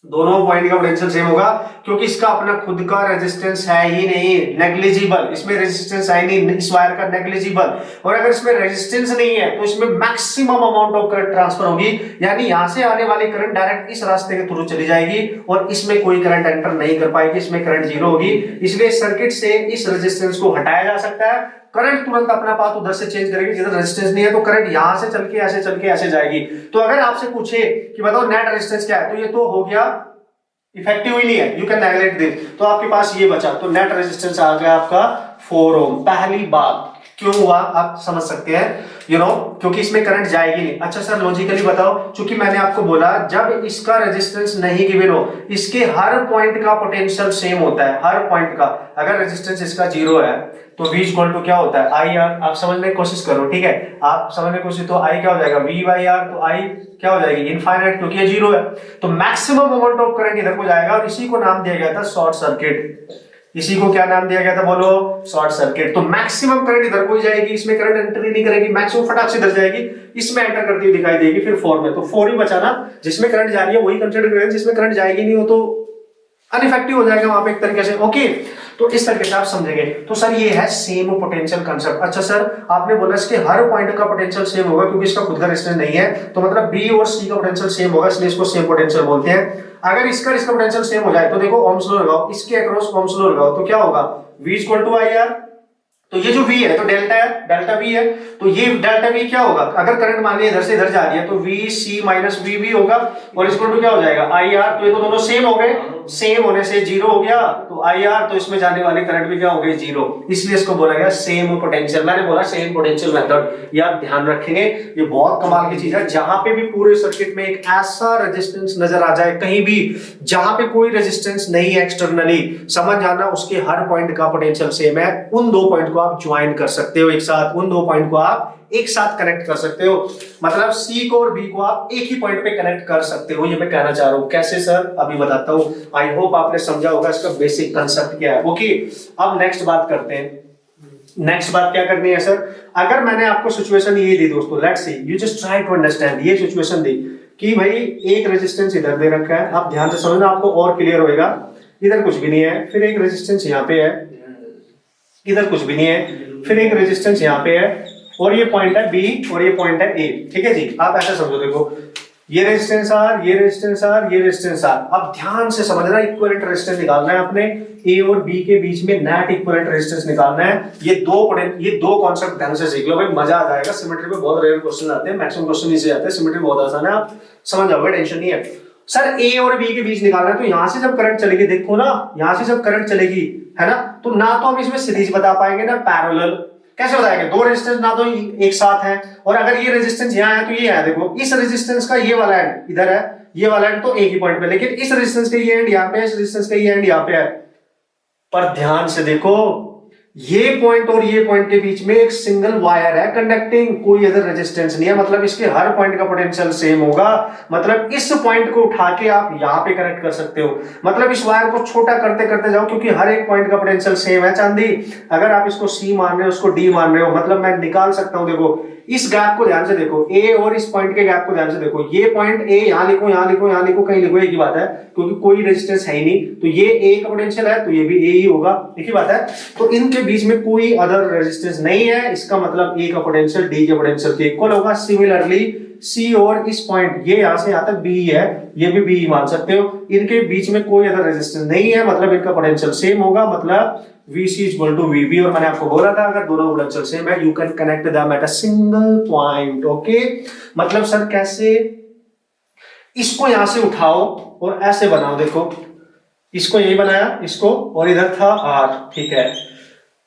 दोनों पॉइंट का पोटेंशियल सेम होगा, क्योंकि इसका अपना खुद का रेजिस्टेंस है ही नहीं, नेग्लिजिबल, इसमें रेजिस्टेंस है ही नहीं, इस वायर का नेग्लिजिबल। और अगर इसमें रेजिस्टेंस नहीं है तो इसमें maximum amount of current transfer होगी, यानी यहां से आने वाली करंट डायरेक्ट इस रास्ते के थ्रू चली जाएगी और इसमें कोई करंट एंटर नहीं कर पाएगी, इसमें करंट जीरो होगी। इसलिए सर्किट से इस रेजिस्टेंस को हटाया जा सकता है, करंट तुरंत अपना पाथ उधर से चेंज करेगी, जिधर रेजिस्टेंस नहीं है तो करंट यहां से चल के ऐसे जाएगी। तो अगर आपसे पूछे कि बताओ नेट रेजिस्टेंस क्या है, तो ये तो हो गया इफेक्टिव ही नहीं है, यू कैन नेगलेक्ट दिस। तो आपके पास ये बचा, तो नेट रेजिस्टेंस आ गया आपका 4 ओम। पहली बात क्यों हुआ आप समझ सकते हैं, क्योंकि इसमें करंट जाएगी नहीं। अच्छा सर लॉजिकली बताओ, क्योंकि मैंने आपको बोला जब इसका रेजिस्टेंस नहीं गिवन हो, इसके हर पॉइंट का पोटेंशियल सेम होता है, हर पॉइंट का। अगर रेजिस्टेंस इसका 0 है तो V इक्वल टू क्या होता है, आई आर। आप समझने की कोशिश करो, ठीक है, आप समझने की कोशिश, तो I क्या हो जाएगा, V बाई आर। तो I क्या हो जाएगी, इनफाइनाइट, क्योंकि ये 0 है। तो मैक्सिमम अमाउंट ऑफ करंट इधर को जाएगा, और इसी को नाम दिया गया था शॉर्ट सर्किट। इसी को क्या नाम दिया गया था, बोलो, शॉर्ट सर्किट। तो मैक्सिमम करंट इधर को ही जाएगी, इसमें करंट एंटर नहीं करेगी, मैक्सिमम फटाक से इधर जाएगी, इसमें एंटर करती हुई दिखाई देगी फिर 4 में। तो 4 ही बचा ना, जिसमें करंट जा रही है वही कंसीडर करेंगे, जिसमें करंट जाएगी नहीं हो तो अनइफेक्टिव हो जाएगा वहां पे एक तरीके से। ओके, तो इस तरीके से आप समझेंगे। तो सर ये है सेम पोटेंशियल कांसेप्ट। अच्छा सर आपने बोला इसके हर पॉइंट का पोटेंशियल सेम होगा, क्योंकि इसका खुद का रेजिस्टेंस नहीं है, तो मतलब बी और सी का पोटेंशियल सेम होगा, इसलिए इसको सेम पोटेंशियल बोलते हैं। अगर इसका पोटेंशियल सेम हो जाए तो देखो ओम्स लॉ लगाओ, इसके अक्रॉस ओम्स लॉ लगाओ, तो क्या होगा, V equal to I R. तो ये जो V है तो डेल्टा है, डेल्टा V है, तो ये डेल्टा V क्या होगा, अगर करंट मान लिया इधर से इधर जा रही है तो VC माइनस VB होगा, और इक्वल टू क्या हो जाएगा, IR। तो ये तो दोनों सेम हो गए, सेम होने से 0 हो गया, तो IR, तो इसमें जाने वाली करंट भी क्या हो गई, 0। इसलिए इसको बोला गया सेम पोटेंशियल। मैंने बोला सेम पोटेंशियल मेथड, ये आप ध्यान रखेंगे, ये बहुत कमाल की चीज है। जहां पे भी पूरे सर्किट में एक ऐसा रेजिस्टेंस नजर आ जाए, कहीं भी जहां पे कोई रेजिस्टेंस नहीं है एक्सटर्नली, समझ जाना उसके हर पॉइंट का पोटेंशियल सेम है। उन दो पॉइंट को आप ज्वाइन कर सकते हो एक साथ, उन दो पॉइंट को आप एक साथ कनेक्ट कर सकते हो, मतलब सी को और बी को आप एक ही पॉइंट पे कनेक्ट कर सकते हो। ये मैं कहना चाह रहा हूं। कैसे सर, अभी बताता हूं। आई होप आपने समझा होगा इसका बेसिक कंसेप्ट क्या है। ओके, अब नेक्स्ट बात करते हैं। नेक्स्ट बात क्या करनी है सर, अगर मैंने आपको सिचुएशन ये दी दोस्तों, let's see, you just try to understand. ये सिचुएशन दी कि भाई एक रेजिस्टेंस इधर दे रखा है, आप ध्यान से समझना, आपको और क्लियर होएगा। इधर कुछ भी नहीं है, फिर एक रेजिस्टेंस यहाँ पे है, इधर कुछ भी नहीं है, फिर एक रेजिस्टेंस यहाँ पे है, और ये पॉइंट है बी और ये पॉइंट है ए। ठीक है जी, आप ऐसा समझो, देखो ये रेजिस्टेंस आर, ये रेजिस्टेंस आर, ये रेजिस्टेंस आर। अब ध्यान से समझना, इक्विवेलेंट रेजिस्टेंस निकालना है आपने, ए और बी के बीच में नेट इक्विवेलेंट रेजिस्टेंस निकालना है। ये दो कॉन्सेप्ट ध्यान से सीख लो भाई, मजा आ जाएगा। सिमेट्री में बहुत रेयर क्वेश्चन आते हैं, मैक्सिमम क्वेश्चन इसे आते हैं, सिमेट्री बहुत आसान है, आप समझ जाओगे, टेंशन नहीं है। सर ए और बी के बीच निकालना है, तो यहां से जब करंट चलेगी, देखो ना, यहां से जब करंट चलेगी, है ना, तो ना तो हम इसमें सीरीज बता पाएंगे ना पैरेलल। कैसे बताएंगे, दो रेजिस्टेंस ना तो एक साथ है, और अगर ये रेजिस्टेंस यहाँ है तो ये है, देखो इस रेजिस्टेंस का ये वाला एंड इधर है, ये वाला एंड तो एक ही पॉइंट पे, लेकिन इस रेजिस्टेंस का ये एंड यहाँ पे है, इस रेजिस्टेंस का ये एंड यहाँ पे है। पर ध्यान से देखो, ये पॉइंट और ये पॉइंट के बीच में एक सिंगल वायर है कंडक्टिंग, कोई अदर रेजिस्टेंस नहीं है, मतलब इसके हर पॉइंट का पोटेंशियल सेम होगा। मतलब इस पॉइंट को उठा के आप यहां पे कनेक्ट कर सकते हो, मतलब इस वायर को छोटा करते करते जाओ, क्योंकि हर एक पॉइंट का पोटेंशियल सेम है। चांदी, अगर आप इसको सी मान रहे हो, उसको डी मान रहे हो, मतलब मैं निकाल सकता हूं। देखो इस गैप को ध्यान से देखो, ए और इस पॉइंट के गैप को ध्यान से देखो, ये पॉइंट ए यहां लिखो, यहां लिखो, यहां लिखो, कहीं लिखो, एक ही बात है, क्योंकि कोई रेजिस्टेंस है ही नहीं, तो ये ए का पोटेंशियल है तो ये भी ए ही होगा, एक ही बात है। तो इनके बीच में कोई अदर रेजिस्टेंस नहीं है, इसका मतलब ए का पोटेंशियल डी के पोटेंशियल के इक्वल होगा। सिमिलरली सी और इस पॉइंट, ये यहां से यहां तक बी है, ये भी बी मान सकते हो, इनके बीच में कोई अदर रेजिस्टेंस नहीं है, मतलब इनका पोटेंशियल सेम होगा, मतलब VC इक्वल टू VB। और मैंने आपको बोला था अगर दोनों पोटेंशियल सेम है, you can connect them at a single point. Okay, मतलब सर कैसे, इसको यहां से उठाओ और ऐसे बनाओ, देखो इसको यही बनाया, इसको, और इधर था R, ठीक है।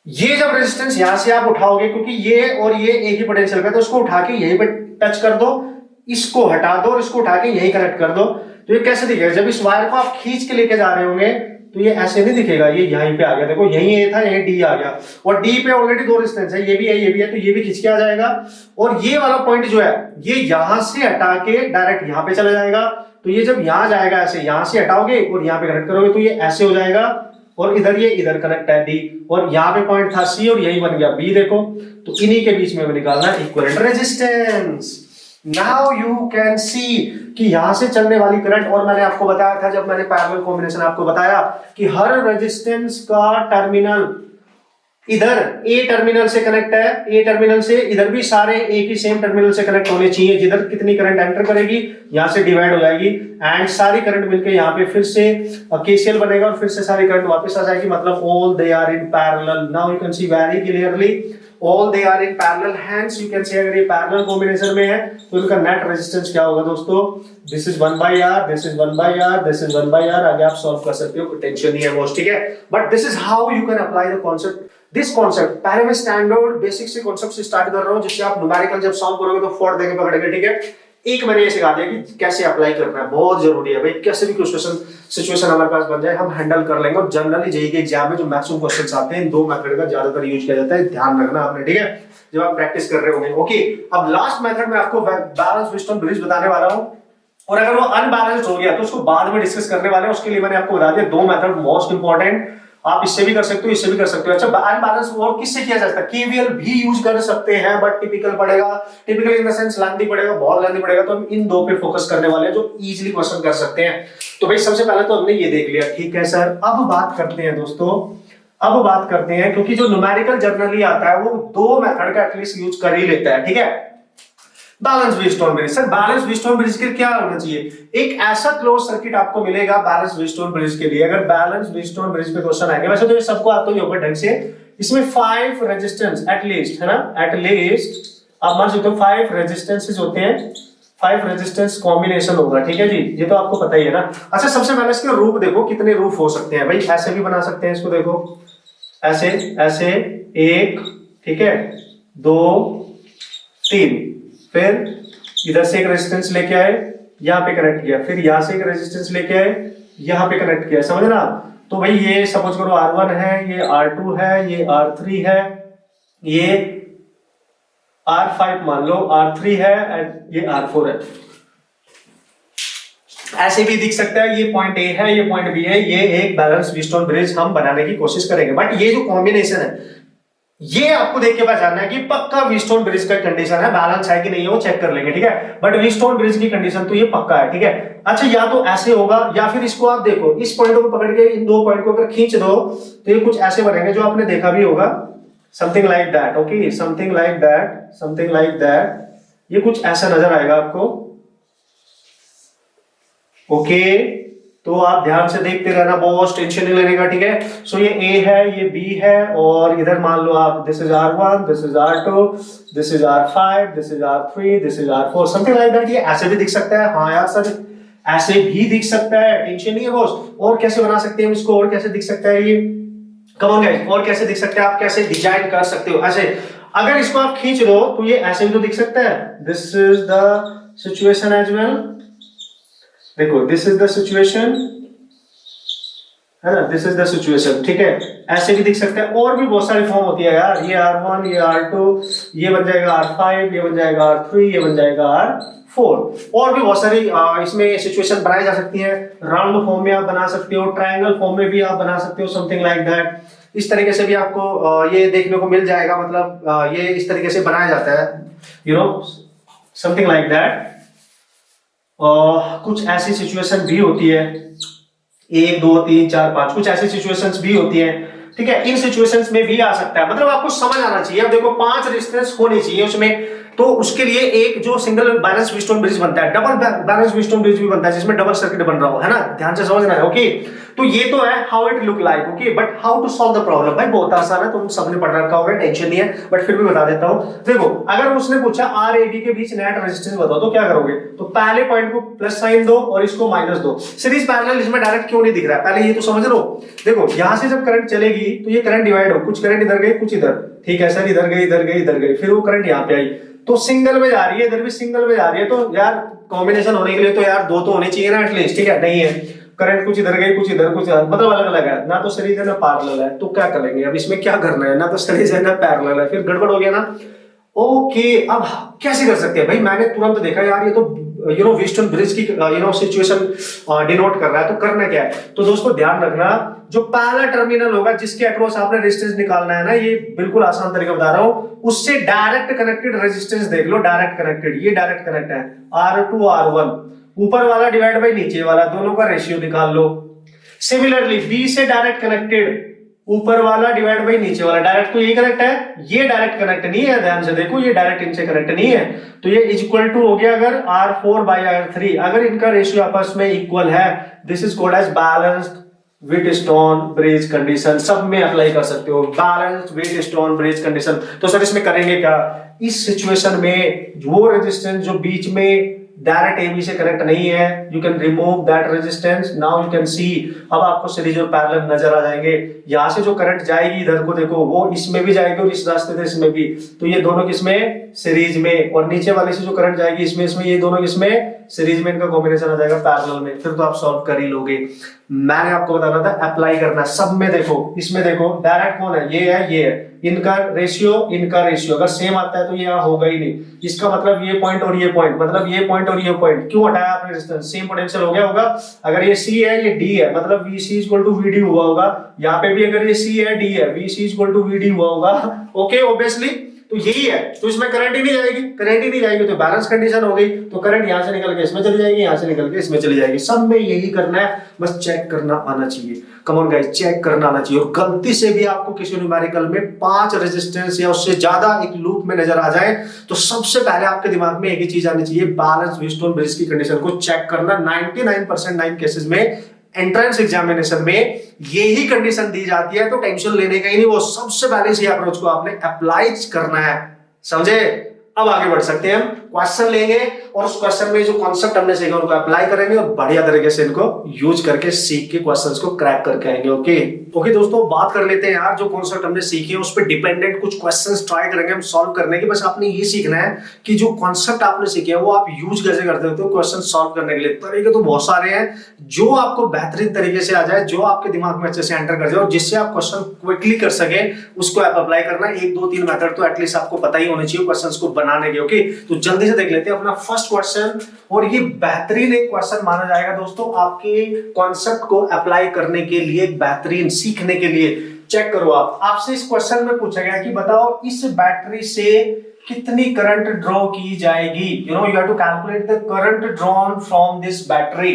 ये जब रेजिस्टेंस यहां से आप उठाओगे, क्योंकि ये और ये एक ही पोटेंशियल का, तो उसको उठा के यहीं पे टच कर दो, इसको हटा दो और इसको उठा के यहीं कनेक्ट कर दो। तो ये कैसे दिखेगा, जब इस वायर को आप खींच के लेके जा रहे होंगे तो ये ऐसे नहीं दिखेगा, ये यहीं पे आ गया, देखो यहीं ए था, यहीं डी आ गया, और डी पे ऑलरेडी दो रेजिस्टेंस है, ये भी है, ये भी है, तो ये भी खींच के आ जाएगा। और ये वाला पॉइंट जो है, ये यहां से हटा के डायरेक्ट यहां पे चला जाएगा। तो ये जब यहां जाएगा, ऐसे यहां से हटाओगे और यहां पे कनेक्ट करोगे, तो ये ऐसे हो जाएगा, और इधर ये इधर कनेक्ट है डी, और यहाँ पे पॉइंट था सी और यही बन गया बी। देखो, तो इन्हीं के बीच में निकालना equivalent resistance. Now you can सी कि यहां से चलने वाली करंट, और मैंने आपको बताया था जब मैंने पैरेलल कॉम्बिनेशन आपको बताया कि हर रेजिस्टेंस का टर्मिनल इधर ए टर्मिनल से कनेक्ट है, ए टर्मिनल से इधर भी सारे एक ही सेम टर्मिनल से कनेक्ट होने चाहिए, जिधर कितनी करंट एंटर करेगी यहां से डिवाइड हो जाएगी एंड सारी करंट मिलके यहाँ पे फिर से केसीएल बनेगा और फिर से सारी करंट वापस आ जाएगी, मतलब all they are in parallel. Now you can see very clearly all they are in parallel, hence you can say अगर ये पैरेलल कॉम्बिनेशन में है तो इनका नेट रेजिस्टेंस क्या होगा दोस्तों, this is 1/R, this is 1/R, this is 1/R। आगे आप सॉल्व कर सकते हो, कोई टेंशन नहीं है बॉस, ठीक है। But this is how you can apply the concept, this concept. पहले मैं स्टैंडर्ड बेसिक से कॉन्सेप्ट से स्टार्ट कर रहा हूं, जिससे आप न्यूमेरिकल जब सॉल्व करोगे तो फॉर देके पकड़ेंगे, ठीक है। एक मैंने ये सिखा दिया कि कैसे अप्लाई करना है, बहुत जरूरी है भाई, कैसे भी सिचुएशन हमारे पास बन जाए हम हैंडल कर लेंगे। और जनरली जेईई के एग्जाम में जो मैक्सिमम क्वेश्चंस आते हैं इन दो मेथड का ज्यादातर यूज किया जाता है, ध्यान रखना आपने, ठीक है, जब आप प्रैक्टिस कर रहे होंगे। ओके, अब लास्ट मेथड में आपको बैलेंस व्हीटस्टोन ब्रिज बताने वाला हूं, और अगर वो अनबैलेंस्ड हो गया तो उसको बाद में डिस्कस करने वाले हैं। उसके लिए मैंने आपको बता दिया दो मेथड मोस्ट इंपॉर्टेंट, आप इससे भी कर सकते हो, इससे भी कर सकते हो। अच्छा, अनबैलेंस और किससे किया जा सकता है, केवीएल भी यूज कर सकते हैं, बट टिपिकल पड़ेगा, typical in the sense lengthy पड़ेगा, बहुत लेंथी पड़ेगा, तो हम इन दो पे फोकस करने वाले हैं जो इजीली क्वेश्चन कर सकते हैं। तो भाई सबसे पहले तो हमने ये देख लिया, ठीक है सर। अब बात करते हैं दोस्तों, अब बात करते हैं, क्योंकि जो न्यूमेरिकल जनरली आता है वो दो मेथड का एटलीस्ट यूज कर ही लेता है, ठीक है। Balance Wheatstone bridge, sir balance Wheatstone bridge के क्या होना चाहिए, एक ऐसा क्लोज सर्किट आपको मिलेगा बैलेंस व्हीटस्टोन ब्रिज के लिए। अगर बैलेंस व्हीटस्टोन ब्रिज पे क्वेश्चन आएंगे, वैसे तो ये सबको आता ही होगा ढंग से, इसमें 5 रेजिस्टेंस एटलीस्ट, है ना, एटलीस्ट आप मान सकते हो 5 रेजिस्टेंसेस होते हैं, 5 रेजिस्टेंस कॉम्बिनेशन होगा, ठीक है जी, ये तो आपको पता ही है ना। अच्छा, सबसे पहले इसके रूप देखो, कितने रूप हो सकते हैं भाई, ऐसे भी बना सकते हैं इसको, देखो ऐसे ऐसे, एक, ठीक है, 2 3, फिर इधर से एक रेजिस्टेंस लेके आए, यहाँ पे कनेक्ट किया, फिर यहाँ से एक रेजिस्टेंस लेके आए, यहाँ पे कनेक्ट किया, समझ ना। तो भाई ये सपोज करो R1 है, ये R2 है, ये R3 है, ये R5 मान लो, R3 है एंड ये R4 है। ऐसे भी दिख सकता है, ये पॉइंट A है, ये पॉइंट B है, ये एक बैलेंस व्हीटस्टोन ब्रिज हम बनाने की कोशिश करेंगे। बट ये जो कॉम्बिनेशन है, ये आपको देख के पहचानना है कि पक्का व्हीटस्टोन ब्रिज का कंडीशन है, बैलेंस है कि नहीं है वो चेक कर लेंगे, ठीक है। बट व्हीटस्टोन ब्रिज की कंडीशन तो ये पक्का है, ठीक है। अच्छा, या तो ऐसे होगा, या फिर इसको आप देखो, इस पॉइंट को पकड़ के इन दो पॉइंट को अगर खींच दो तो ये कुछ ऐसे बनेंगे, जो आपने देखा भी होगा, something like that. Okay, something like that, something like that, ये कुछ ऐसा नजर आएगा आपको। ओके, तो आप ध्यान से देखते रहना, बॉस टेंशन नहीं लेने का, ठीक है। सो ये A है, ये B है, और इधर मान लो आप this is R1, this is R2, this is R5, this is R3, this is R4, something like that. ये ऐसे भी दिख सकता है, हाँ यार सर ऐसे भी दिख सकता है, टेंशन नहीं है बॉस। और कैसे बना सकते हैं इसको, और कैसे दिख सकता है ये, कम ऑन गाइस, और कैसे दिख सकता है, आप कैसे डिजाइन कर सकते हो ऐसे। अगर इसको आप खींच लो तो ये ऐसे भी तो दिख सकता है, this is the situation as well, देखो दिस इज द सिचुएशन, है ना, दिस इज द सिचुएशन, ठीक है। ऐसे भी दिख सकता है, और भी बहुत सारी फॉर्म होती है यार, ये R1, ये R2, ये बन जाएगा R5, ये बन जाएगा R3, ये बन जाएगा R4, और भी बहुत सारी इसमें सिचुएशन बनाई जा सकती है। राउंड फॉर्म में आप बना सकते हो, ट्रायंगल फॉर्म में भी आप बना सकते हो, समथिंग लाइक दैट। इस तरीके से भी आपको ये देखने को मिल जाएगा, मतलब ये इस तरीके से बनाया जाता है, you know, something like that. कुछ ऐसी सिचुएशन भी होती है, 1 2 3 4 5, कुछ ऐसी सिचुएशंस भी होती है, ठीक है। इन सिचुएशंस में भी आ सकता है, मतलब आपको समझ आना चाहिए। अब देखो 5 रेजिस्टेंस होने चाहिए उसमें, तो उसके लिए एक जो सिंगल बैलेंस व्हीटस्टोन ब्रिज बनता है, डबल बैलेंस व्हीटस्टोन ब्रिज भी बनता है, जिसमें डबल सर्किट बन रहा हो, है ना, ध्यान से समझना है। ओके, तो ये तो है how it look like, okay, but how to solve the problem, भाई बहुत आसान है, तुम सबने पढ़ रखा होगा, टेंशन नहीं है, बट फिर भी बता देता हूं। देखो, अगर उसने पूछा आर ए बी के बीच नेट रेजिस्टेंस बताओ, तो क्या करोगे, तो पहले पॉइंट को प्लस साइन दो और इसको माइनस दो। सीरीज पैरेलल इसमें डायरेक्ट क्यों नहीं दिख रहा है, पहले ये तो समझ लो। देखो यहां से जब करंट चलेगी तो ये करंट डिवाइड हो, कुछ करंट इधर गई, कुछ इधर, ठीक है सर, इधर गई, इधर गई, इधर गई, फिर वो करंट यहाँ पे आई, तो सिंगल में जा रही है, इधर भी सिंगल में जा रही है, तो यार कॉम्बिनेशन होने के लिए तो यार 2 तो होने चाहिए ना एटलीस्ट, ठीक है। नहीं है, करंट कुछ इधर गई, कुछ इधर, कुछ मतलब अलग अलग है ना, तो सीरीज है ना पैरेलल है, तो क्या करेंगे अब इसमें, क्या करना है, ना तो सीरीज है ना पैरेलल है, फिर गड़बड़ हो गया ना। ओके, अब कैसे कर सकते हैं भाई, मैंने तुरंत देखा यार ये तो व्हीटस्टोन ब्रिज की सिचुएशन डिनोट कर रहा है, तो करना क्या है। तो दोस्तों ध्यान रखना, जो पहला टर्मिनल होगा जिसके अक्रॉस आपने रेजिस्टेंस निकालना है ना, ये बिल्कुल आसान तरीका बता रहा हूं, उससे डायरेक्ट कनेक्टेड रेजिस्टेंस देख लो, डायरेक्ट कनेक्टेड, ये डायरेक्ट कनेक्ट है, R2 R1, ऊपर वाला डिवाइड बाई नीचे वाला, दोनों का रेशियो निकाल लो। सिमिलरली B से डायरेक्ट कनेक्टेड ऊपर वाला डिवाइड बाई नीचे वाला, डायरेक्ट तो यही कनेक्ट है, ये डायरेक्ट कनेक्ट नहीं है, ध्यान से देखो ये डायरेक्ट इनसे कनेक्ट नहीं है, तो ये इज इक्वल टू हो गया अगर R4 बाई R3, अगर इनका रेशियो आपस में इक्वल है, this is called as balanced Wheatstone bridge condition. सब में अप्लाई कर सकते हो बैलेंस्ड व्हीटस्टोन ब्रिज कंडीशन। तो सर इसमें करेंगे क्या, इस सिचुएशन में वो रेजिस्टेंस जो बीच में डायरेक्ट एबी से कनेक्ट नहीं है, you can remove that resistance. Now you can सी, अब आपको सीरीज और पैरेलल नजर आ जाएंगे। यहां से जो करंट जाएगी इधर को देखो, वो इसमें भी जाएगी और इस रास्ते से इसमें भी, तो ये दोनों किसमें, सीरीज में, और नीचे वाले से जो करंट जाएगी इसमें इसमें, ये दोनों किसमें, सीरीज में, इनका कॉम्बिनेशन आ जाएगा पैरेलल में। फिर तो आप सॉल्व कर ही लोगे। मैंने आपको बताना था अप्लाई करना, सब में देखो, इसमें देखो डायरेक्ट कौन है, ये है, ये है, इनका रेशियो अगर सेम आता है तो ये होगा ही नहीं। इसका मतलब ये पॉइंट और ये पॉइंट, मतलब ये पॉइंट और ये पॉइंट क्यों हटाया आपने रेजिस्टेंस, सेम पोटेंशियल हो गया होगा। अगर ये C है ये D है, मतलब VC इक्वल टू VD हुआ होगा। यहाँ पे भी अगर ये C है D है, VC इक्वल टू VD हुआ होगा। ओके, ऑब्वियसली तो यही है, तो इसमें करंट ही नहीं जाएगी, करंट ही नहीं जाएगी तो बैलेंस कंडीशन हो गई, तो करंट यहां से निकल के इसमें चली जाएगी, यहां से निकल के इसमें चली जाएगी। सब में यही करना है, बस चेक करना आना चाहिए। कम ऑन गाइस, चेक करना आना चाहिए। और गलती से भी आपको किसी न्यूमेरिकल में 5 रेजिस्टेंस या उससे ज्यादा एक लूप में नजर आ जाए, तो सबसे पहले आपके दिमाग में एक ही चीज आनी चाहिए, बैलेंस व्हीटस्टोन ब्रिज की कंडीशन को चेक करना। 99% केसेस में एंट्रेंस एग्जामिनेशन में यही कंडीशन दी जाती है, तो टेंशन लेने का ही नहीं, वो सबसे पहले से अप्रोच को आपने अप्लाई करना है, समझे। अब आगे बढ़ सकते हैं, हम क्वेश्चन लेंगे और उस क्वेश्चन में जो कॉन्सेप्ट हमने सीखा उनको अप्लाई करेंगे और बढ़िया तरीके से इनको यूज करके सीख के क्वेश्चंस को क्रैक करके आएंगे। ओके दोस्तों, बात कर लेते हैं यार, जो कॉन्सेप्ट हमने सीखे उस पर डिपेंडेंट कुछ क्वेश्चंस ट्राई करेंगे हम सॉल्व करने की। बस आपने ये सीखना है कि जो कॉन्सेप्ट आपने सीखे हैं वो आप यूज कैसे करते हो क्वेश्चन सॉल्व करने के लिए। तरीके तो बहुत सारे हैं, जो आपको बेहतरीन तरीके से आ जाए, जो आपके दिमाग में अच्छे से एंटर कर जाए और जिससे आप क्वेश्चन क्विकली कर सके, उसको आप अप्लाई करना। 1 2 3 मेथड तो एटलीस्ट आपको पता ही होने चाहिए क्वेश्चंस को बनाने के। ओके, तो जल्दी से देख लेते हैं अपना फर्स्ट क्वेश्चन, और ये बेहतरीन एक क्वेश्चन माना जाएगा दोस्तों आपके कॉन्सेप्ट को अप्लाई करने के लिए, बेहतरीन सीखने के लिए। चेक करो, आपसे इस क्वेश्चन में पूछा गया कि बताओ इस बैटरी से कितनी करंट ड्रॉ की जाएगी। You have to calculate the current drawn from this battery.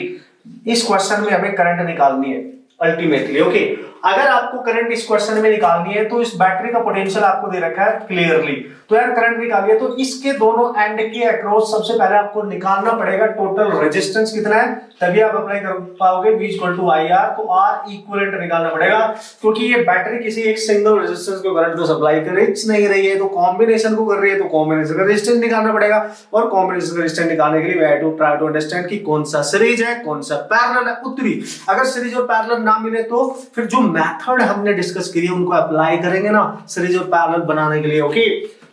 इस क्वेश्चन में हमें करंट निकालनी है अल्टीमेटली। ओके, अगर आपको करंट इस क्वेश्चन में निकालनी है तो इस बैटरी का पोटेंशियल आपको दे रखा है क्लियरली, तो यार करंट निकालिए, तो इसके दोनों एंड के अक्रॉस सबसे पहले आपको निकालना पड़ेगा टोटल रेजिस्टेंस कितना है, तभी आप अप्लाई कर पाओगे V इक्वल टू IR। तो R इक्विवेलेंट निकालना पड़ेगा, क्योंकि ये बैटरी किसी एक सिंगल रेजिस्टेंस को करंट तो सप्लाई कर नहीं रही है, तो कॉम्बिनेशन को कर रही है, तो कॉम्बिनेशन का रेजिस्टेंस निकालना पड़ेगा। और कॉम्बिनेशन का रेजिस्टेंस निकालने के लिए we have to try to understand कि कौन सा सीरीज है कौन सा पैरेलल है। उत्तरी अगर सीरीज और पैरेलल ना मिले तो फिर जो मेथड हमने डिस्कस करी है उनको अप्लाई करेंगे ना सीरीज और पैरेलल बनाने के लिए। ओके,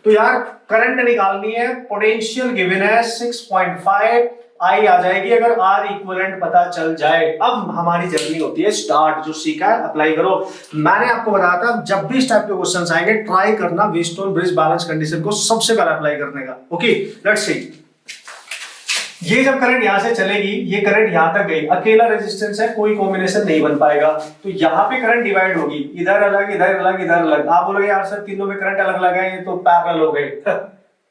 तो यार करंट निकालनी है, पोटेंशियल गिवन है 6.5, आई आ जाएगी अगर R इक्विवेलेंट पता चल जाए। अब हमारी जर्नी होती है स्टार्ट, जो सीखा है अप्लाई करो। मैंने आपको बताया था जब भी इस टाइप के क्वेश्चंस आएंगे ट्राई करना व्हीटस्टोन ब्रिज बैलेंस कंडीशन को सबसे पहले अप्लाई करने का। Okay, let's see. ये जब करंट यहां से चलेगी, ये करंट यहां तक गई, अकेला रेजिस्टेंस है, कोई कॉम्बिनेशन नहीं बन पाएगा, तो यहां पे करंट डिवाइड होगी, इधर अलग इधर अलग इधर अलग। आप बोलोगे यार सर तीनों में करंट अलग अलग है, ये तो पैरेलल हो गए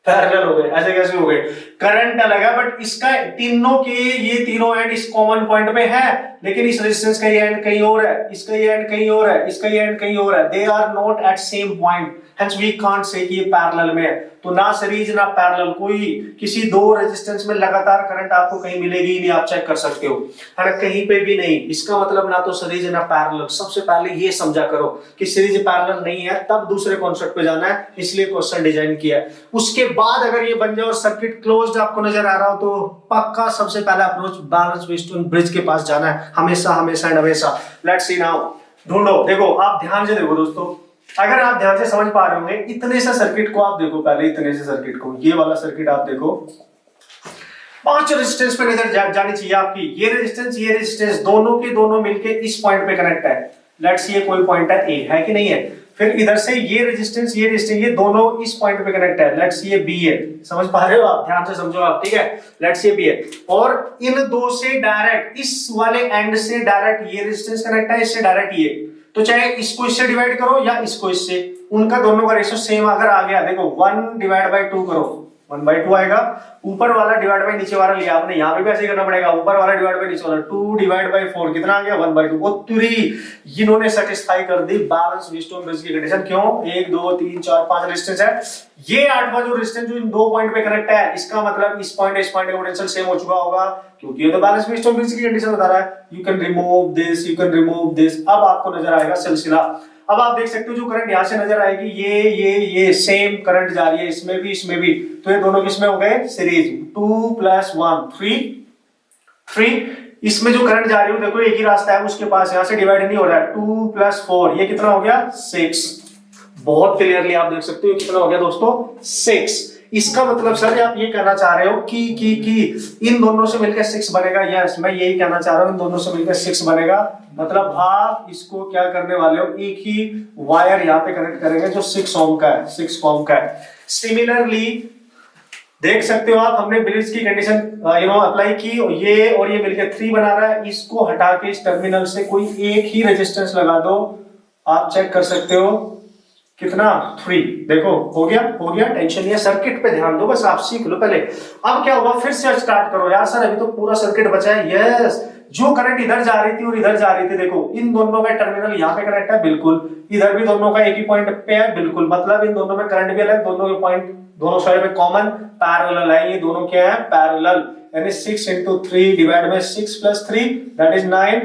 पैरेलल हो गए, ऐसे कैसे हो गए, करंट अलग है बट इसका तीनों के ये तीनों एंड इस कॉमन पॉइंट पे है, लेकिन इस रेजिस्टेंस का ये एंड कहीं और है, इसका ये एंड कहीं और है, इसका ये एंड कहीं और है, they are not at same point, hence we can't say कि ये पैरेलल में है। तो ना सीरीज ना पैरेलल, कोई किसी दो रेजिस्टेंस में लगातार करंट आपको कहीं मिलेगी ही नहीं, आप चेक कर सकते हो, है ना, कहीं पे भी नहीं। इसका मतलब ना तो सीरीज ना पैरेलल। सबसे पहले ये समझा करो कि सीरीज पैरेलल नहीं है, तब दूसरे कॉन्सेप्ट पे जाना है, इसलिए क्वेश्चन डिजाइन किया है। उसके बाद अगर ये बन जाए और सर्किट क्लोज्ड आपको नजर आ रहा हो तो पक्का सबसे पहला अप्रोच बैलेंस व्हीटस्टोन ब्रिज के पास जाना है, हमेशा हमेशा एंड हमेशा। लेट्स सी नाउ, ढूंढो, देखो आप ध्यान से देखो दोस्तों, अगर आप ध्यान से समझ पा रहे होंगे, इतने से सर्किट को आप देखो, पहले इतने से सर्किट को, ये वाला सर्किट आप देखो, 5 रेजिस्टेंस पे नजर जानी चाहिए आपकी। ये रेजिस्टेंस दोनों के दोनों मिलके इस पॉइंट पे कनेक्ट है। लेट्स ये कोई पॉइंट है ए, है कि नहीं है। फिर इधर से ये रेजिस्टेंस ये दोनों इस पॉइंट पे कनेक्ट है। लेट्स ये बी है, समझ पा रहे हो आप, ध्यान से समझो आप, ठीक है। लेट्स ये बी है, और इन दो से डायरेक्ट, इस वाले एंड से डायरेक्ट ये रेजिस्टेंस कनेक्ट है, इससे डायरेक्ट ये, तो चाहे इसको इससे डिवाइड करो या इसको इससे, उनका दोनों का रेशियो सेम अगर आ गया, देखो 1/2 करो, 1/2 आएगा। ऊपर वाला डिवाइड बाय नीचे वाला लिया आपने, यहाँ पे भी ऐसे करना पड़ेगा, ऊपर वाला डिवाइड बाय नीचे वाला, 2 डिवाइड बाय 4 कितना आ गया 1/2। वो तुरी इन्होंने सेटिस्फाई कर दी बैलेंस व्हीटस्टोन ब्रिज की कंडीशन। क्यों? 1 2 3 4 5 रेजिस्टेंस है, ये 8वां जो रेजिस्टेंस जो इन दो पॉइंट पे कनेक्ट है, इसका मतलब इस पॉइंट का पोटेंशियल सेम हो चुका होगा, क्योंकि ये तो बैलेंस व्हीटस्टोन ब्रिज की कंडीशन बता रहा है। You can remove this, you can remove this. अब आपको नजर आएगा सिलसिला। अब आप देख सकते हो जो करंट यहां से नजर आएगी, ये सेम करंट जा रही है, इसमें भी, तो ये दोनों किसमें हो गए? सीरीज। 2 + 1 3। इसमें जो करंट जा रही है देखो एक ही रास्ता है उसके पास, यहां से डिवाइड नहीं हो रहा है। 2 + 4 ये कितना हो गया? 6। बहुत क्लियरली आप देख सकते हो कितना हो गया दोस्तों? 6। इसका मतलब सर आप ये कहना चाह रहे हो कि इन दोनों से मिलकर 6 बनेगा? यस, मैं यही कहना चाह रहा हूं, इन दोनों से मिलकर 6 बनेगा। मतलब आप इसको क्या करने वाले हो, एक ही वायर यहाँ पे कनेक्ट करेंगे जो 6 ओम का है, 6 ओम का है। सिमिलरली देख सकते हो आप, हमने ब्रिज की कंडीशन अप्लाई की, और ये मिलकर 3 बना रहा है। इसको हटा के इस टर्मिनल से कोई एक ही रेजिस्टेंस लगा दो, आप चेक कर सकते हो कितना? 3। देखो हो गया, टेंशन नहीं है, सर्किट पे ध्यान दो, बस आप सीख लो पहले। अब क्या होगा, फिर से स्टार्ट करो यार। सर अभी तो पूरा सर्किट बचा है। यस, जो करंट इधर जा रही थी और इधर जा रही थी, देखो इन दोनों का टर्मिनल यहाँ पे कनेक्ट है, बिल्कुल। इधर भी दोनों का एक ही पॉइंट पे है, बिल्कुल। मतलब इन दोनों में करंट भी अलग, दोनों के पॉइंट दोनों साइड में कॉमन पैरेलल है। ये दोनों क्या है? पैरेलल। यानी 6 × 3 डिवाइड बाय 6 + 3 दैट इज 9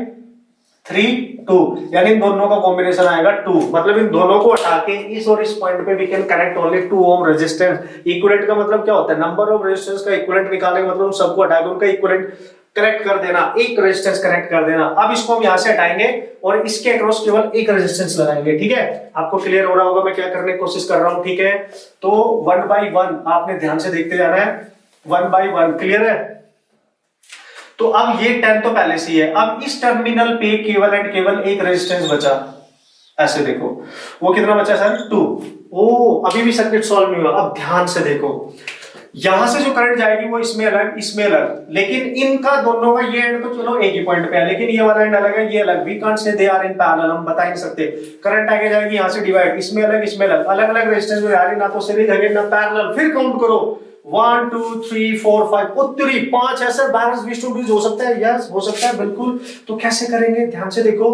3 2, यानी इन दोनों का कॉम्बिनेशन आएगा 2। मतलब इन दोनों को हटा के इस और इस पॉइंट पे we can connect only 2 ohm resistance. Equivalent का मतलब क्या होता है? नंबर ऑफ रेजिस्टेंस का इक्विवेलेंट निकालने का मतलब उन सबको हटा के उनका इक्विवेलेंट कनेक्ट कर देना, एक रेजिस्टेंस कनेक्ट कर देना। अब इसको हम यहां से हटाएंगे और इसके अक्रॉस केवल एक रेजिस्टेंस लगाएंगे। ठीक है, आपको क्लियर हो रहा होगा मैं क्या करने की कोशिश कर रहा हूं? ठीक है, तो 1 by 1 आपने ध्यान से देखते जाना है। 1 by 1 क्लियर है? तो अब ये 10 तो पहले से ही है। अब इस टर्मिनल पे केवल एंड केवल एक रेजिस्टेंस बचा। ऐसे देखो, वो कितना बचा सर? 2। ओ, अभी भी सर्किट सॉल्व नहीं हुआ। अब ध्यान से देखो, यहां से जो करंट जाएगी वो इसमें अलग, इसमें अलग, लेकिन इनका दोनों का ये एंड तो चलो एक ही पॉइंट पे है, लेकिन ये वाला एंड अलग है, ये अलग। We can't say they are in parallel, हम बता ही नहीं सकते। करंट आगे जाएगी यहां से डिवाइड, इसमें अलग, इसमें अलग, अलग अलग रेजिस्टेंस में आ रही, ना तो सीरीज है ना पैरेलल। फिर काउंट करो, 1 2 3 4 5 उत्तरी 5 है सर। बैलेंस व्हीटस्टोन ब्रिज हो सकता है? यस, हो सकता है, बिल्कुल। तो कैसे करेंगे? ध्यान से देखो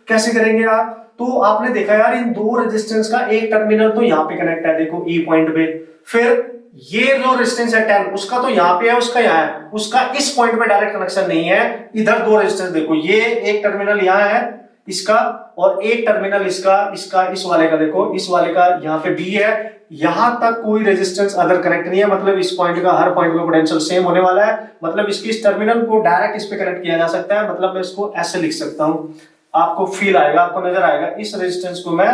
कैसे करेंगे आप। तो आपने देखा यार, इन दो रेजिस्टेंस का एक टर्मिनल तो यहाँ पे कनेक्ट है, देखो ई पॉइंट पे। फिर ये जो रेजिस्टेंस है 10, उसका तो यहाँ पे है, उसका यहाँ है, उसका इस पॉइंट पे डायरेक्ट कनेक्शन नहीं है। इधर दो रेजिस्टेंस देखो, ये एक टर्मिनल यहाँ है इसका, और एक टर्मिनल इसका इस वाले का, देखो इस वाले का यहाँ पे बी है। यहां तक कोई रेजिस्टेंस अदर कनेक्ट नहीं है, मतलब इस पॉइंट का हर पॉइंट का पोटेंशियल सेम होने वाला है। मतलब इसकी इस टर्मिनल को डायरेक्ट इस पे कनेक्ट किया जा सकता है। मतलब मैं इसको ऐसे लिख सकता हूं, आपको फील आएगा, आपको नजर आएगा। इस रेजिस्टेंस को मैं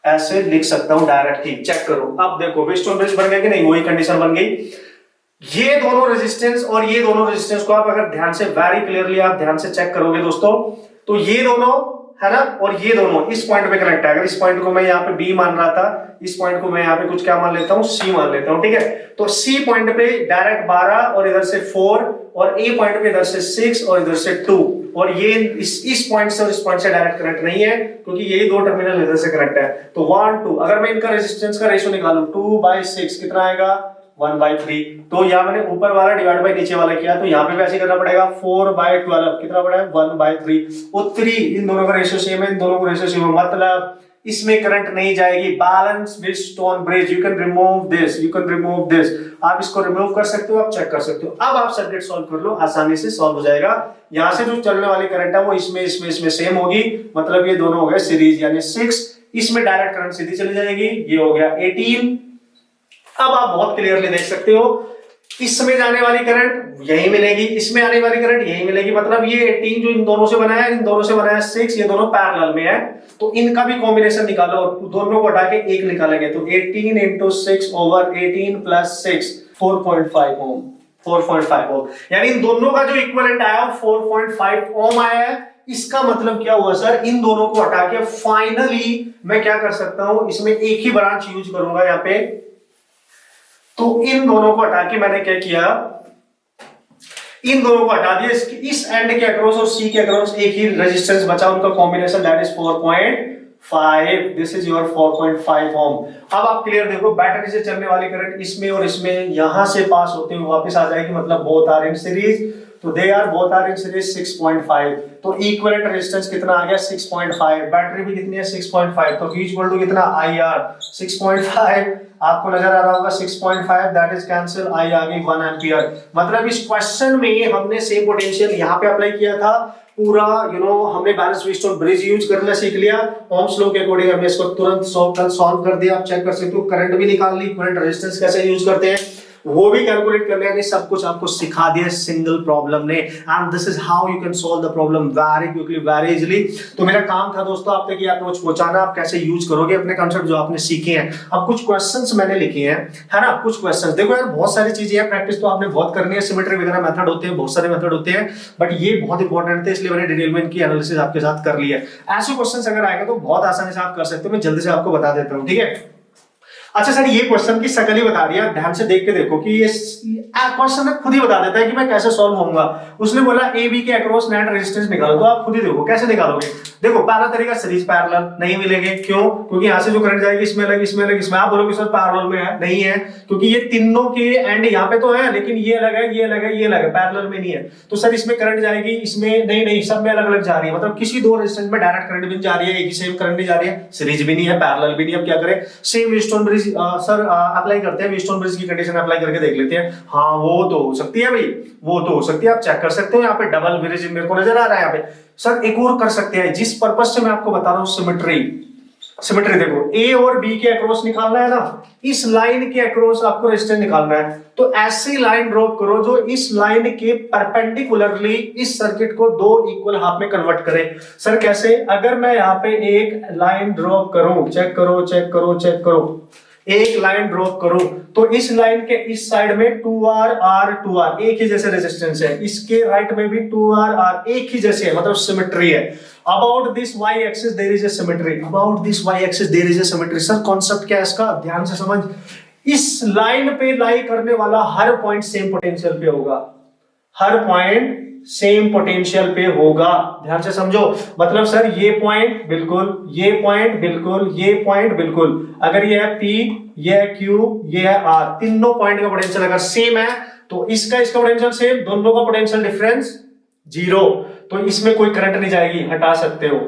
ऐसे लिख सकता हूं डायरेक्ट ही। चेक करो, अब देखो व्हीटस्टोन ब्रिज बन गया कि नहीं? वही कंडीशन बन गई। ये दोनों रेजिस्टेंस और ये दोनों रेजिस्टेंस को आप अगर ध्यान से, वेरी क्लियरली आप ध्यान से चेक करोगे दोस्तों, तो ये दोनों है ना, और ये दोनों इस पॉइंट पे कनेक्ट है। अगर इस पॉइंट को मैं यहाँ पे बी मान रहा था, इस पॉइंट को मैं यहाँ पे कुछ क्या मान लेता हूँ? सी मान लेता हूँ। ठीक है, तो सी पॉइंट पे डायरेक्ट 12 और इधर से 4, और ए पॉइंट पे इधर से 6 और इधर से 2, और ये इस पॉइंट से और इस पॉइंट से डायरेक्ट कनेक्ट नहीं है, क्योंकि यही दो टर्मिनल इधर से कनेक्ट है। तो 1 2, अगर मैं इनका रेजिस्टेंस का रेशियो निकालूं 2/6 कितना आएगा? 1/3। तो यहाँ मैंने ऊपर वाला डिवाइड बाय नीचे वाला किया, तो यहाँ पे भी ऐसे करना पड़ेगा। 4/12 कितना पड़ा है? 1/3। उत्तरी इन दोनों का रेशियो सेम है, इन दोनों का रेशियो सेम है, मतलब इसमें करंट नहीं जाएगी। Balance Wheatstone bridge, you can remove this, you can remove this. आप इसको रिमूव कर सकते हो, आप चेक कर सकते हो। अब आप सर्किट सॉल्व कर लो, आसानी से सॉल्व हो जाएगा। यहां से जो चलने वाली करंट है वो इसमें सेम होगी, मतलब ये दोनों हो गए सीरीज, यानी 6। इसमें डायरेक्ट करंट सीधी चली जाएगी, ये हो गया 18। अब आप बहुत क्लियरली देख सकते हो, इसमें जाने वाली करंट यही मिलेगी, इसमें आने वाली करंट यही मिलेगी। मतलब ये 18 जो इन दोनों से बना है, इन दोनों से बना है 6, ये दोनों पैरेलल में है, तो इनका भी कॉम्बिनेशन निकालो, दोनों को हटा के एक निकालेंगे। तो 18 × 6 ओवर 18 + 6 4.5 ओम, 4.5 ओम, यानी इन दोनों का जो इक्विवेलेंट आया 4.5 ओम आया है। इसका मतलब क्या हुआ सर? इन दोनों को हटा के फाइनली मैं क्या कर सकता हूं, इसमें एक ही ब्रांच यूज करूंगा यहाँ पे। तो इन दोनों को हटा के मैंने क्या किया, इन दोनों को हटा दिया, इस एंड के अक्रॉस और सी के अक्रॉस एक ही रेजिस्टेंस बचा, उनका combination that is 4.5 5, this is your 4.5 ओम। अब आप क्लियर देखो, बैटरी से चलने वाली करंट इसमें और इसमें यहां से पास होते हुए वापस आ जाएगी, मतलब बोथ आर इन सीरीज, तो they are both are in series 6.5। तो इक्विवेलेंट रेजिस्टेंस कितना आ गया 6.5, बैटरी भी कितनी है 6.5, तो V इक्वल टू कितना IR 6.5, आपको नजर आ रहा होगा 6.5, दैट इज कैंसिल, I आ गई 1 एम्पियर। मतलब इस क्वेश्चन में हमने सेम पोटेंशियल यहां पे अप्लाई किया था पूरा, हमने बैलेंस व्हीटस्टोन ब्रिज यूज करना सीख लिया, ओम्स लॉ के अकॉर्डिंग हमने इसको तुरंत सॉल्व कर दिया। आप चेक कर सकते हो, करंट भी निकाल ली, करंट रेजिस्टेंस कैसे यूज करते हैं वो भी कैलकुलेट कर लिया, सब कुछ आपको सिखा दिया सिंगल प्रॉब्लम ने, and this is how you can solve the problem very quickly, very easily. तो मेरा काम था दोस्तों आप तक ये अप्रोच पहुंचाना, आप कैसे यूज करोगे अपने कॉन्सेप्ट जो आपने सीखे हैं। अब कुछ क्वेश्चंस मैंने लिखे हैं, है ना, कुछ क्वेश्चंस देखो यार, बहुत सारी चीजें हैं, प्रैक्टिस तो आपने बहुत करनी है, सिमेट्री वगैरह मेथड होते हैं, बहुत सारे मेथड होते हैं, बट ये बहुत इंपॉर्टेंट थे, इसलिए मैंने डिटेल में इनकी एनालिसिस आपके साथ कर लिया है। ऐसे क्वेश्चंस अगर आएगा तो बहुत आसानी से आप कर सकते हो, मैं जल्दी से आपको बता देता हूं, ठीक है। अच्छा सर, ये क्वेश्चन की शकल ही बता दिया, ध्यान से देख के देखो कि ये क्वेश्चन खुद ही बता देता है कि मैं कैसे सॉल्व होऊंगा। उसने बोला ए बी के अक्रॉस नेट रेजिस्टेंस निकालो, तो आप खुद ही देखो कैसे निकालोगे। देखो पहला तरीका सीरीज पैरेलल, नहीं मिलेंगे, क्यों? क्योंकि यहां से जो करंट जाएगी इसमें अलग, इसमें अलग, इसमें आप बोलोगे सर पैरेलल में है, नहीं है, क्योंकि ये तीनों के एंड यहाँ पे तो है, लेकिन ये अलग है, ये अलग है, ये अलग है, पैरेलल में नहीं है। तो सर इसमें करंट जाएगी, इसमें नहीं, सब में अलग अलग जा रही है, मतलब किसी दो रेजिस्टेंस में डायरेक्ट करंट भी जा रही है, एक ही सेम करंट नहीं जा रही है, सीरीज भी नहीं है, पैरेलल भी नहीं है। अब क्या करें, same Wheatstone bridge sir apply करते हैं, व्हीटस्टोन ब्रिज की कंडीशन अप्लाई करके देख लेते हैं। हाँ वो तो हो सकती है भाई, वो तो हो सकती है, आप चेक कर सकते हो, यहाँ पे डबल ब्रिज मेरे को नजर आ रहा है यहाँ पे। सर एक और कर सकते हैं, जिस पर्पज से मैं आपको बता रहा हूँ, सिमेट्री देखो, ए और बी के अक्रॉस निकालना है ना, इस लाइन के अक्रॉस आपको रेजिस्टेंस निकालना है, तो ऐसी लाइन ड्रॉप करो जो इस लाइन के परपेंडिकुलरली इस सर्किट को दो इक्वल हाफ में कन्वर्ट करे। सर कैसे? अगर मैं यहाँ पे एक लाइन ड्रॉप करूं, चेक करो, एक लाइन ड्रॉप करूं, तो इस लाइन के इस साइड में 2R एक ही जैसे रेजिस्टेंस है, इसके राइट में भी 2R एक ही जैसे है, मतलब सिमेट्री है। About this y axis there is a symmetry, sir concept क्या है इसका, ध्यान से समझ। इस लाइन पे लाई करने वाला हर पॉइंट सेम पोटेंशियल पे होगा, हर पॉइंट सेम पोटेंशियल पे होगा, ध्यान से समझो। मतलब सर ये पॉइंट बिल्कुल, ये पॉइंट बिल्कुल, ये पॉइंट बिल्कुल, अगर ये है P, ये है Q, ये है R, तीनों पॉइंट का पोटेंशियल अगर सेम है तो इसका पोटेंशियल सेम, दोनों का पोटेंशियल डिफरेंस 0, तो इसमें कोई करंट नहीं जाएगी, हटा सकते हो।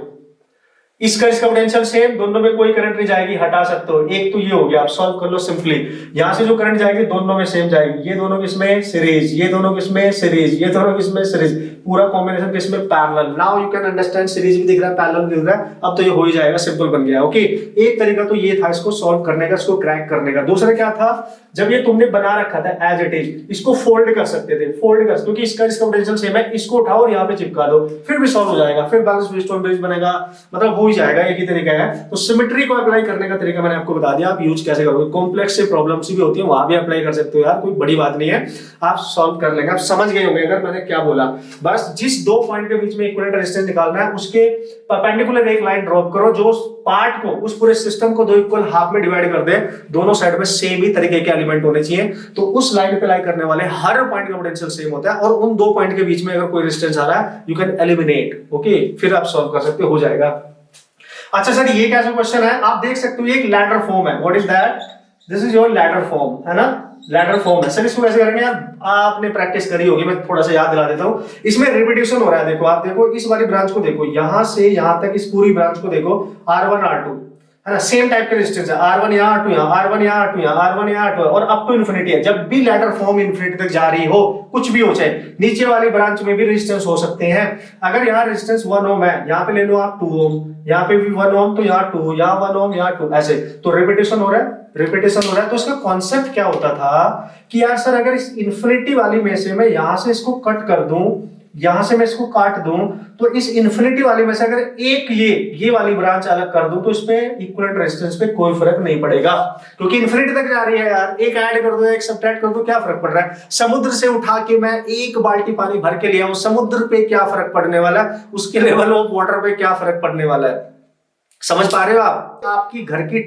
इसका पोटेंशियल सेम, दोनों में कोई करंट नहीं जाएगी, हटा सकते हो। एक तो ये हो गया, आप सॉल्व कर लो सिंपली। यहां से जो करंट जाएगी दोनों में सेम जाएगी, ये दोनों किसमें सीरीज, ये दोनों किसमें सीरीज, ये दोनों किसमें सीरीज, पूरा कॉम्बिनेशन किसमें parallel. Now you can understand, series भी दिख रहा है, पैरेलल भी दिख रहा है, अब तो ये हो ही जाएगा, सिंपल बन गया। ओके, एक तरीका तो ये था इसको सॉल्व करने का, इसको क्रैक करने का। दूसरा क्या था, जब ये तुमने बना रखा था एज इट इज, इसको फोल्ड कर सकते थे, क्योंकि इसका पोटेंशियल सेम है, इसको उठाओ और यहाँ पे चिपका दो, फिर भी सॉल्व हो जाएगा, फिर बैलेंस व्हीटस्टोन ब्रिज बनेगा, मतलब हो ही जाएगा, एक ही तरीका है। तो सिमेट्री को अप्लाई करने का तरीका मैंने आपको बता दिया, आप यूज कैसे करोगे। कॉम्प्लेक्स से प्रॉब्लम्स भी होती है, वहां भी अप्लाई कर सकते हो यार, कोई बड़ी बात नहीं है, आप सॉल्व कर लेंगे। आप समझ गए होंगे अगर मैंने क्या बोला। बस जिस दो पॉइंट के बीच में इक्विवेलेंट रेजिस्टेंस निकालना है, उसके परपेंडिकुलर एक लाइन ड्रॉप करो जो उस पार्ट को, उस पूरे सिस्टम को दो इक्वल हाफ में डिवाइड कर दे, दोनों साइड में सेम ही तरीके के एलिमेंट होने चाहिए, तो उस लाइन पे लाई करने वाले हर पॉइंट का पोटेंशियल सेम होता है, और उन दो पॉइंट के बीच में अगर कोई रेजिस्टेंस आ रहा है, यू कैन एलिमिनेट। ओके, फिर आप सॉल्व कर सकते हो जाएगा। अच्छा सर, ये कैसा क्वेश्चन है, आप देख सकते हो, ये एक लैडर फॉर्म है। What is that? This is your ladder form, है ना, लैडर फॉर्म है। सर इसको कैसे करेंगे यार, आपने प्रैक्टिस करी होगी, मैं थोड़ा सा याद दिला देता हूं। इसमें रिपीटेशन हो रहा है, देखो आप देखो, इस वाली ब्रांच को देखो, यहां से यहां तक इस पूरी ब्रांच को देखो, R1 R2 है ना, सेम टाइप के रेजिस्टेंस है, R1 यहाँ, R2 यहाँ, R1 यहाँ, R2 यहाँ, R1 यहाँ, R2 और अप टू इन्फिनिटी है। जब भी लैडर फॉर्म इन्फिनिटी तक जा रही हो, कुछ भी हो चाहे, नीचे वाली ब्रांच में भी रेजिस्टेंस हो सकते हैं। अगर यहाँ रेजिस्टेंस 1 ओम है, यहाँ पे ले लो आप 2 ओम, यहाँ पे भी 1 ओम, तो यहाँ 2, यहाँ 1 ओम, यहाँ 2, ऐसे तो रिपीटेशन हो रहा है। तो इसका कॉन्सेप्ट क्या होता था कि यार सर, अगर इस इन्फिनिटी वाली में से मैं यहां से इसको कट कर दूं, यहां से मैं इसको काट दूं, तो इस इन्फिनिटी वाली में से अगर एक ये वाली ब्रांच अलग कर दूं, तो इसमें इक्विवेलेंट रेजिस्टेंस पे कोई फर्क नहीं पड़ेगा, क्योंकि इन्फिनिटी तक जा रही है यार। एक ऐड कर दो, एक सब्ट्रैक्ट कर दो, क्या फर्क पड़ रहा है? समुद्र से उठा के मैं एक बाल्टी पानी भर के लिया हूं, समुद्र पे क्या फर्क पड़ने वाला है, उसके लेवल ऑफ वाटर पे क्या फर्क पड़ने वाला है? समझ पा रहे हो आप? आपकी घर की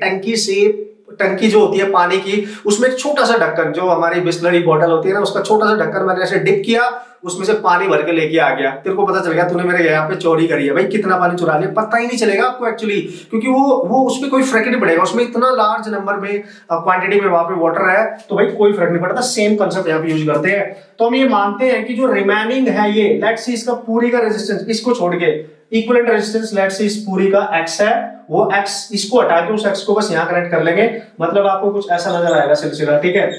टंकी जो होती है पानी की, उसमें एक छोटा सा ढक्कन, जो हमारी बिस्लरी बॉटल होती है ना, उसका छोटा सा ढक्कन मैंने ऐसे डिप किया, उसमें से पानी भर के लेके आ गया, तेरे को पता चल गया तूने मेरे यहाँ पे चोरी करी है, भाई कितना पानी चुरा लिया पता ही नहीं चलेगा आपको एक्चुअली, क्योंकि वो उसमें कोई फर्क नहीं पड़ेगा, उसमें इतना लार्ज नंबर में क्वांटिटी में वहां पे वाटर है, तो भाई कोई फर्क नहीं पड़ता। सेम कंसेप्ट यहाँ पे यूज करते हैं। तो हम ये मानते हैं कि जो रिमेनिंग है ये लेट्स सी इसका पूरी का रेजिस्टेंस, इसको छोड़ के इक्विवेलेंट रेजिस्टेंस लेट्स सी इस पूरी का x है, वो x इसको हटा के उस x को बस यहाँ कनेक्ट कर लेंगे, मतलब आपको कुछ ऐसा नजर आएगा सिलसिला, ठीक है,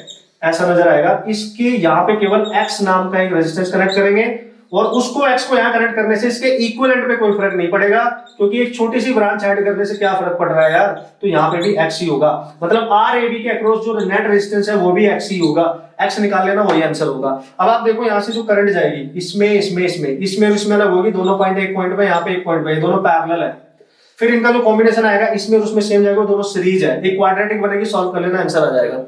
ऐसा नजर आएगा। इसके यहाँ पे केवल x नाम का एक रेजिस्टेंस कनेक्ट करेंगे और उसको x को यहाँ कनेक्ट करने से इसके इक्विवेलेंट पे कोई फर्क नहीं पड़ेगा, क्योंकि एक छोटी सी ब्रांच ऐड करने से क्या फर्क पड़ रहा है यार, तो यहाँ पे भी x ही होगा, मतलब RAB के अक्रॉस जो नेट रेजिस्टेंस है वो भी x ही होगा, x निकाल लेना वही आंसर होगा। अब आप देखो यहाँ से जो करंट जाएगी इसमें अलग होगी, दोनों पॉइंट एक पॉइंट पे, यहाँ पे एक पॉइंट पे, दोनों पैरेलल है, फिर इनका जो कॉम्बिनेशन आएगा इसमें और उसमें सेम जाएगा, दोनों सीरीज है, एक क्वाड्रेटिक बनेगी, सॉल्व कर लेना आंसर आ जाएगा।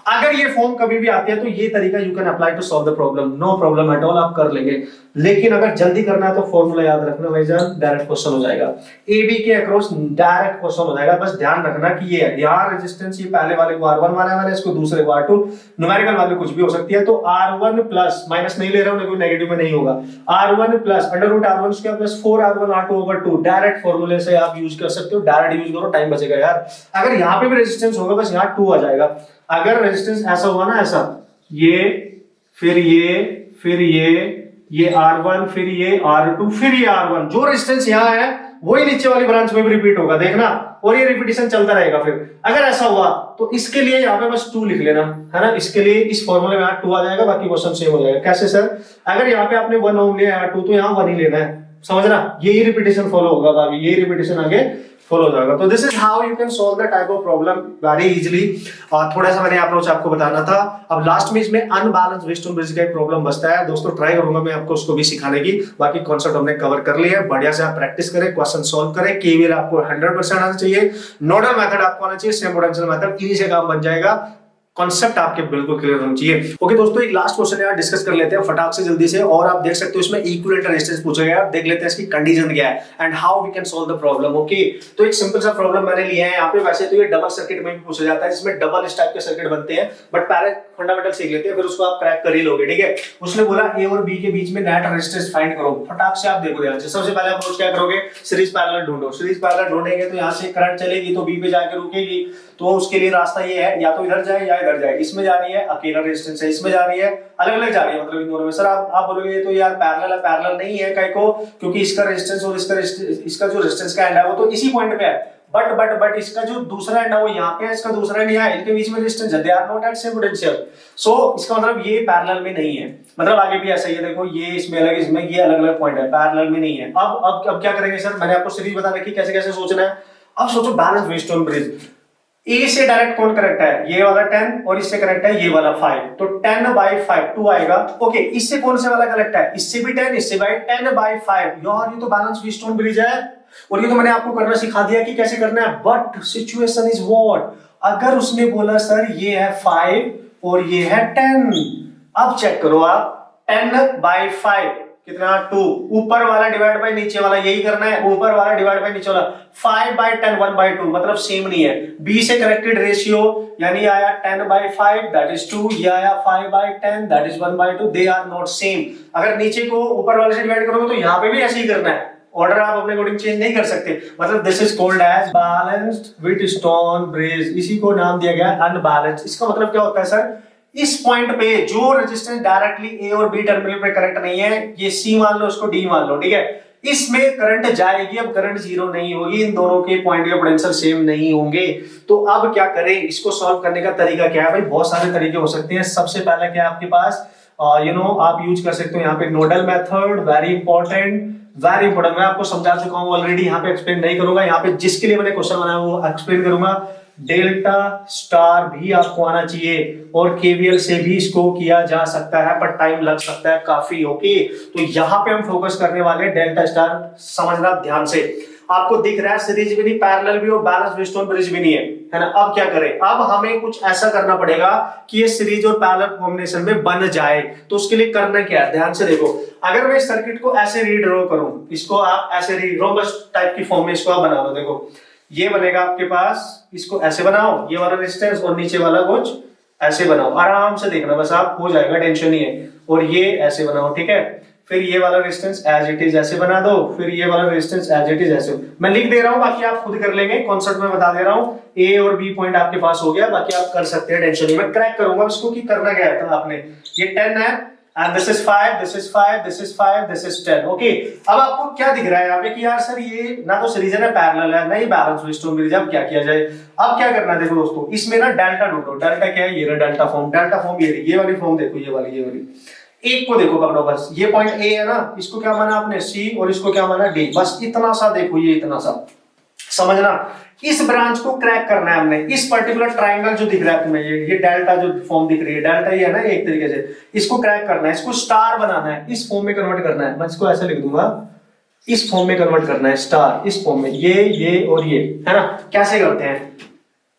अगर ये फॉर्म कभी भी आती है तो ये तरीका you can apply to solve the problem, no problem at all, आप कर लेंगे। लेकिन अगर जल्दी करना है तो फॉर्मूला याद रखना भाईजान, डायरेक्ट क्वेश्चन हो जाएगा, AB के अक्रॉस डायरेक्ट क्वेश्चन हो जाएगा। बस ध्यान रखना कि ये है, यहाँ रेजिस्टेंस ये पहले वाले को R1 माना मैंने, इसको दूसरे को R2, न्यूमेरिकल वैल्यू कुछ भी हो सकती है, तो R1 प्लस, माइनस नहीं ले रहा हूँ, नेगेटिव में नहीं होगा, R1 plus √R1 square plus 4R1 R2/2, direct फॉर्मूले से आप यूज कर सकते हो, डायरेक्ट यूज करो, टाइम बचेगा यार। अगर यहाँ पे भी रेजिस्टेंस होगा बस यहाँ 2 आ जाएगा, अगर रेजिस्टेंस ऐसा हुआ ना, ऐसा ये फिर ये R1 फिर ये R2 फिर ये R1, जो रेजिस्टेंस यहाँ है वही नीचे वाली ब्रांच में भी रिपीट होगा, देखना, और ये रिपीटिशन चलता रहेगा। फिर अगर ऐसा हुआ तो इसके लिए यहाँ पे बस 2 लिख लेना, है ना, इसके लिए इस फॉर्मूले में यहाँ 2 आ जाएगा, बाकी क्वेश्चन सेम हो जाएगा। कैसे सर? अगर यहाँ पे आपने 1 ओम लिया 2, तो यहाँ 1 ही लेना है, समझना, यही रिपीटिशन फॉलो होगा, बाकी यही रिपीटिशन आगे फॉलो हो जाएगा। तो this is how you can solve the type of problem very easily. थोड़ा सा मैंने अप्रोच आपको बताना था। अब लास्ट में इसमें अनबैलेंस वेस्टर्न ब्रिज का एक प्रॉब्लम बचता है दोस्तों, ट्राई करूंगा मैं आपको उसको भी सिखाने की, बाकी कॉन्सेप्ट हमने कवर कर लिया है। बढ़िया से आप प्रैक्टिस करें, क्वेश्चन सॉल्व करें, केवीएल आपको 100% आना चाहिए, नोडल मेथड आपको आना चाहिए, सेम पोटेंशियल मेथड, इन्हीं से काम बन जाएगा, कॉन्सेप्ट आपके बिल्कुल क्लियर होना चाहिए। ओके दोस्तों, एक लास्ट क्वेश्चन यार डिस्कस कर लेते हैं फटाक से जल्दी से, और आप देख सकते हो इसमें इक्विवेलेंट रेजिस्टेंस पूछा गया है, देख लेते हैं इसकी कंडीशन क्या है and how we can solve the problem. Okay, तो एक सिंपल सा प्रॉब्लम मैंने लिया है यहाँ पे, वैसे तो ये डबल सर्किट में भी पूछा जाता है, जिसमें डबल इस टाइप के सर्किट बनते हैं, बट पहले फंडामेंटल सीख लेते हैं, फिर उसको आप क्रैक कर ही लोगे, ठीक है। उसने बोला ए और बी के बीच में नेट रेजिस्टेंस फाइंड करो, फटाक से आप देखो ध्यान से। सबसे पहले अप्रोच क्या करोगे, सीरीज पैरेलल ढूंढो, सीरीज पैरेलल ढूंढेंगे तो यहाँ से करंट चलेगी तो बी पे जाके रुकेगी, तो उसके लिए रास्ता ये है, या तो इधर जाए या इधर जाए, इसमें जा रही है अकेला रेजिस्टेंस है, इसमें जा रही है अलग अलग जा रही है, मतलब इन दोनों में। सर आप बोलोगे ये तो यार पैरेलल है, पैरेलल नहीं है काहे को, क्योंकि इसका रेजिस्टेंस और इसका जो रेजिस्टेंस का एंड है वो तो इसी पॉइंट पे है, बट इसका जो दूसरा एंड है वो यहाँ पे है, इसका दूसरा एंड यहाँ है, इनके बीच में रेजिस्टेंस है, they are not at same potential. So इसका मतलब ये पैरेलल में नहीं है, मतलब आगे भी ऐसा ही है, देखो ये इसमें अलग, इसमें ये अलग अलग पॉइंट है, पैरेलल में नहीं है। अब क्या करेंगे सर, मैंने आपको सीरीज बता रखी कैसे कैसे सोचना है। अब सोचो बैलेंस वेस्टर्न ब्रिज, ए से डायरेक्ट कौन कनेक्ट है, ये वाला 10 और इससे कनेक्ट है ये वाला 5, तो 10/5 2 आएगा। ओके, इससे कौन से वाला कनेक्ट है, इससे भी 10, इससे भी 10/5, यार ये तो बैलेंस वेस्टर्न ब्रिज है, और ये तो मैंने आपको करना सिखा दिया कि कैसे करना है। बट सिचुएशन इज व्हाट, अगर उसने बोला सर ये है 5 और ये है 10, अब चेक करो आप, 10/5 कितना 2, ऊपर वाला डिवाइड बाय नीचे वाला, यही करना है, ऊपर वाला डिवाइड बाय नीचे वाला, 5/10 1/2, मतलब सेम नहीं है। बी से कनेक्टेड रेशियो यानी आया 10/5 दैट इज 2, ये आया 5/10 that is 1/2, they are not same. अगर नीचे को ऊपर वाले से डिवाइड करोगे तो यहाँ पे भी ऐसे ही करना है, ऑर्डर आप अपने अकॉर्डिंग चेंज नहीं कर सकते, मतलब this is called as balanced Wheatstone bridge, इसी को नाम दिया गया अनबैलेंस्ड। इसका मतलब क्या होता है सर, इस पॉइंट पे जो रेजिस्टेंस डायरेक्टली ए और बी टर्मिनल पे कनेक्ट नहीं है, ये सी मान लो, इसको डी मान लो, ठीक है, इसमें करंट जाएगी, अब करंट जीरो नहीं होगी, इन दोनों के पॉइंट के पोटेंशियल सेम नहीं होंगे। तो अब क्या करें, इसको सॉल्व करने का तरीका क्या है भाई, बहुत सारे तरीके हो सकते हैं। सबसे पहले क्या आपके पास आप यूज कर सकते हो यहाँ पे नोडल मेथड, वेरी इंपॉर्टेंट। मैं आपको समझा चुका हूँ ऑलरेडी, यहाँ पे एक्सप्लेन नहीं करूंगा, यहाँ पे जिसके लिए मैंने क्वेश्चन बनाया वो एक्सप्लेन करूंगा। डेल्टा स्टार भी आपको आना चाहिए, और केवीएल से भी इसको किया जा सकता है, पर टाइम लग सकता है काफी। ओके, तो यहाँ पे हम फोकस करने वाले डेल्टा स्टार, समझना ध्यान से। आपको दिख रहा है सीरीज भी नहीं, पैरेलल भी और बैलेंस वेस्टर्न ब्रिज भी नहीं है ना। अब क्या करें, अब हमें कुछ ऐसा करना पड़ेगा कि ये सीरीज और पैरेलल कॉम्बिनेशन में बन जाए। तो उसके लिए करना क्या है, ध्यान से देखो। अगर मैं सर्किट को ऐसे रीड्रॉ करूं, इसको आप ऐसे रीड्रॉबस टाइप की फॉर्म में इसको आप बना लो, देखो ये बनेगा आपके पास, इसको ऐसे बनाओ, ये वाला रेजिस्टेंस और नीचे वाला कुछ ऐसे बनाओ, आराम से देखना बस आप, हो जाएगा, टेंशन नहीं है। और ये ऐसे बनाओ, ठीक है। फिर ये वाला रेजिस्टेंस एज इट इज ऐसे बना दो, फिर ये वाला रेजिस्टेंस एज इट इज ऐसे। मैं लिख दे रहा हूं, बाकी आप खुद कर लेंगे, कॉन्सेप्ट में बता दे रहा हूं। ए और बी पॉइंट आपके पास हो गया, बाकी आप कर सकते हैं, टेंशन नहीं। मैं क्रैक करूंगा इसको कि करना क्या है। तो आपने ये 10 है, and this is 5, this is 5, this is 5, this is 10। Okay, अब आपको क्या दिख रहा है यहाँ पे कि यार सर ये ना तो सीरीज है ना पैरेलल है, नहीं बैलेंस हुई स्टोन ब्रिज। अब क्या किया जाए? अब क्या करना है देखो दोस्तों, इसमें ना डेल्टा ढूंढो। डेल्टा क्या है? ये रहा डेल्टा फॉर्म। डेल्टा फॉर्म ये वाली फॉर्म देखो, ये वाली एक को देखो, पकड़ो बस। ये पॉइंट ए है ना, इसको क्या माना आपने? सी, और इसको क्या माना? डी। बस इतना सा देखो, ये इतना सा समझना। इस ब्रांच को क्रैक करना है हमने। इस पर्टिकुलर ट्राइंगल जो दिख रहा है तुम्हें, ये डेल्टा जो फॉर्म दिख रही है, डेल्टा ही है ना एक तरीके से, इसको क्रैक करना है, इसको स्टार बनाना है, इस फॉर्म में कन्वर्ट करना है। मैं इसको ऐसे लिख दूंगा, इस फॉर्म में कन्वर्ट करना है, स्टार इस फॉर्म में, ये और ये, है ना। कैसे करते हैं?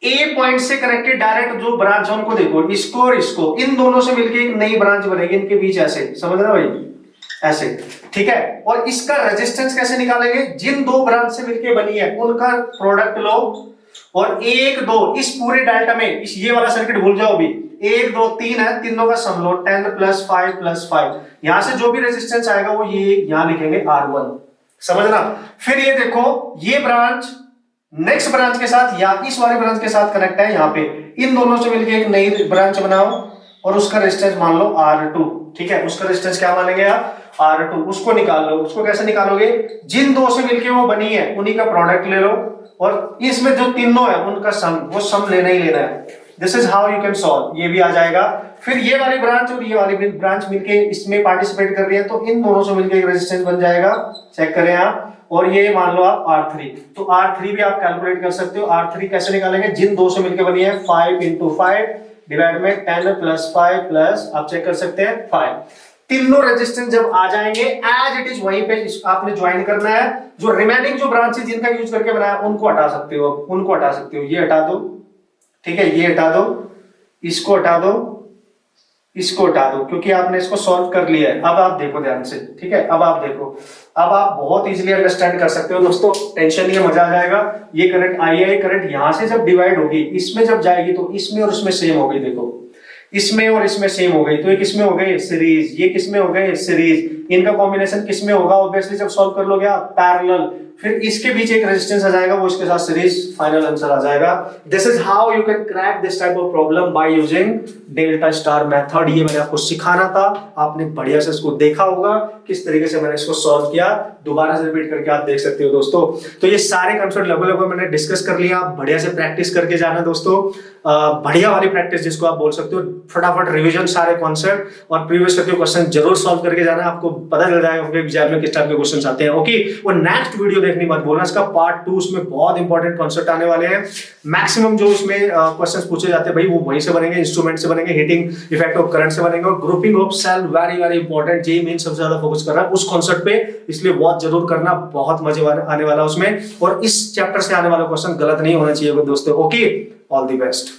ए पॉइंट से कनेक्टेड डायरेक्ट जो ब्रांच है उनको देखो, इसको और इसको, इन दोनों से मिलके एक नई ब्रांच बनेगी इनके बीच, ऐसे समझ रहे हो भाई, ऐसे, ठीक है। और इसका रेजिस्टेंस कैसे निकालेंगे? जिन दो ब्रांच से मिलके बनी है उनका प्रोडक्ट लो, और 1 2 इस पूरे डेल्टा में, इस ये वाला सर्किट भूल जाओ अभी, 1 2 3 है, तीनों का सम लो, 10 + 5 + 5। यहां से जो भी रेजिस्टेंस आएगा वो ये यहां लिखेंगे R1, समझना। फिर ये देखो, ये ब्रांच नेक्स्ट ब्रांच के साथ या इस वाली ब्रांच के साथ कनेक्ट है यहाँ पे, इन दोनों से मिलके एक नई ब्रांच बनाओ और उसका रेजिस्टेंस मान लो R2, ठीक है। उसका रेजिस्टेंस क्या मानेंगे आप? R2। उसको निकाल लो। उसको कैसे निकालोगे? जिन दो से मिलके वो बनी है उन्हीं का प्रोडक्ट ले लो, और इसमें जो तीनों है उनका सम, वो सम लेना ही लेना है। This is how you can solve. ये भी आ जाएगा। फिर ये वाली ब्रांच और ये वाली ब्रांच मिलके इसमें पार्टिसिपेट कर रही है, तो इन दोनों से मिलके एक रेजिस्टेंस बन जाएगा, चेक करें आप। और ये मान लो आप R3, तो R3 भी आप कैलकुलेट कर सकते हो। R3 कैसे निकालेंगे? जिन दो से मिलके बनी है, 5 × 5 डिवाइड में 10 + 5 प्लस, आप चेक कर सकते हैं, 5। तीनों रेजिस्टेंस जब आ जाएंगे एज इट इज वहीं पे आपने ज्वाइन करना है। जो रिमेनिंग जो ब्रांचेस जिनका यूज करके बनाया उनको हटा सकते हो, उनको हटा सकते हो। ये हटा दो, ठीक है, ये हटा दो, इसको हटा दो, इसको हटा दो, क्योंकि आपने इसको सॉल्व कर लिया है। अब आप देखो ध्यान से, ठीक है। अब आप देखो, अब आप बहुत इजीली अंडरस्टैंड कर सकते हो दोस्तों, टेंशन नहीं है, मजा आ जाएगा। ये करंट आई करंट यहां से जब डिवाइड होगी, इसमें जब जाएगी तो इसमें और इसमें सेम हो गई। देखो, इसमें और इसमें सेम हो गई, तो ये किसमें हो गई? सीरीज। ये किसमें हो गए? सीरीज। इनका कॉम्बिनेशन किसमें होगा? ऑब्वियसली जब सॉल्व कर लोगे आप, पैरेलल। फिर इसके बीच एक रेजिस्टेंस आ जाएगा, वो इसके साथ सीरीज, फाइनल आंसर आ जाएगा। This is how you can crack this type of problem by using delta star method. ये मैंने आपको सिखाना था, आपने बढ़िया से इसको देखा होगा किस तरीके से मैंने इसको सॉल्व किया। दोबारा से रिपीट करके आप देख सकते हो दोस्तों। तो ये सारे कंसेप्ट लगभग मैंने डिस्कस कर लिया। आप बढ़िया से प्रैक्टिस करके जाना दोस्तों, बढ़िया वाली प्रैक्टिस जिसको आप बोल सकते हो। फटाफट रिवीजन सारे कॉन्सेप्ट और प्रीवियस के क्वेश्चन जरूर सॉल्व करके जाना, आपको पता चल जाएगा कि एग्जाम में किस टाइप के क्वेश्चन आते हैं। ओके, और नेक्स्ट वीडियो देखने मत बोलना, इसका पार्ट 2, उसमें बहुत इंपॉर्टेंट कॉन्सेप्ट आने वाले हैं। मैक्सिमम जो उसमें क्वेश्चंस पूछे जाते हैं भाई वो वहीं से बनेंगे, इंस्ट्रूमेंट से बनेंगे, हीटिंग इफेक्ट ऑफ करंट से बनेंगे, और grouping of cell very very important. JEE main सबसे ज्यादा फोकस कर रहा है उस कॉन्सेप्ट पे, इसलिए वॉच जरूर करना, बहुत मजे आने वाला उसमें। और इस चैप्टर से आने वाला क्वेश्चन गलत नहीं होना चाहिए दोस्तों। Okay, all the best.